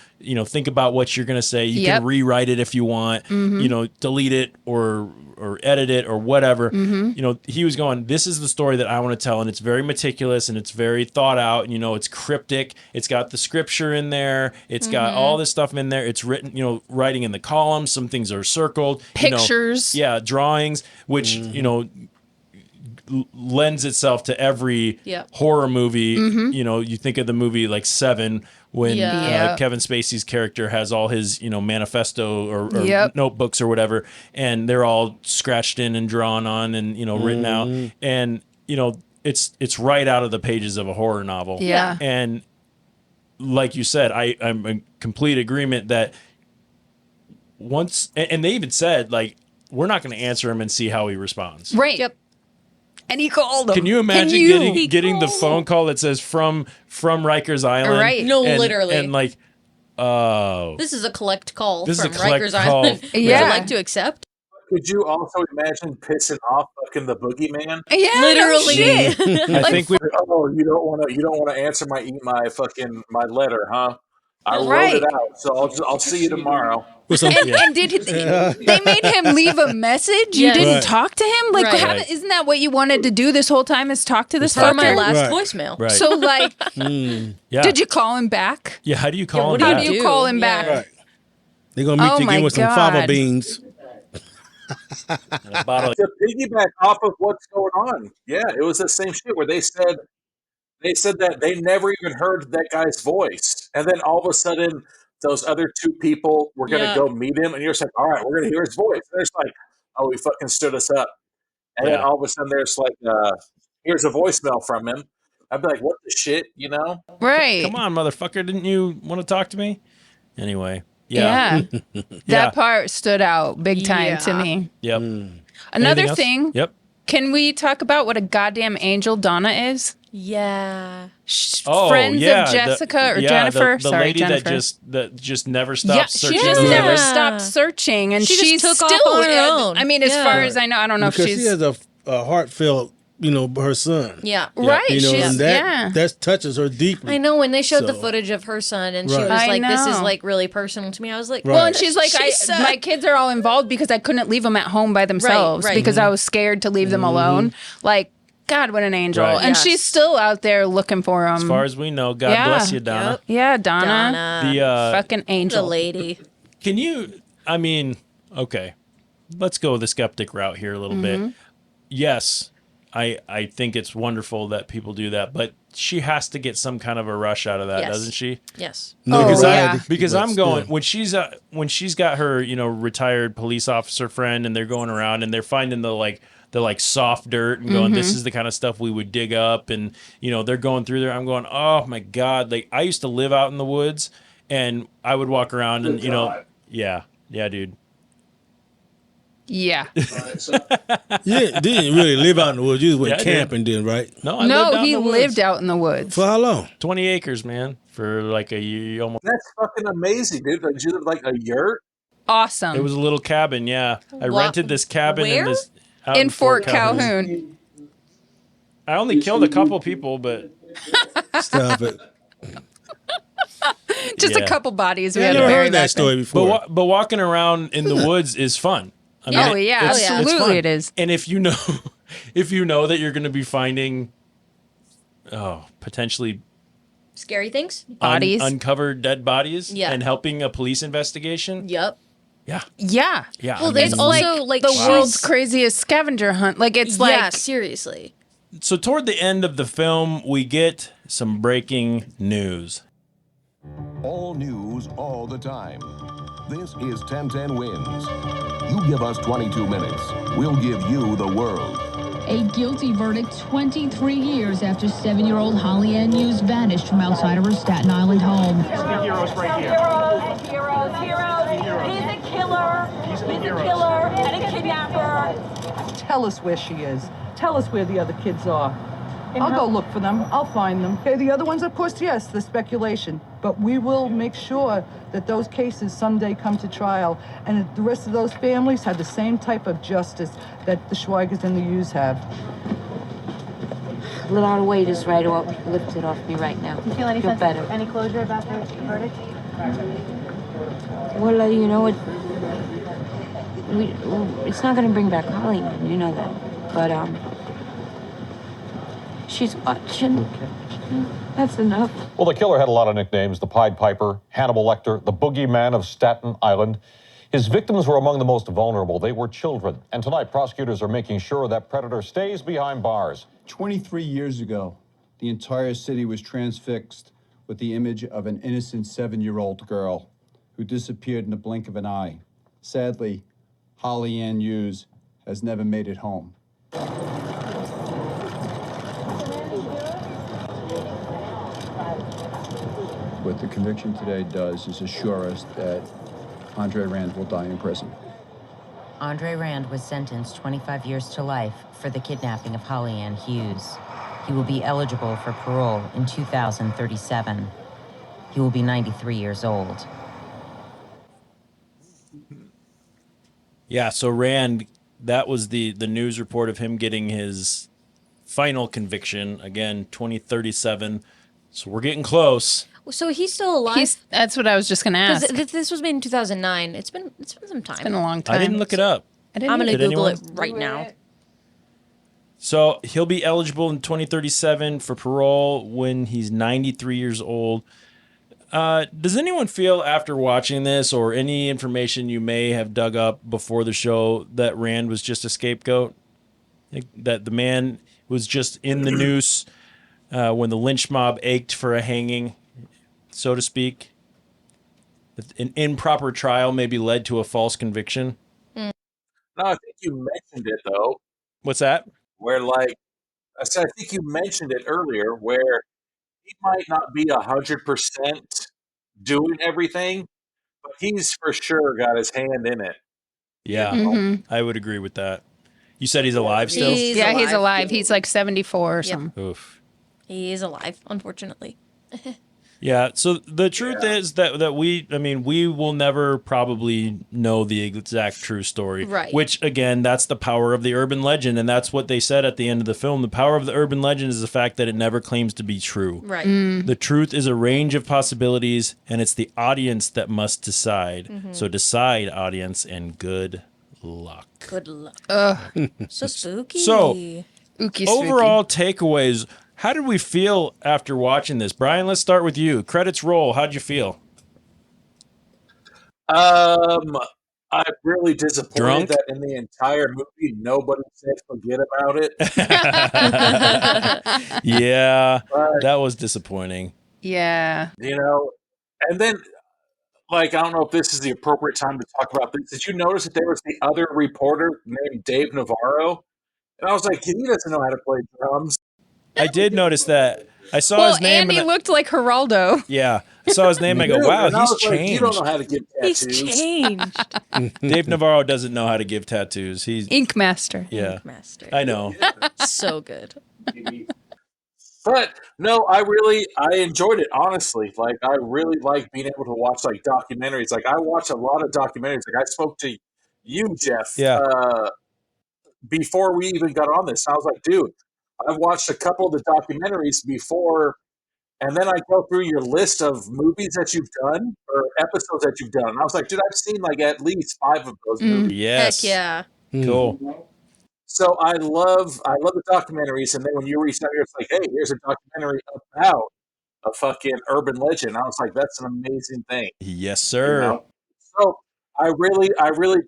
Speaker 2: think about what you're going to say. You can rewrite it if you want, delete it or edit it or whatever. He was going, this is the story that I want to tell. And it's very meticulous and it's very thought out. And, it's cryptic. It's got the scripture in there. It's got all this stuff in there. It's written, writing in the columns. Some things are circled.
Speaker 4: Pictures.
Speaker 2: Drawings, which, lends itself to every horror movie. You think of the movie like Seven when Kevin Spacey's character has all his, manifesto or notebooks or whatever, and they're all scratched in and drawn on and, written out. And, it's right out of the pages of a horror novel.
Speaker 4: Yeah.
Speaker 2: And like you said, I'm in complete agreement that once, and they even said, like, we're not going to answer him and see how he responds.
Speaker 4: Right. Yep. And he called him.
Speaker 2: Can you imagine getting the phone call that says from Rikers Island?
Speaker 4: Right.
Speaker 3: No, literally.
Speaker 2: And like, oh.
Speaker 3: This is a collect call
Speaker 2: This is
Speaker 3: from
Speaker 2: a collect
Speaker 3: Rikers
Speaker 2: call.
Speaker 3: Island. Would you like to accept?
Speaker 1: Could you also imagine pissing off fucking the boogeyman?
Speaker 4: Yeah,
Speaker 3: literally.
Speaker 4: No shit.
Speaker 2: I think we.
Speaker 1: Oh, you don't want to answer my letter, huh? I
Speaker 4: Right.
Speaker 1: wrote it out, so I'll see you tomorrow.
Speaker 4: And did they made him leave a message? You
Speaker 3: Yes.
Speaker 4: didn't
Speaker 1: Right.
Speaker 4: talk to him? Like,
Speaker 3: Right.
Speaker 4: Isn't that what you wanted to do this whole time? Is talk to this
Speaker 3: For
Speaker 4: fucker?
Speaker 3: my last
Speaker 1: Right.
Speaker 3: voicemail.
Speaker 2: Right.
Speaker 4: So, like,
Speaker 2: Yeah.
Speaker 4: did you call him back?
Speaker 2: Yeah. How do you call
Speaker 3: what
Speaker 2: him
Speaker 3: do you
Speaker 2: back?
Speaker 3: do?
Speaker 4: You call him back.
Speaker 3: Yeah.
Speaker 5: Right. They're gonna meet
Speaker 4: Oh
Speaker 5: you
Speaker 4: my
Speaker 5: again with some
Speaker 4: God.
Speaker 5: fava beans.
Speaker 2: A bottle of-
Speaker 1: To piggyback off of what's going on, yeah, it was the same shit where they said that they never even heard that guy's voice, and then all of a sudden, those other two people were gonna go meet him, and you're just like, all right, we're gonna hear his voice. And they're just like, oh, he fucking stood us up, and then all of a sudden, there's like, here's a voicemail from him. I'd be like, what the shit,
Speaker 4: Right.
Speaker 2: Come on, motherfucker! Didn't you want to talk to me? Anyway.
Speaker 4: Yeah.
Speaker 2: Yeah.
Speaker 4: That part stood out big time to
Speaker 3: Yeah.
Speaker 4: me.
Speaker 2: Yep.
Speaker 4: Another
Speaker 2: Anything else?
Speaker 4: thing.
Speaker 2: Yep.
Speaker 4: Can we talk about what a goddamn angel Donna is?
Speaker 3: Yeah.
Speaker 4: Friends of Jessica or Jennifer.
Speaker 2: The
Speaker 4: Sorry,
Speaker 2: lady
Speaker 4: Jennifer.
Speaker 2: that just never stopped
Speaker 4: She
Speaker 2: searching.
Speaker 4: just
Speaker 2: the
Speaker 4: never
Speaker 2: universe.
Speaker 4: stopped searching, and
Speaker 3: She just
Speaker 4: she's
Speaker 3: took off
Speaker 4: still
Speaker 3: on her own.
Speaker 4: I mean, as
Speaker 3: Yeah.
Speaker 4: far as I know
Speaker 5: Because
Speaker 4: if she's
Speaker 5: she has a heartfelt, her son.
Speaker 3: Yeah.
Speaker 4: right.
Speaker 5: You know,
Speaker 4: She's
Speaker 5: and that touches her deeply.
Speaker 3: I know when they showed the
Speaker 5: So-
Speaker 3: footage of her son and she
Speaker 5: Right.
Speaker 3: was
Speaker 4: I
Speaker 3: like, this is
Speaker 4: know.
Speaker 3: like really personal to me. I was like,
Speaker 5: Right.
Speaker 4: Well, and she's like,
Speaker 3: She's
Speaker 4: my kids are all involved because I couldn't leave them at home by themselves
Speaker 3: right.
Speaker 4: because I was scared to leave them alone. Like, God, what an angel.
Speaker 2: Right.
Speaker 4: And
Speaker 3: Yes.
Speaker 4: she's still out there looking for him.
Speaker 2: As far as we know, God
Speaker 4: Yeah.
Speaker 2: bless you, Donna.
Speaker 4: Yeah, Donna.
Speaker 3: Donna.
Speaker 2: The
Speaker 4: Fucking
Speaker 3: The
Speaker 4: angel.
Speaker 3: lady.
Speaker 2: can you? I mean, okay, let's go the skeptic route here a little bit. Yes, I think it's wonderful that people do that, but she has to get some kind of a rush out of that,
Speaker 3: Yes.
Speaker 2: doesn't she?
Speaker 3: Yes.
Speaker 2: Because
Speaker 4: yeah.
Speaker 2: because
Speaker 5: But
Speaker 2: I'm going
Speaker 5: still.
Speaker 2: when she's got her retired police officer friend and they're going around and they're finding the soft dirt and going, this is the kind of stuff we would dig up, and they're going through there. I'm going, oh my God! Like, I used to live out in the woods, and I would walk around and yeah, dude.
Speaker 4: Yeah.
Speaker 5: You didn't really live out in the woods. You just went
Speaker 2: Yeah, I did.
Speaker 5: camping then, right?
Speaker 2: No, I lived
Speaker 4: No,
Speaker 2: out
Speaker 4: he
Speaker 2: in the
Speaker 4: lived
Speaker 2: woods.
Speaker 4: out in the woods.
Speaker 5: For how long?
Speaker 2: 20 acres, man, for like a year almost.
Speaker 1: That's fucking amazing, dude. Like, you live like a yurt.
Speaker 4: Awesome.
Speaker 2: It was a little cabin, yeah. I
Speaker 3: What-
Speaker 2: rented this cabin
Speaker 3: where?
Speaker 2: out
Speaker 4: in Fort Calhoun.
Speaker 2: I only killed a couple people, but
Speaker 5: Stop it.
Speaker 4: Just
Speaker 2: Yeah.
Speaker 4: a couple bodies we
Speaker 5: I
Speaker 4: had to
Speaker 5: never
Speaker 4: bury
Speaker 5: heard that
Speaker 4: back
Speaker 5: story
Speaker 4: then.
Speaker 5: before.
Speaker 2: but walking around in the woods is fun. I mean,
Speaker 4: Oh, yeah,
Speaker 2: it's
Speaker 4: absolutely
Speaker 2: fun.
Speaker 4: it is.
Speaker 2: And if you know that you're going to be finding potentially
Speaker 3: Scary things?
Speaker 4: Bodies.
Speaker 2: uncovered dead bodies
Speaker 3: Yeah.
Speaker 2: and helping a police investigation.
Speaker 3: Yep.
Speaker 2: Yeah.
Speaker 4: Yeah.
Speaker 2: Yeah.
Speaker 3: Well,
Speaker 2: I
Speaker 3: there's
Speaker 2: mean,
Speaker 3: also like
Speaker 4: the
Speaker 3: she's-
Speaker 4: world's craziest scavenger hunt. Like, it's
Speaker 3: yeah,
Speaker 4: like
Speaker 3: seriously.
Speaker 2: so toward the end of the film, we get some breaking news.
Speaker 10: All news all the time. This is 1010 Wins. You give us 22 minutes. We'll give you the world.
Speaker 9: A guilty verdict 23 years after 7-year-old Holly Ann Hughes vanished from outside of her Staten Island home.
Speaker 22: Heroes right here.
Speaker 23: Heroes. He's a killer. He's a killer and a kidnapper.
Speaker 12: Tell us where she is. Tell us where the other kids are. I'll go look for them. I'll find them. Okay, the other ones, of course, yes, the speculation. But we will make sure that those cases someday come to trial and that the rest of those families have the same type of justice that the Schweigers and the Hughes have.
Speaker 14: A little weight is right off, lifted off me right now.
Speaker 24: You feel any sense
Speaker 14: better.
Speaker 24: of any closure about the verdict?
Speaker 14: Well, you know what? It's not going to bring back Holly, you know that. But, she's watching. That's enough.
Speaker 25: Well, the killer had a lot of nicknames: the Pied Piper, Hannibal Lecter, the boogeyman of Staten Island. His victims were among the most vulnerable. They were children. And tonight, prosecutors are making sure that predator stays behind bars.
Speaker 26: 23 years ago, the entire city was transfixed with the image of an innocent 7-year-old girl who disappeared in the blink of an eye. Sadly, Holly Ann Hughes has never made it home. What the conviction today does is assure us that Andre Rand will die in prison.
Speaker 14: Andre Rand was sentenced 25 years to life for the kidnapping of Holly Ann Hughes. He will be eligible for parole in 2037. He will be 93 years old.
Speaker 2: Yeah, so Rand, that was the news report of him getting his final conviction, again, 2037. So we're getting close.
Speaker 3: So he's still alive?
Speaker 4: That's what I was just going to ask.
Speaker 3: This was made in 2009. It's been some time.
Speaker 4: It's been a long time.
Speaker 2: I didn't look it up.
Speaker 3: I'm going to Google it right now.
Speaker 2: So he'll be eligible in 2037 for parole when he's 93 years old. Does anyone feel after watching this, or any information you may have dug up before the show, that Rand was just a scapegoat? That the man was just in the noose when the lynch mob ached for a hanging, so to speak? An improper trial maybe led to a false conviction?
Speaker 1: No, I think you mentioned it, though.
Speaker 2: What's that?
Speaker 1: Where, like, I said, I think you mentioned it earlier, where he might not be 100% doing everything, but he's for sure got his hand in it.
Speaker 2: Yeah, I would agree with that. You said he's alive still?
Speaker 4: He's alive. He's like 74 or something.
Speaker 2: Oof.
Speaker 3: He is alive, unfortunately.
Speaker 2: Yeah, so the truth is that we will never probably know the exact true story.
Speaker 3: Right.
Speaker 2: Which, again, that's the power of the urban legend, and that's what they said at the end of the film. The power of the urban legend is the fact that it never claims to be true.
Speaker 3: Right.
Speaker 2: The truth is a range of possibilities, and it's the audience that must decide.
Speaker 3: Mhm.
Speaker 2: So decide, audience, and good luck.
Speaker 3: Good luck.
Speaker 4: Ugh.
Speaker 3: So spooky.
Speaker 2: So,
Speaker 4: Spooky.
Speaker 2: overall takeaways, how did we feel after watching this? Brian, let's start with you. Credits roll. How'd you feel?
Speaker 1: I'm really disappointed
Speaker 2: Drunk?
Speaker 1: that in the entire movie nobody said forget about it.
Speaker 2: Yeah,
Speaker 1: But,
Speaker 2: that was disappointing.
Speaker 4: Yeah.
Speaker 1: you know, and then, like, I don't know if this is the appropriate time to talk about this. Did you notice that there was the other reporter named Dave Navarro? And I was like, he doesn't know how to play drums.
Speaker 2: I did notice that. I saw
Speaker 4: Well,
Speaker 2: his name.
Speaker 4: Andy
Speaker 2: and
Speaker 4: looked like Geraldo.
Speaker 2: yeah, I saw his name. I go,
Speaker 1: Dude,
Speaker 2: wow,
Speaker 1: and I
Speaker 2: he's
Speaker 1: was like,
Speaker 2: changed.
Speaker 1: you don't know how to give
Speaker 3: He's
Speaker 1: tattoos.
Speaker 3: changed.
Speaker 2: Dave Navarro doesn't know how to give tattoos. He's
Speaker 4: Ink Master.
Speaker 2: yeah,
Speaker 3: Master.
Speaker 2: I know.
Speaker 3: So good.
Speaker 1: But no, I enjoyed it, honestly. Like, I really like being able to watch, like, documentaries. Like, I watch a lot of documentaries. Like, I spoke to you, Jeff,
Speaker 2: Yeah.
Speaker 1: before we even got on this. I was like, dude, I've watched a couple of the documentaries before, and then I go through your list of movies that you've done or episodes that you've done. And I was like, dude, I've seen, like, at least 5 of those movies.
Speaker 2: Yes.
Speaker 3: Heck yeah.
Speaker 2: Cool.
Speaker 1: So I love the documentaries, and then when you reached out, you're like, hey, here's a documentary about a fucking urban legend. I was like, that's an amazing thing.
Speaker 2: Yes,
Speaker 1: you
Speaker 2: sir.
Speaker 1: know? So I really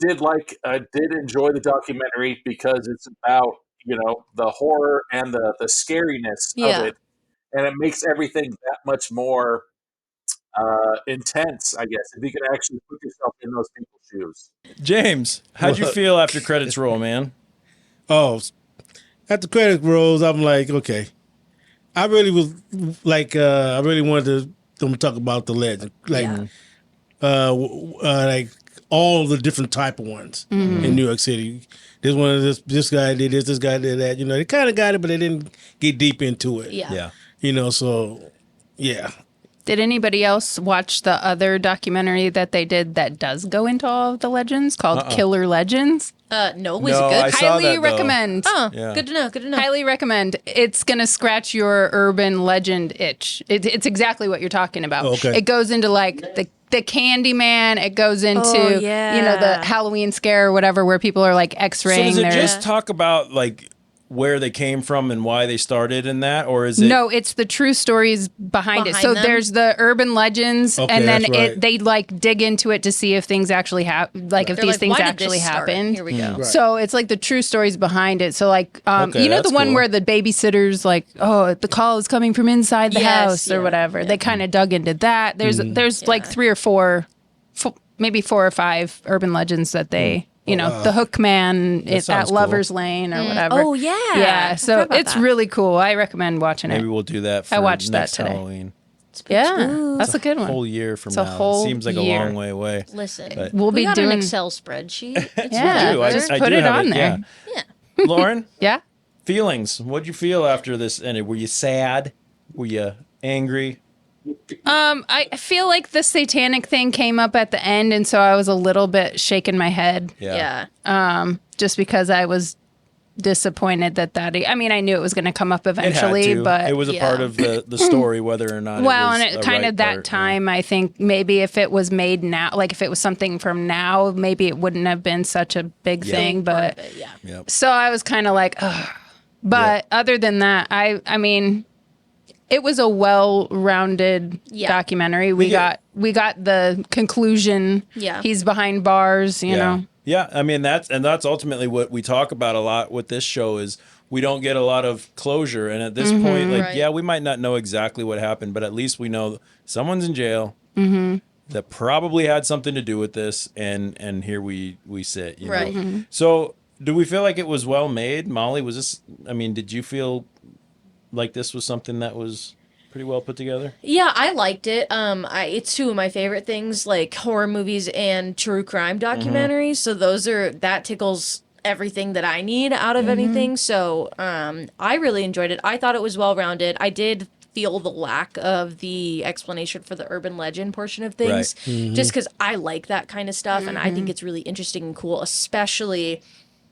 Speaker 1: did enjoy the documentary because it's about, the horror and the scariness
Speaker 3: Yeah.
Speaker 1: of it, and it makes everything that much more intense, I guess, if you can actually put yourself in those people's shoes.
Speaker 2: James, how'd you feel after credits roll, man?
Speaker 5: Oh, At the credits rolls, I'm like, okay. I really was like, I really wanted to talk about the legend, like, like all the different type of ones in New York City. This one, this guy did this guy did that. You know, they kind of got it, but they didn't get deep into it.
Speaker 3: Yeah.
Speaker 5: You know, so yeah.
Speaker 4: Did anybody else watch the other documentary that they did that does go into all of the legends called Killer Legends?
Speaker 3: No, was it good?
Speaker 2: I saw
Speaker 4: Highly
Speaker 2: that, though.
Speaker 4: recommend.
Speaker 3: Oh,
Speaker 2: Yeah.
Speaker 3: good to know. Good to know.
Speaker 4: Highly recommend. It's going to scratch your urban legend itch. It's exactly what you're talking about.
Speaker 5: Okay.
Speaker 4: It goes into like the Candyman. It goes into,
Speaker 3: yeah.
Speaker 4: you know, the Halloween scare or whatever, where people are like
Speaker 2: So
Speaker 4: x-raying
Speaker 2: does it
Speaker 4: their...
Speaker 2: just talk about like where they came from and why they started in that, or is it?
Speaker 4: No, it's the true stories behind it. So
Speaker 3: them?
Speaker 4: there's the urban legends,
Speaker 5: Okay,
Speaker 4: and then
Speaker 5: that's right.
Speaker 4: they like dig into it to see if things actually happen, like if
Speaker 3: They're
Speaker 4: these
Speaker 3: like,
Speaker 4: things
Speaker 3: why did
Speaker 4: actually
Speaker 3: this start?
Speaker 4: happened.
Speaker 3: Here we go.
Speaker 5: Right.
Speaker 4: So it's like the true stories behind it. So like,
Speaker 2: Okay,
Speaker 4: you know, the
Speaker 2: that's
Speaker 4: one
Speaker 2: cool.
Speaker 4: where the babysitter's like, oh, the call is coming from inside the
Speaker 3: Yes,
Speaker 4: house or
Speaker 3: yeah,
Speaker 4: whatever. They kind of dug into that. There's like 3 or 4, maybe 4 or 5 urban legends that they. You know, the Hook Man at
Speaker 2: sounds cool.
Speaker 4: Lover's Lane or whatever.
Speaker 3: Oh, yeah.
Speaker 4: Yeah,
Speaker 3: I
Speaker 4: so
Speaker 3: forgot about
Speaker 4: it's
Speaker 3: that.
Speaker 4: really cool. I recommend watching
Speaker 2: Maybe
Speaker 4: it.
Speaker 2: we'll do that for
Speaker 4: I watched that
Speaker 2: next
Speaker 4: today.
Speaker 2: Halloween.
Speaker 4: Yeah, that's a good one.
Speaker 2: Whole year from
Speaker 4: It's a
Speaker 2: now.
Speaker 4: whole
Speaker 2: Seems like
Speaker 4: year.
Speaker 2: a long way away.
Speaker 3: Listen,
Speaker 2: But-
Speaker 4: We'll
Speaker 3: we
Speaker 4: be
Speaker 3: got
Speaker 4: doing
Speaker 3: an Excel spreadsheet. It's
Speaker 4: Yeah,
Speaker 2: do.
Speaker 3: whatever.
Speaker 4: just
Speaker 2: I
Speaker 4: put
Speaker 2: do
Speaker 4: it
Speaker 2: have
Speaker 4: on there.
Speaker 3: Yeah.
Speaker 2: Lauren,
Speaker 4: Yeah.
Speaker 2: feelings. What'd you feel after this ended? Were you sad? Were you angry?
Speaker 4: I feel like the satanic thing came up at the end, and so I was a little bit shaking my head.
Speaker 3: Yeah.
Speaker 4: Just because I was disappointed that I mean, I knew it was going to come up
Speaker 2: It had
Speaker 4: eventually,
Speaker 2: to.
Speaker 4: but
Speaker 2: it was a part of the story, whether or not.
Speaker 4: well,
Speaker 2: it was
Speaker 4: and it
Speaker 2: a
Speaker 4: kind
Speaker 2: right
Speaker 4: of that
Speaker 2: part,
Speaker 4: time, I think maybe if it was made now, like if it was something from now, maybe it wouldn't have been such a big thing. But
Speaker 3: Yeah.
Speaker 2: Yep.
Speaker 4: so I was kind of like, ugh. But other than that, I mean, it was a well-rounded documentary. We got the conclusion.
Speaker 3: Yeah.
Speaker 4: He's behind bars, you know.
Speaker 2: Yeah, I mean that's ultimately what we talk about a lot with this show is we don't get a lot of closure, and at this point, like
Speaker 3: Right.
Speaker 2: yeah, we might not know exactly what happened, but at least we know someone's in jail that probably had something to do with this, and here we sit, you
Speaker 3: Right.
Speaker 2: know? So do we feel like it was well made, Molly? Was this? I mean, did you feel like this was something that was pretty well put together?
Speaker 3: Yeah, I liked it. It's 2 of my favorite things, like horror movies and true crime documentaries. So that tickles everything that I need out of anything. So I really enjoyed it. I thought it was well rounded. I did feel the lack of the explanation for the urban legend portion of things, just because I like that kind of stuff, and I think it's really interesting and cool, especially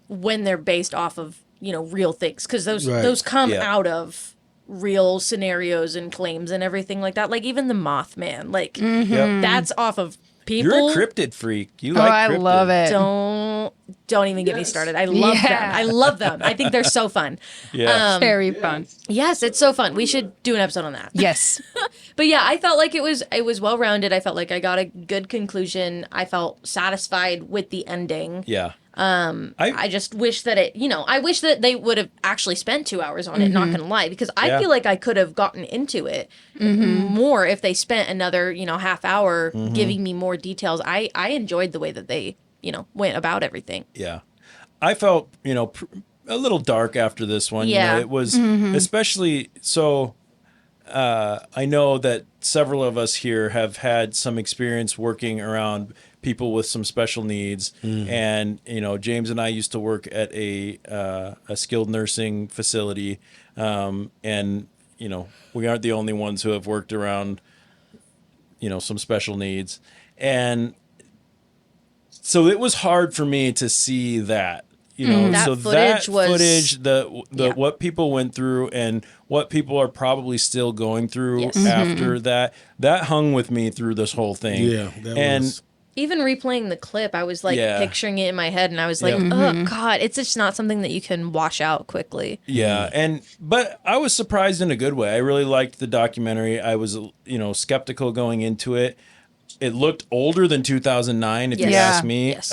Speaker 3: when they're based off of real things, because those come out of real scenarios and claims and everything like that. Like even the Mothman, like that's off of people.
Speaker 2: You're a cryptid freak. You
Speaker 4: Oh,
Speaker 2: like
Speaker 4: I
Speaker 2: cryptid.
Speaker 4: love it.
Speaker 3: Don't even get me started. I love them. I love them. I think they're so fun.
Speaker 2: Yeah.
Speaker 4: Very fun.
Speaker 3: Yes, it's so fun. We should do an episode on that.
Speaker 4: Yes.
Speaker 3: But yeah, I felt like it was well rounded. I felt like I got a good conclusion. I felt satisfied with the ending.
Speaker 2: Yeah.
Speaker 3: I just wish that I wish that they would have actually spent 2 hours on it, not gonna lie, because I feel like I could have gotten into it more if they spent another, half hour giving me more details. I enjoyed the way that they, went about everything.
Speaker 2: Yeah. I felt, a little dark after this one.
Speaker 3: Yeah.
Speaker 2: It was especially so I know that several of us here have had some experience working around people with some special needs. And, James and I used to work at a skilled nursing facility. And, we aren't the only ones who have worked around, some special needs. And so it was hard for me to see that.
Speaker 3: That
Speaker 2: so
Speaker 3: footage
Speaker 2: that
Speaker 3: was-
Speaker 2: footage, what people went through and what people are probably still going through
Speaker 3: Yes.
Speaker 2: after that hung with me through this whole thing.
Speaker 5: Yeah, that
Speaker 2: and
Speaker 5: was.
Speaker 3: Even replaying the clip, I was like
Speaker 2: Yeah.
Speaker 3: picturing it in my head, and I was like,
Speaker 2: Yep.
Speaker 3: oh God, it's just not something that you can wash out quickly.
Speaker 2: yeah, but I was surprised in a good way. I really liked the documentary. I was skeptical going into it. It looked older than 2009, if you
Speaker 3: Yes.
Speaker 2: ask me.
Speaker 3: Yes.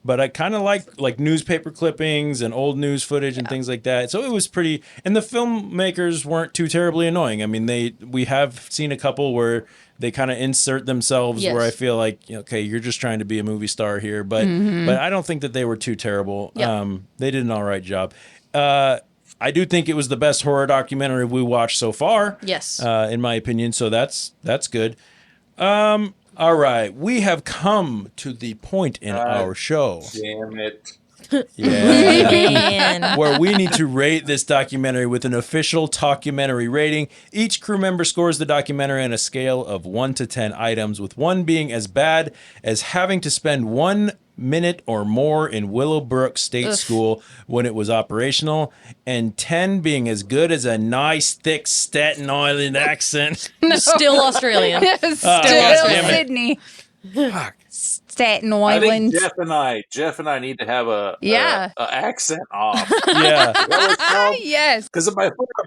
Speaker 2: But I kind of like newspaper clippings and old news footage and things like that. So it was pretty. And the filmmakers weren't too terribly annoying. I mean, we have seen a couple where they kind of insert themselves
Speaker 3: Yes.
Speaker 2: where I feel like, okay, you're just trying to be a movie star here. But I don't think that they were too terrible.
Speaker 3: Yeah.
Speaker 2: They did an all right job. I do think it was the best horror documentary we watched so far.
Speaker 3: Yes.
Speaker 2: In my opinion. So that's good. All right. We have come to the point in our show.
Speaker 1: Damn it.
Speaker 2: Yeah. Where we need to rate this documentary with an official Talkumentary rating. Each crew member scores the documentary on a scale of 1 to 10 items, with 1 being as bad as having to spend 1 minute or more in Willowbrook State School when it was operational, and 10 being as good as a nice, thick Staten Island accent.
Speaker 3: Still Australian.
Speaker 4: Still
Speaker 2: damn it.
Speaker 4: Sydney.
Speaker 2: Fuck.
Speaker 4: Staten
Speaker 1: I
Speaker 4: Island.
Speaker 1: think Jeff and I need to have a accent off.
Speaker 2: Yeah.
Speaker 4: Yes.
Speaker 1: Because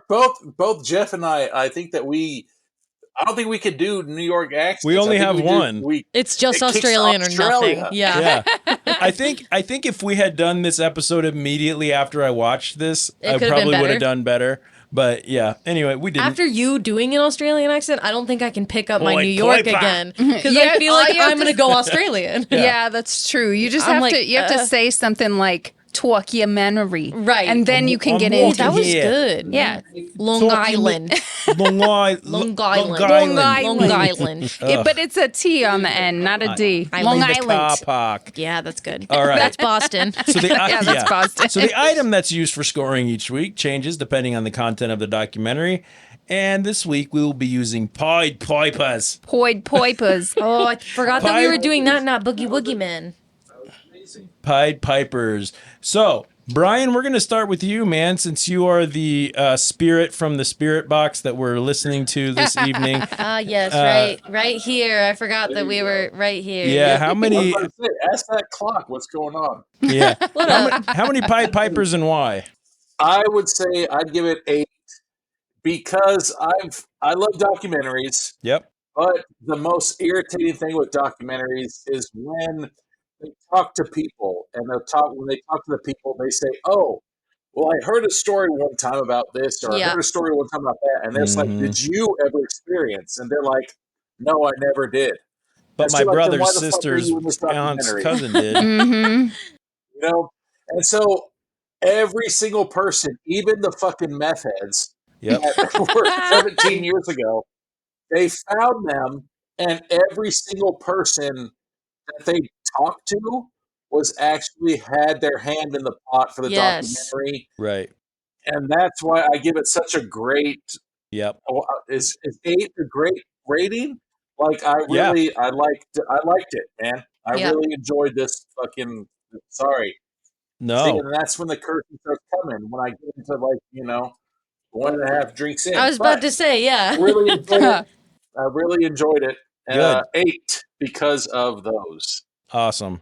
Speaker 1: both Jeff and I think that I don't think we could do New York accents.
Speaker 2: We only have one.
Speaker 3: It's just
Speaker 1: It kicks
Speaker 3: Australian or
Speaker 1: Australia.
Speaker 3: nothing. Yeah.
Speaker 2: I think if we had done this episode immediately after I watched this,
Speaker 3: It
Speaker 2: I
Speaker 3: could've been
Speaker 2: probably would
Speaker 3: better.
Speaker 2: have done better. But yeah, anyway, we didn't.
Speaker 3: After you doing an Australian accent, I don't think I can pick up my
Speaker 2: Boy,
Speaker 3: New York
Speaker 2: boy,
Speaker 3: again
Speaker 4: bah.
Speaker 3: because
Speaker 4: Yeah,
Speaker 3: I feel
Speaker 4: all
Speaker 3: like
Speaker 4: you have
Speaker 3: I'm
Speaker 4: to-
Speaker 3: going to go Australian.
Speaker 4: Yeah, that's true. You just
Speaker 3: I'm
Speaker 4: have
Speaker 3: like,
Speaker 4: to. You have to say something like Talkumentary,
Speaker 3: Right.
Speaker 4: and then you can
Speaker 2: I'm
Speaker 4: get
Speaker 2: walking
Speaker 4: into
Speaker 3: That was
Speaker 2: here.
Speaker 3: good.
Speaker 4: Yeah.
Speaker 3: Long Island.
Speaker 2: Long Island.
Speaker 3: Long Island.
Speaker 4: Long
Speaker 3: Long Island.
Speaker 4: Yeah, but it's a T on the end, not a D.
Speaker 3: I
Speaker 4: Long
Speaker 3: like
Speaker 2: The car
Speaker 4: Island.
Speaker 2: park.
Speaker 3: Yeah, that's good.
Speaker 2: All right.
Speaker 3: That's Boston.
Speaker 2: So the,
Speaker 4: Yeah, that's Boston.
Speaker 2: So the item that's used for scoring each week changes depending on the content of the documentary. And this week we will be using Pied Pipers.
Speaker 4: Pied Pipers.
Speaker 3: Oh, I forgot that we were doing not Boogie Woogie Man.
Speaker 2: Pied Pipers. So, Brian, we're going to start with you, man, since you are the spirit from the spirit box that we're listening to this evening.
Speaker 3: Yes, right here. I forgot that we were right here.
Speaker 2: Yeah, how many?
Speaker 1: Ask that clock what's going on.
Speaker 2: Yeah, how many Pied Pipers and why?
Speaker 1: I would say I'd give it 8 because I love documentaries.
Speaker 2: Yep.
Speaker 1: But the most irritating thing with documentaries is when they talk to people, and when they talk to the people, they say, "Oh, well, I heard a story one time about this, or I heard a story one time about that," and it's like, "Did you ever experience?" And they're like, "No, I never did."
Speaker 2: But
Speaker 1: And
Speaker 2: my
Speaker 1: so, like, then
Speaker 2: brother's
Speaker 1: why the fuck are
Speaker 2: sister's
Speaker 1: you in this
Speaker 2: aunt's
Speaker 1: documentary?
Speaker 2: cousin did.
Speaker 4: Mm-hmm.
Speaker 1: You know, and so every single person, even the fucking meth heads
Speaker 2: Yep.
Speaker 1: that were 17 years ago, they found them, and every single person that they talked to was actually had their hand in the pot for the documentary.
Speaker 2: Right.
Speaker 1: And that's why I give it such a great.
Speaker 2: Yep.
Speaker 1: Is 8 a great rating? Like I liked it, man. I really enjoyed this fucking. Sorry.
Speaker 2: No.
Speaker 1: See, and that's when the curtain starts coming. When I get into 1.5 drinks in.
Speaker 3: I was about to say, yeah.
Speaker 1: I really enjoyed it. I really enjoyed it. And,
Speaker 2: Good.
Speaker 1: 8 because of those.
Speaker 2: Awesome.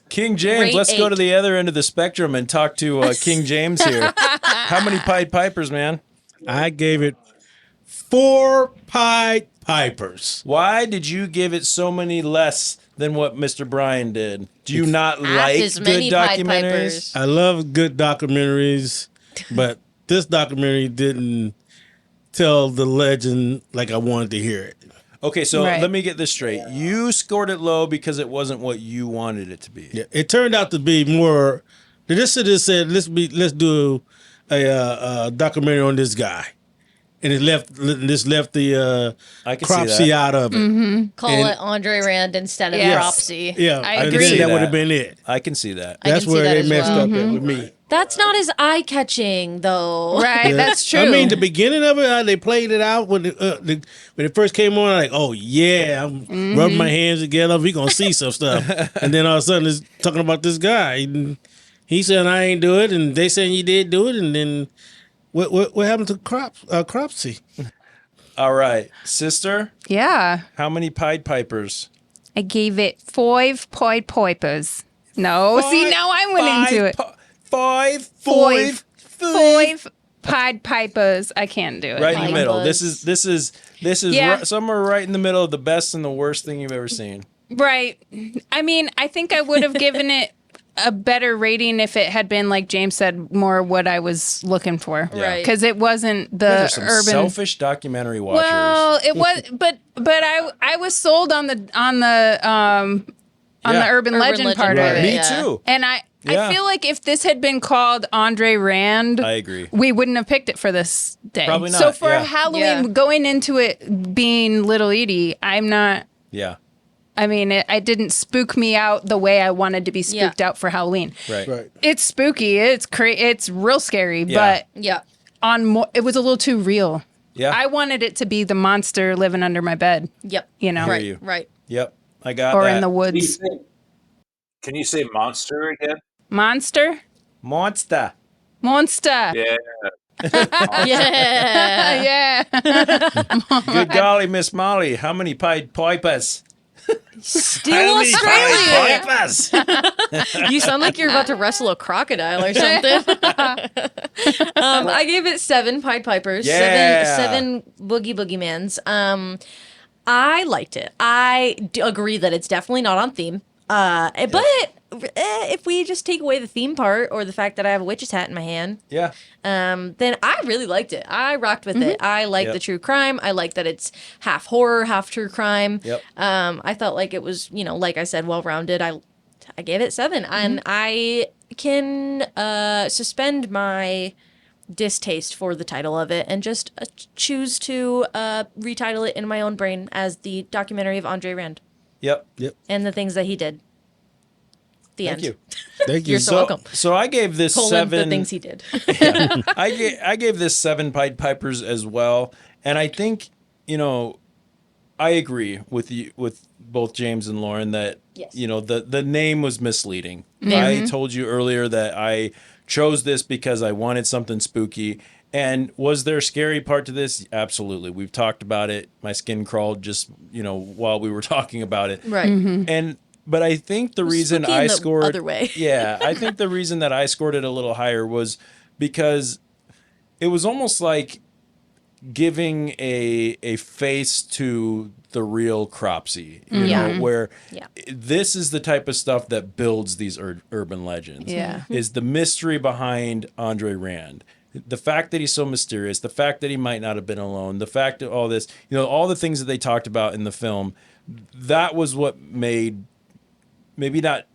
Speaker 2: King James,
Speaker 3: Rate
Speaker 2: let's go
Speaker 3: 8.
Speaker 2: to the other end of the spectrum and talk to King James here. How many Pied Pipers, man?
Speaker 5: I gave it 4 Pied Pipers.
Speaker 2: Why did you give it so many less than what Mr. Brian did? Do you not
Speaker 3: Half
Speaker 2: like
Speaker 3: as
Speaker 2: good
Speaker 3: many Pied
Speaker 2: documentaries?
Speaker 3: Pipers.
Speaker 5: I love good documentaries, but this documentary didn't tell the legend like I wanted to hear it.
Speaker 2: Okay, so
Speaker 4: Right.
Speaker 2: let me get this straight. You scored it low because it wasn't what you wanted it to be.
Speaker 5: Yeah, it turned out to be more. This said, let's do a documentary on this guy, and it left the
Speaker 2: I can see
Speaker 5: Cropsey
Speaker 2: that.
Speaker 5: out of it.
Speaker 4: Mm-hmm.
Speaker 3: Call it Andre Rand instead of
Speaker 4: Yes.
Speaker 3: Cropsey.
Speaker 5: Yeah,
Speaker 4: I
Speaker 5: and
Speaker 4: agree.
Speaker 5: That
Speaker 2: that.
Speaker 5: would have been it.
Speaker 2: I can see that.
Speaker 3: I
Speaker 5: That's
Speaker 3: can see
Speaker 5: where
Speaker 3: that
Speaker 5: they
Speaker 3: as
Speaker 5: messed
Speaker 3: well.
Speaker 5: up at with me.
Speaker 3: That's not as eye-catching, though.
Speaker 4: Right,
Speaker 5: Yeah.
Speaker 4: that's true.
Speaker 5: I mean, the beginning of it, how they played it out when when it first came on, like, oh yeah, I'm rubbing my hands together. We gonna see some stuff, and then all of a sudden, it's talking about this guy. And he said I ain't do it, and they saying you did do it, and then what happened to Cropsey?
Speaker 2: All right, sister,
Speaker 4: Yeah.
Speaker 2: how many Pied Pipers?
Speaker 4: I gave it 5 Pied Pipers. No, see, now I went into it.
Speaker 2: Five
Speaker 4: 5 Pied Pipers. I can't do it.
Speaker 2: right in the
Speaker 3: Pied
Speaker 2: middle.
Speaker 3: Pipers.
Speaker 2: This is
Speaker 4: Yeah.
Speaker 2: somewhere right in the middle of the best and the worst thing you've ever seen.
Speaker 4: Right. I mean, I think I would have given it a better rating if it had been, like James said, more what I was looking for.
Speaker 2: Yeah.
Speaker 3: Right.
Speaker 4: Because it wasn't the
Speaker 2: There's some
Speaker 4: urban.
Speaker 2: selfish documentary watchers.
Speaker 4: Well, it was, but I was sold on the
Speaker 2: Yeah.
Speaker 4: urban legend part
Speaker 3: legend
Speaker 4: of
Speaker 3: part,
Speaker 4: it.
Speaker 2: Me
Speaker 3: yeah.
Speaker 2: too.
Speaker 4: And I feel like if this had been called Andre Rand,
Speaker 2: I agree.
Speaker 4: we wouldn't have picked it for this day.
Speaker 2: Probably not,
Speaker 4: So for
Speaker 2: yeah.
Speaker 4: Halloween, going into it being Little Edie, I'm not.
Speaker 2: Yeah.
Speaker 4: I mean, it didn't spook me out the way I wanted to be spooked out for Halloween.
Speaker 2: Right.
Speaker 4: It's spooky. It's real scary,
Speaker 2: Yeah.
Speaker 4: but it was a little too real.
Speaker 2: Yeah.
Speaker 4: I wanted it to be the monster living under my bed.
Speaker 3: Yep.
Speaker 4: You know.
Speaker 2: I hear you.
Speaker 3: Right.
Speaker 2: Yep. I got
Speaker 4: Or
Speaker 2: that.
Speaker 4: in the woods.
Speaker 1: Can you say monster again?
Speaker 4: Monster.
Speaker 2: Monster.
Speaker 4: Monster.
Speaker 1: Yeah.
Speaker 4: Yeah.
Speaker 2: Good golly, Miss Molly. How many Pied Pipers?
Speaker 3: Still
Speaker 2: Pied
Speaker 3: Australia.
Speaker 2: Pipers.
Speaker 3: You sound like you're about to wrestle a crocodile or something. I gave it 7 Pied Pipers.
Speaker 2: Yeah.
Speaker 3: Seven Boogie Boogeymans. I liked it. I agree that it's definitely not on theme. But if we just take away the theme part or the fact that I have a witch's hat in my hand,
Speaker 2: Yeah.
Speaker 3: then I really liked it. I rocked with it. I like
Speaker 2: Yep.
Speaker 3: the true crime. I like that it's half horror, half true crime.
Speaker 2: Yep.
Speaker 3: I felt like it was, like I said, well-rounded. I gave it 7, and I can suspend my distaste for the title of it and just choose to retitle it in my own brain as the documentary of Andre Rand.
Speaker 2: Yep.
Speaker 3: And the things that he did. The end.
Speaker 2: Thank you.
Speaker 5: Thank you.
Speaker 3: You're so welcome.
Speaker 2: So I gave this
Speaker 3: Colon,
Speaker 2: 7.
Speaker 3: the things he did.
Speaker 2: Yeah. I gave this 7 Pied Pipers as well, and I think I agree with you, with both James and Lauren, that the name was misleading. I told you earlier that I chose this because I wanted something spooky. And was there a scary part to this? Absolutely. We've talked about it. My skin crawled just, while we were talking about it.
Speaker 3: Right.
Speaker 2: But I think the reason
Speaker 3: spooky in
Speaker 2: I
Speaker 3: the
Speaker 2: scored
Speaker 3: other way.
Speaker 2: Yeah, I think the reason that I scored it a little higher was because it was almost like giving a face to the real Cropsey, where this is the type of stuff that builds these urban legends.
Speaker 4: Yeah.
Speaker 2: Is the mystery behind Andre Rand. The fact that he's so mysterious, the fact that he might not have been alone, the fact that all this, all the things that they talked about in the film, that was what maybe not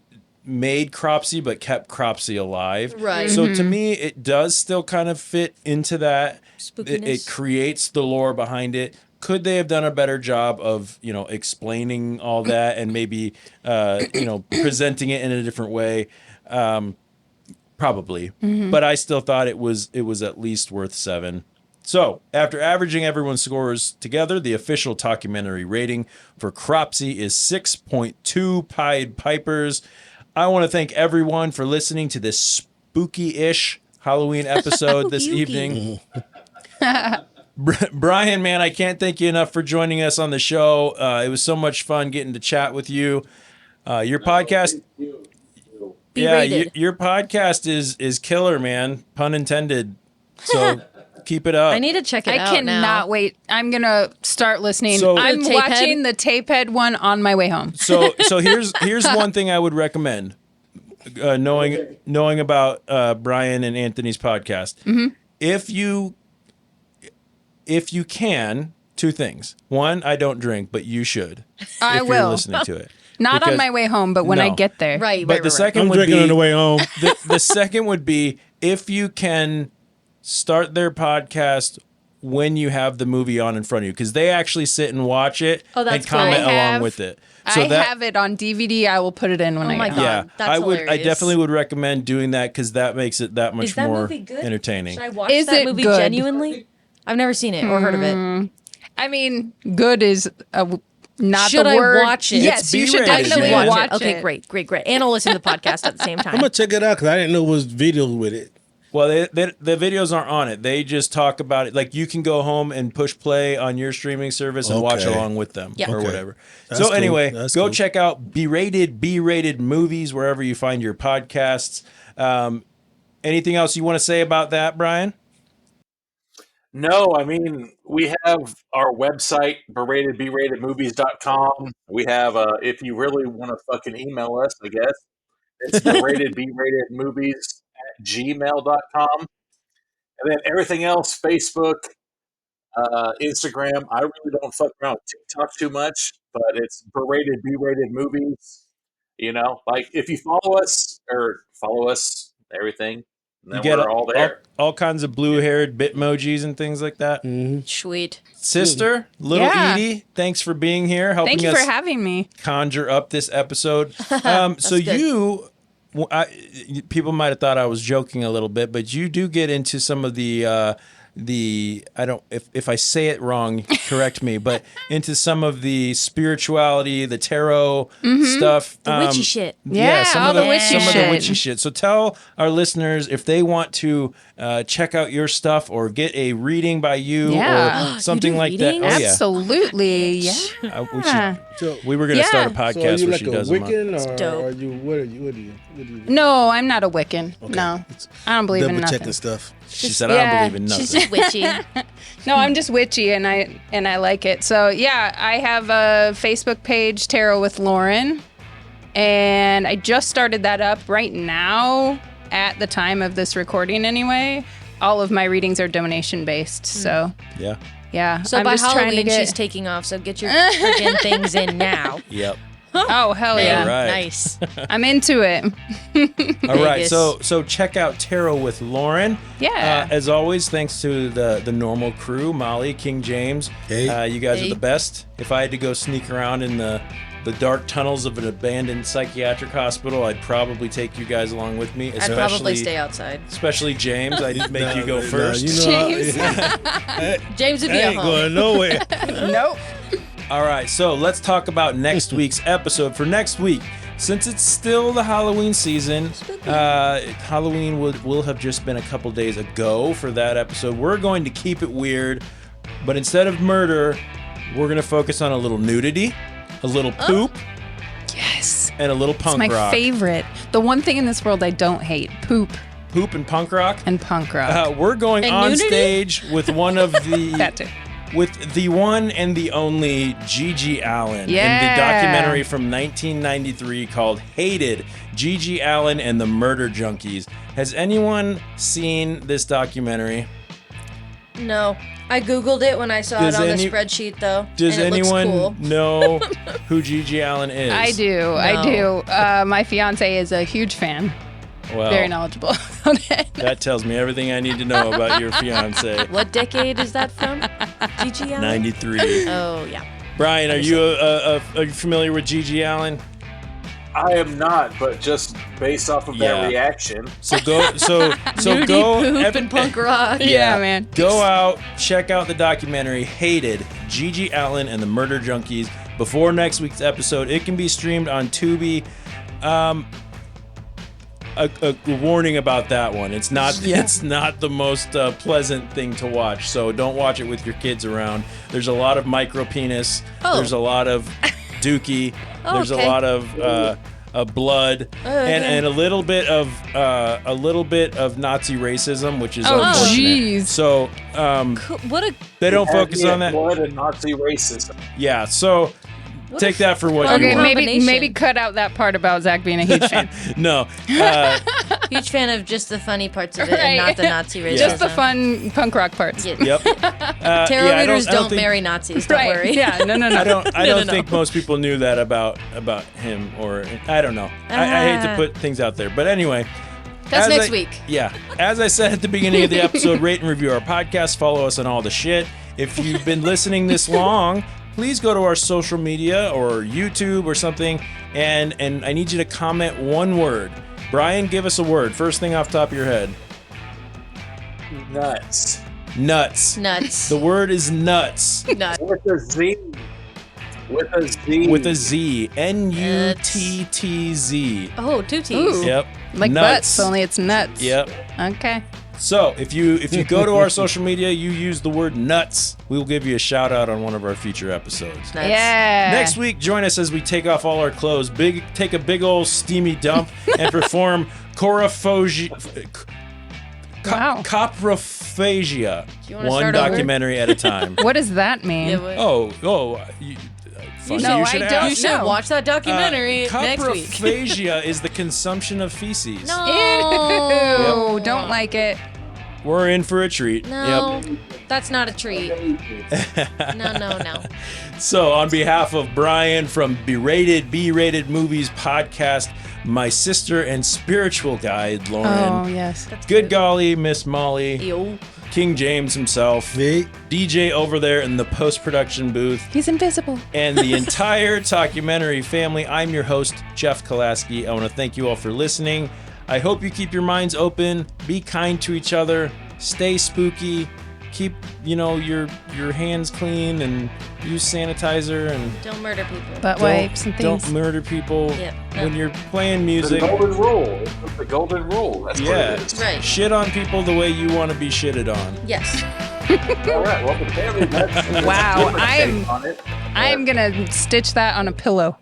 Speaker 2: made Cropsey, but kept Cropsey alive.
Speaker 3: Right.
Speaker 2: So to me, it does still kind of fit into that. It creates the lore behind it. Could they have done a better job of, explaining all that and maybe, presenting it in a different way? Probably, but I still thought it was at least worth 7. So after averaging everyone's scores together, the official documentary rating for Cropsey is 6.2 Pied Pipers. I want to thank everyone for listening to this spooky-ish Halloween episode this evening. Brian, man, I can't thank you enough for joining us on the show. It was so much fun getting to chat with you. Your podcast. Your podcast is killer, man. Pun intended. So keep it up.
Speaker 3: I need to check it out
Speaker 4: I cannot
Speaker 3: now.
Speaker 4: wait. I'm going to start listening.
Speaker 2: So-
Speaker 4: I'm
Speaker 3: The tape
Speaker 4: watching
Speaker 3: head?
Speaker 4: the tape head one on my way home.
Speaker 2: So here's one thing I would recommend. Knowing about Brian and Anthony's podcast. If you can, 2 things. 1, I don't drink, but you should.
Speaker 4: I
Speaker 2: if
Speaker 4: will.
Speaker 2: You're listening to it.
Speaker 4: Not on
Speaker 2: Because-
Speaker 4: my way home, but when I
Speaker 2: No.
Speaker 4: get there.
Speaker 3: Right,
Speaker 2: But the second
Speaker 5: I'm
Speaker 2: would
Speaker 5: drinking
Speaker 2: be
Speaker 5: on the way home.
Speaker 2: the second would be if you can start their podcast when you have the movie on in front of you, because they actually sit and watch it
Speaker 3: Oh, that's
Speaker 2: and comment
Speaker 4: cool. I
Speaker 2: along
Speaker 4: have-
Speaker 2: with it.
Speaker 4: I have it on DVD. I will put it in when I
Speaker 3: my
Speaker 4: get
Speaker 3: God.
Speaker 4: home.
Speaker 2: Yeah,
Speaker 3: That's
Speaker 2: I
Speaker 3: hilarious.
Speaker 2: definitely would recommend doing that because that makes it that much
Speaker 3: Is that
Speaker 2: more
Speaker 3: movie good?
Speaker 2: entertaining.
Speaker 3: Should I watch
Speaker 4: Is
Speaker 3: that
Speaker 4: it
Speaker 3: movie
Speaker 4: good?
Speaker 3: genuinely? I've never seen it or heard of it.
Speaker 4: I mean, good is not
Speaker 3: Should
Speaker 4: the
Speaker 3: I
Speaker 4: word.
Speaker 3: watch it?
Speaker 4: Yes, you should
Speaker 2: B-rated,
Speaker 4: definitely
Speaker 2: man.
Speaker 4: watch it.
Speaker 3: Okay, great. And I'll listen to the podcast at the same
Speaker 5: I'm
Speaker 3: time.
Speaker 5: gonna check it out because I didn't know it was videos with it.
Speaker 2: Well, the videos aren't on it. They just talk about it. Like you can go home and push play on your streaming service and watch
Speaker 5: Okay.
Speaker 2: along with them or
Speaker 5: Okay.
Speaker 2: whatever.
Speaker 5: That's
Speaker 2: So
Speaker 5: cool.
Speaker 2: anyway,
Speaker 5: That's
Speaker 2: go
Speaker 5: cool.
Speaker 2: check out B-Rated Movies wherever you find your podcasts. Anything else you want to say about that, Brian?
Speaker 1: No, I mean, we have our website, beratedbratedmovies.com. We have, if you really want to fucking email us, I guess, it's beratedbratedmovies@gmail.com. And then everything else, Facebook, Instagram. I really don't fuck around with TikTok too much, but it's berated B-rated movies. Like if you follow us, everything, then
Speaker 2: You get
Speaker 1: we're all there.
Speaker 2: all kinds of blue-haired Bitmojis and things like that.
Speaker 3: Sweet.
Speaker 2: Sister, little
Speaker 4: Yeah.
Speaker 2: Edie, thanks for being here, helping
Speaker 4: Thank you
Speaker 2: us
Speaker 4: for having me.
Speaker 2: conjure up this episode. So
Speaker 3: good.
Speaker 2: people might have thought I was joking a little bit, but you do get into some of the I don't if I say it wrong, correct me, but into some of the spirituality, the tarot stuff,
Speaker 3: The witchy shit.
Speaker 4: Yeah,
Speaker 2: some
Speaker 4: all
Speaker 2: of
Speaker 4: the witchy
Speaker 2: some of the
Speaker 4: shit.
Speaker 2: witchy shit. So tell our listeners if they want to check out your stuff or get a reading by you
Speaker 4: Yeah.
Speaker 2: or something
Speaker 3: You do
Speaker 2: like that.
Speaker 3: readings?
Speaker 2: Oh yeah.
Speaker 4: Absolutely. Yeah.
Speaker 2: We were gonna start a
Speaker 5: So
Speaker 2: podcast
Speaker 5: are you
Speaker 2: where
Speaker 5: like
Speaker 2: she
Speaker 5: a
Speaker 2: does them.
Speaker 5: Wiccan, or
Speaker 3: dope.
Speaker 5: are you? What are you?
Speaker 4: No, I'm not a Wiccan. No, I don't believe in
Speaker 5: Double
Speaker 4: nothing.
Speaker 5: checking stuff.
Speaker 2: She said, "I don't believe in nothing."
Speaker 3: She's just witchy.
Speaker 4: No, I'm just witchy, and I like it. So yeah, I have a Facebook page, Tarot with Lauren, and I just started that up right now at the time of this recording. Anyway, all of my readings are donation based. So
Speaker 2: Yeah.
Speaker 4: yeah,
Speaker 3: So
Speaker 4: I'm
Speaker 3: by
Speaker 4: just trying to
Speaker 3: Halloween,
Speaker 4: get.
Speaker 3: she's taking off. So get your freaking things in now.
Speaker 2: Yep.
Speaker 4: Oh hell yeah!
Speaker 2: All right.
Speaker 3: Nice.
Speaker 4: I'm into it.
Speaker 2: All right,
Speaker 3: Vegas.
Speaker 2: so check out Tarot with Lauren.
Speaker 4: Yeah.
Speaker 2: As always, thanks to the normal crew, Molly, King James.
Speaker 5: Hey.
Speaker 2: You guys
Speaker 3: Hey.
Speaker 2: are the best. If I had to go sneak around in the dark tunnels of an abandoned psychiatric hospital, I'd probably take you guys along with me.
Speaker 3: I'd probably stay outside.
Speaker 2: Especially James. I didn't make you go
Speaker 5: No,
Speaker 2: first.
Speaker 4: James.
Speaker 3: James would be
Speaker 5: I
Speaker 3: at
Speaker 5: ain't
Speaker 3: home.
Speaker 5: going nowhere.
Speaker 4: Nope.
Speaker 2: All right, so let's talk about next week's episode. For next week, since it's still the Halloween season, Halloween will have just been a couple days ago for that episode. We're going to keep it weird, but instead of murder, we're going to focus on a little nudity, a little poop,
Speaker 4: Yes.
Speaker 2: and a little
Speaker 4: It's
Speaker 2: punk
Speaker 4: my
Speaker 2: rock.
Speaker 4: favorite. The one thing in this world I don't hate: poop
Speaker 2: Poop and punk rock.
Speaker 4: and punk rock.
Speaker 2: We're going
Speaker 3: And
Speaker 2: on
Speaker 3: nudity?
Speaker 2: stage with one of the
Speaker 4: That too.
Speaker 2: with the one and the only Gigi Allen in the
Speaker 4: Yeah.
Speaker 2: documentary from 1993 called Hated, Gigi Allen and the Murder Junkies. Has anyone seen this documentary?
Speaker 3: No. I Googled it when I saw
Speaker 2: Does
Speaker 3: it on
Speaker 2: any-
Speaker 3: the spreadsheet, though.
Speaker 2: Does
Speaker 3: and it
Speaker 2: anyone
Speaker 3: looks cool.
Speaker 2: know who Gigi Allen is?
Speaker 4: I do. I do. My fiance is a huge fan.
Speaker 2: Well,
Speaker 4: Very knowledgeable. Okay.
Speaker 2: that tells me everything I need to know about your fiance.
Speaker 3: What decade is that from? Gigi Allen?
Speaker 2: 93.
Speaker 3: Oh, yeah.
Speaker 2: Brian, are you familiar with Gigi Allen?
Speaker 1: I am not, but just based off of
Speaker 2: Yeah.
Speaker 1: that reaction.
Speaker 2: So go. So
Speaker 3: Nudie,
Speaker 2: go.
Speaker 3: poop, and punk rock.
Speaker 4: Yeah, man.
Speaker 2: Go out, check out the documentary Hated, Gigi Allen and the Murder Junkies before next week's episode. It can be streamed on Tubi. A warning about that one. It's not.
Speaker 4: Yeah.
Speaker 2: It's not the most pleasant thing to watch. So don't watch it with your kids around. There's a lot of micro penis.
Speaker 3: Oh.
Speaker 2: There's a lot of dookie. There's a
Speaker 3: Okay.
Speaker 2: lot of blood and a little bit of Nazi racism, which is
Speaker 4: Oh,
Speaker 2: unfortunate.
Speaker 4: jeez.
Speaker 2: So
Speaker 3: What a
Speaker 2: they don't focus on that.
Speaker 1: Blood and Nazi racism.
Speaker 2: Yeah. So take that for what
Speaker 3: fun
Speaker 2: you
Speaker 4: Okay,
Speaker 2: want.
Speaker 3: combination.
Speaker 4: maybe cut out that part about Zach being a huge fan.
Speaker 2: No.
Speaker 3: huge fan of just the funny parts of it and
Speaker 4: Right.
Speaker 3: not the Nazi racism.
Speaker 4: Just the fun punk rock parts.
Speaker 3: Yeah.
Speaker 2: Yep.
Speaker 3: Tarot
Speaker 2: I
Speaker 3: readers
Speaker 2: I
Speaker 3: don't
Speaker 2: think-
Speaker 3: marry Nazis. Don't
Speaker 4: Right.
Speaker 3: worry.
Speaker 4: Yeah. No.
Speaker 2: I don't
Speaker 3: No.
Speaker 2: think most people knew that about him, or I don't know. I hate to put things out there, but anyway.
Speaker 3: That's
Speaker 2: as
Speaker 3: next
Speaker 2: I-
Speaker 3: week.
Speaker 2: Yeah. As I said at the beginning of the episode, rate and review our podcast. Follow us on all the shit. If you've been listening this long, please go to our social media or YouTube or something, and I need you to comment one word. Brian, give us a word. First thing off the top of your head.
Speaker 1: Nuts.
Speaker 2: Nuts.
Speaker 3: Nuts.
Speaker 2: The word is nuts.
Speaker 3: Nuts.
Speaker 1: With a Z. With a Z.
Speaker 2: With a Z. Nuttz.
Speaker 3: Oh, two T's.
Speaker 4: Ooh.
Speaker 2: Yep.
Speaker 4: Like
Speaker 2: Nuts.
Speaker 4: butts, only it's nuts.
Speaker 2: Yep.
Speaker 4: Okay.
Speaker 2: So if you go to our social media, you use the word nuts, we will give you a shout out on one of our future episodes.
Speaker 3: Nuts.
Speaker 4: Yeah.
Speaker 2: Next week, join us as we take off all our clothes, take a big old steamy dump, and perform
Speaker 4: Wow.
Speaker 2: coprophagia,
Speaker 3: Do you wanna
Speaker 2: one
Speaker 3: start over?
Speaker 2: documentary at a time.
Speaker 4: What does that mean?
Speaker 3: Yeah, what-
Speaker 2: Funny
Speaker 4: No,
Speaker 2: you should
Speaker 4: I
Speaker 2: ask.
Speaker 4: don't
Speaker 3: You should
Speaker 4: know.
Speaker 3: watch that documentary next week.
Speaker 2: Coprophagia is the consumption of feces.
Speaker 3: No.
Speaker 4: Ew. Don't like it.
Speaker 2: We're in for a treat.
Speaker 3: No, that's not a treat. No.
Speaker 2: So, on behalf of Brian from Berated B-Rated Movies podcast, my sister and spiritual guide, Lauren.
Speaker 4: Oh, yes.
Speaker 2: Good golly, Miss Molly.
Speaker 3: Yo.
Speaker 2: King James himself. DJ over there in the post-production booth.
Speaker 4: He's invisible.
Speaker 2: And the entire Talkumentary family. I'm your host, Jeff Kolaski. I want to thank you all for listening. I hope you keep your minds open, be kind to each other, stay spooky, keep, your hands clean and use sanitizer and
Speaker 3: don't murder people.
Speaker 4: Butt wipes and things.
Speaker 2: Don't murder people when you're playing music.
Speaker 1: The golden rule. It's the golden rule. That's what it is.
Speaker 3: Right.
Speaker 2: Shit on people the way you want to be shitted on.
Speaker 3: Yes.
Speaker 1: All right. Well, the family.
Speaker 4: Wow. I am gonna stitch that on a pillow.